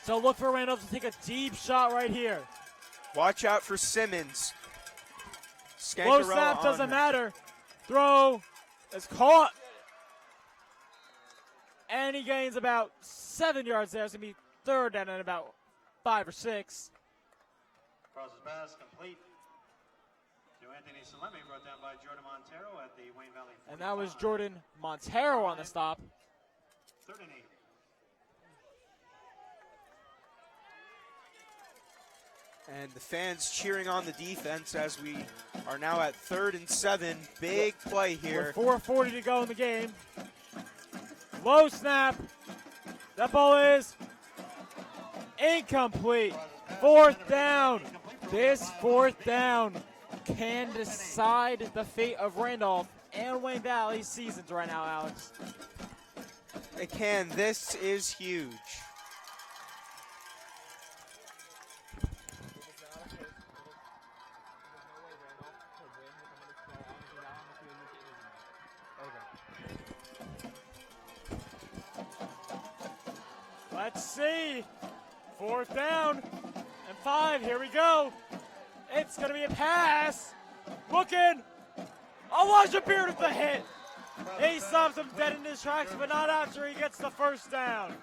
So look for Randolph to take a deep shot right here. Watch out for Simmons. Low Scancarella snap on doesn't him. matter. Throw is caught. And he gains about 7 yards there. It's going to be third down and about 5 or 6. Crosses pass complete to Anthony Salemi, brought down by Jordan Montero at the Wayne Valley 45. And that was Jordan Montero on the stop. 3rd and 8. And the fans cheering on the defense as we are now at 3rd and 7. Big play here. With 4:40 to go in the game. Low snap. That ball is incomplete. 4th down. This 4th down can decide the fate of Randolph and Wayne Valley's seasons right now, Alex. They can. This is huge. Let's see. 4th down and 5. Here we go. It's going to be a pass. Looking. Elijah Beard with the hit. He stops him dead in his tracks, but not after he gets the 1st down.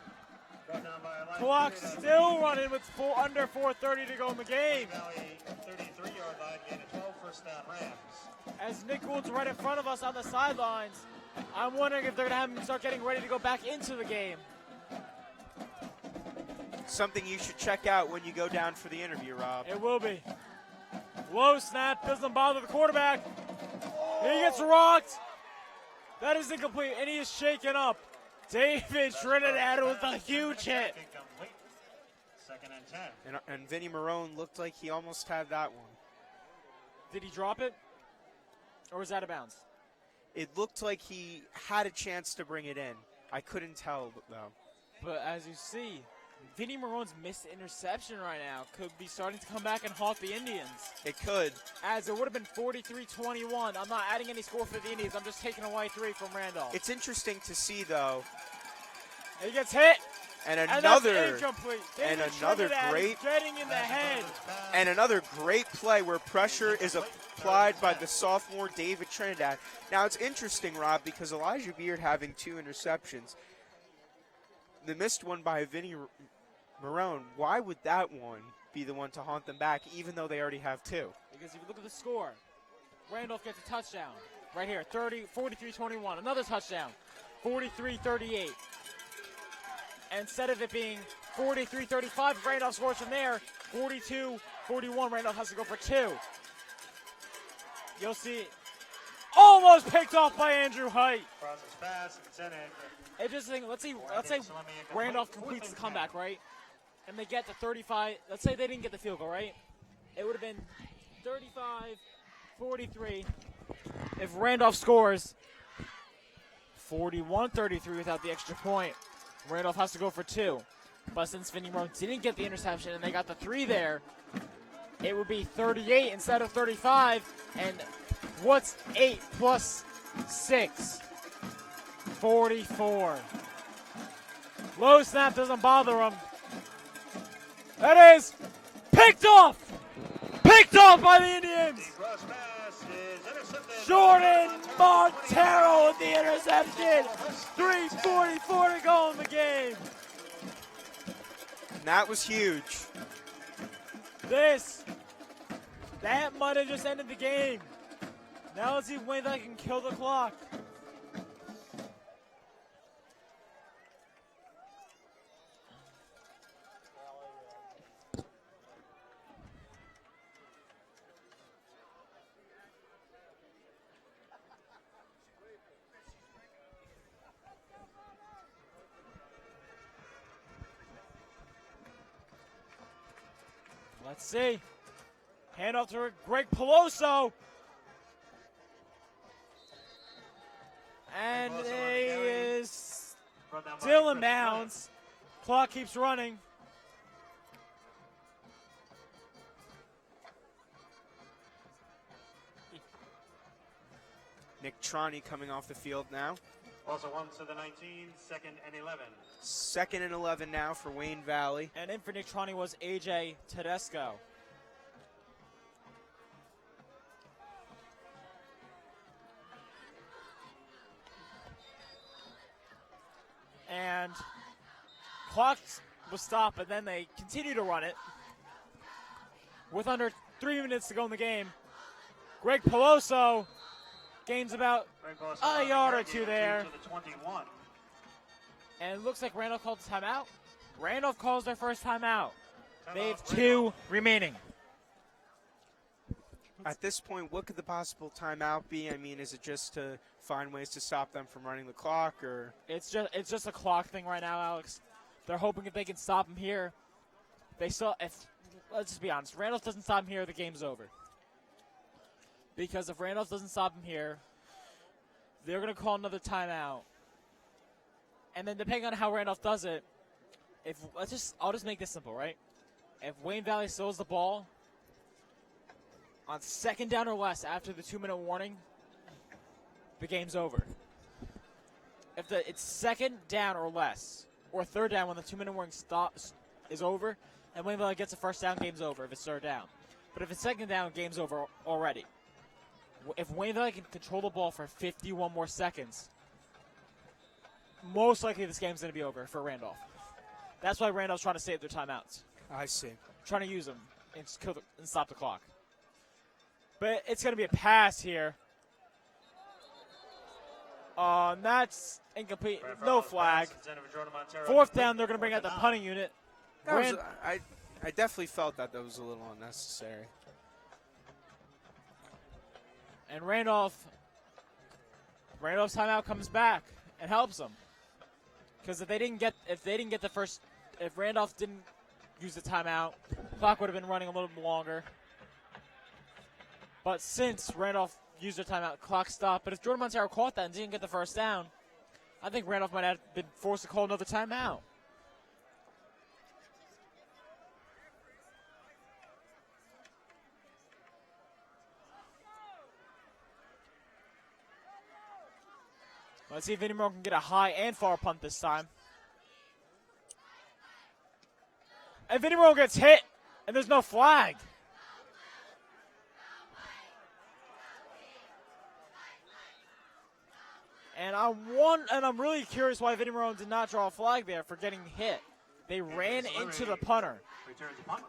Brought down by Elijah Clock Beard. still running with under 4:30 to go in the game. Valley 33-yard line, gain of 12, 1st down Rams. As Nick Gould's right in front of us on the sidelines, I'm wondering if they're going to have him start getting ready to go back into the game. Something you should check out when you go down for the interview, Rob. It will be. Low snap, doesn't bother the quarterback. He gets rocked. That is incomplete, and he is shaken up. David Trinidad with a huge hit. Incomplete. 2nd and 10. And Vinny Marone looked like he almost had that one. Did he drop it? Or was that out of bounds? It looked like he had a chance to bring it in. I couldn't tell, though. But as you see, Vinny Marone's missed interception right now could be starting to come back and haunt the Indians. It could. As it would have been 43-21. I'm not adding any score for the Indians. I'm just taking away 3 from Randolph. It's interesting to see, though. He gets hit. And And another that's incomplete. and David another Trinidad is great getting in the head. and another great play where pressure is applied by the sophomore David Trinidad. Now it's interesting, Rob, because Elijah Beard having 2 interceptions. The missed one by Vinny Marone. Why would that one be the one to haunt them back, even though they already have 2? Because if you look at the score, Randolph gets a touchdown right here, 43-21. Another touchdown, 43-38. And instead of it being 43-35, Randolph scores from there, 42-41. Randolph has to go for 2. You'll see, almost picked off by Andrew Height. Process pass, intended. It just let's say Randolph completes the comeback, right? And they get the 35. Let's say they didn't get the field goal, right? It would have been 35-43 if Randolph scores 41-33 without the extra point. Randolph has to go for 2. But since Vinny Marone didn't get the interception and they got the 3 there, it would be 38 instead of 35. And what's 8 plus 6? 44. Low snap doesn't bother him. That is picked off! Picked off by the Indians! Cross pass is intercepted. Jordan Montero with the interception. 3:44 to go in the game. And that was huge. That might have just ended the game. Now let's see if Wayne can kill the clock. Let's see. Hand off to Greg Peloso. And Peloso on the it carry. is Brought down by still in Chris bounds. Clock keeps running. Nick Trani coming off the field now. Also 1 to the 19, 2nd and 11. 2nd and 11 now for Wayne Valley. And in for Nick Trani was AJ Tedesco. And clock was stopped, but then they continue to run it. With under 3 minutes to go in the game, Greg Peloso gains about Greg Boss a on the yard or carry, 2 gain of there. 2 to the 21. And it looks like Randolph called the timeout. Randolph calls their first timeout. They have Timeout, 2 remaining. At this point, what could the possible timeout be? I mean, is it just to find ways to stop them from running the clock, or? It's just a clock thing right now, Alex. They're hoping if they can stop him here, let's just be honest, Randolph doesn't stop him here, the game's over. Because if Randolph doesn't stop him here, they're going to call another timeout. And then depending on how Randolph does it, I'll just make this simple, right? If Wayne Valley steals the ball on 2nd down or less after the 2-minute warning, the game's over. If it's 2nd down or less, or 3rd down when the 2-minute warning is over, and Wayne Valley gets a first down, game's over if it's 3rd down. But if it's 2nd down, game's over already. If Wayne Valley can control the ball for 51 more seconds, most likely this game's going to be over for Randolph. That's why Randolph's trying to save their timeouts. I see. Trying to use them and stop the clock. But it's going to be a pass here. That's incomplete. No flag. 4th down, they're going to bring out the punting unit. I definitely felt that was a little unnecessary. And Randolph's timeout comes back and helps them. Because if Randolph didn't use the timeout, the clock would have been running a little bit longer. But since Randolph use their timeout. Clock stopped. But if Jordan Montero caught that and didn't get the first down, I think Randolph might have been forced to call another timeout. Let's see if Vinnie Monroe can get a high and far punt this time. And Vinnie Monroe gets hit, and there's no flag. And I'm really curious why Vinnie Monroe did not draw a flag there for getting hit. They ran into the punter. Returns the punt.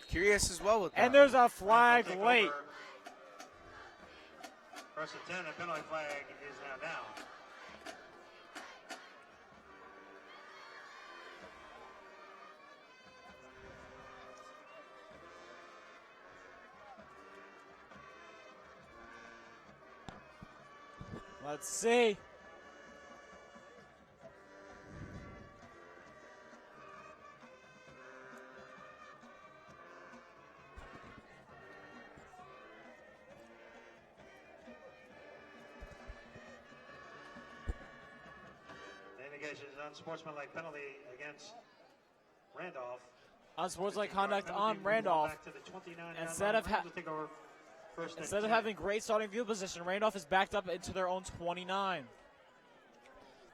Curious as well with that. And there's a flag Take late. over. First and 10, a penalty flag is now down. Let's see. Indication is unsportsmanlike penalty against Randolph. Unsportsmanlike conduct on Randolph. Back to the 29-yard Instead line. of Rams will take over first and Instead of 10. having great starting field position, Randolph is backed up into their own 29.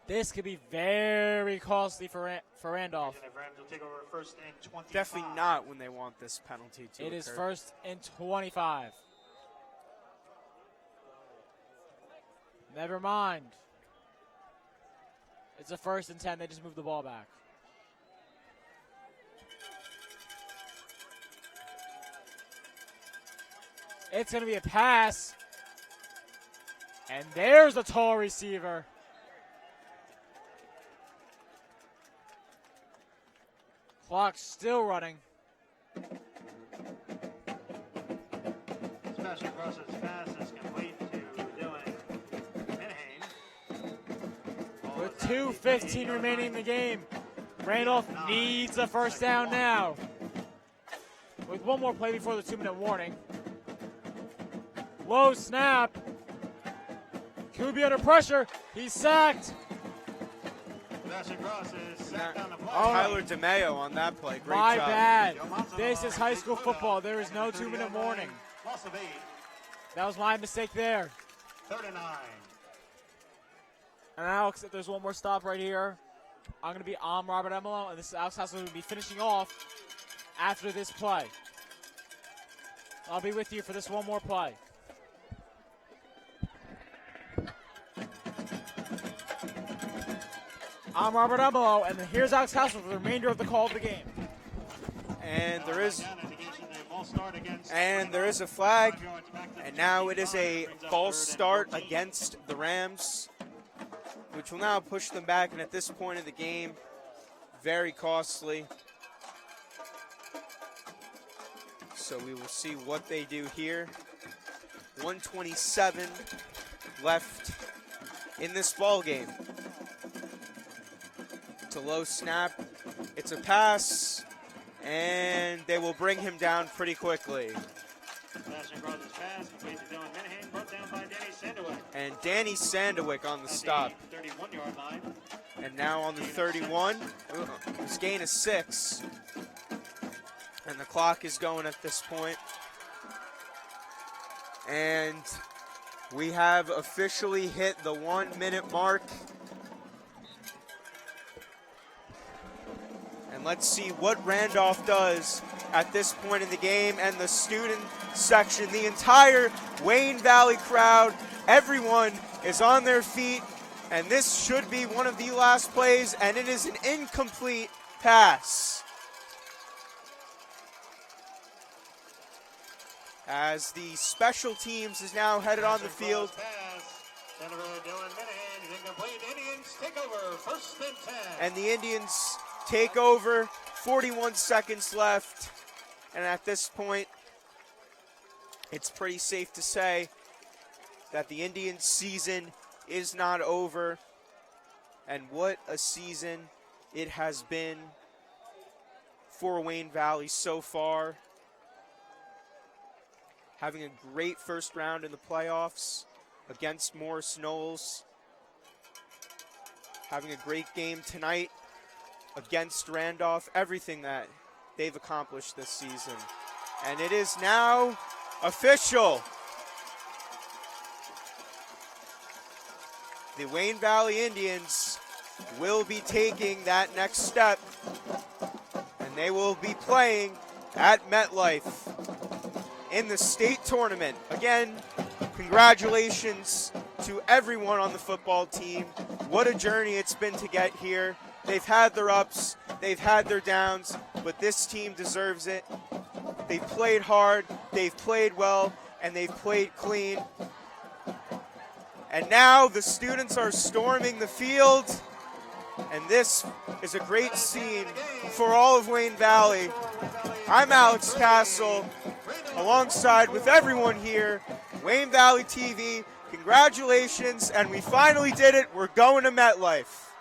This could be very costly for Randolph. And the Rams will take over first and 25. Definitely not when they want this penalty to It occur. is first and 25. Never mind. It's a first and 10. They just moved the ball back. It's going to be a pass. And there's a tall receiver. Clock still running. Special crosses pass is complete to Dylan Minhane. With 2:15 remaining in the game, Randolph needs a first down now. With one more play before the 2-minute warning. Low snap. Kubi under pressure. He's sacked. Special crosses sacked on the play. Tyler DeMeo on that play. Great My job. bad. This is high school football. There is no 2-minute warning. Loss of 8. That was my mistake there. 39. And Alex, if there's one more stop right here, I'm going to be on Robert Emelo, and this is Alex Hassel will be finishing off after this play. I'll be with you for this one more play. I'm Robert Emelo, and here's Alex Hassel for the remainder of the call of the game. And there is a flag, and now it is a false start against the Rams, which will now push them back, and at this point of the game, very costly. So we will see what they do here. 1:27 left in this ball game. It's a low snap. It's a pass, and they will bring him down pretty quickly. And Danny Sandowick on the stop. 31-yard line. And now on the 31, his gain is 6. And the clock is going at this point. And we have officially hit the 1-minute mark. And let's see what Randolph does at this point in the game. And the student section, the entire Wayne Valley crowd, everyone is on their feet. And this should be one of the last plays, and it is an incomplete pass. As the special teams is now headed on the field. And the Indians take over, 41 seconds left. And at this point, it's pretty safe to say that the Indians' season is not over. And what a season it has been for Wayne Valley so far. having a great first round in the playoffs against Morris Knowles. Having a great game tonight against Randolph. Everything that they've accomplished this season. And it is now official. The Wayne Valley Indians will be taking that next step, and they will be playing at MetLife in the state tournament. Again, congratulations to everyone on the football team. What a journey it's been to get here. They've had their ups, they've had their downs, but this team deserves it. They've played hard, they've played well, and they've played clean. And now the students are storming the field, and this is a great scene for all of Wayne Valley. I'm Alex Castle, alongside with everyone here, Wayne Valley TV. Congratulations, and we finally did it. We're going to MetLife.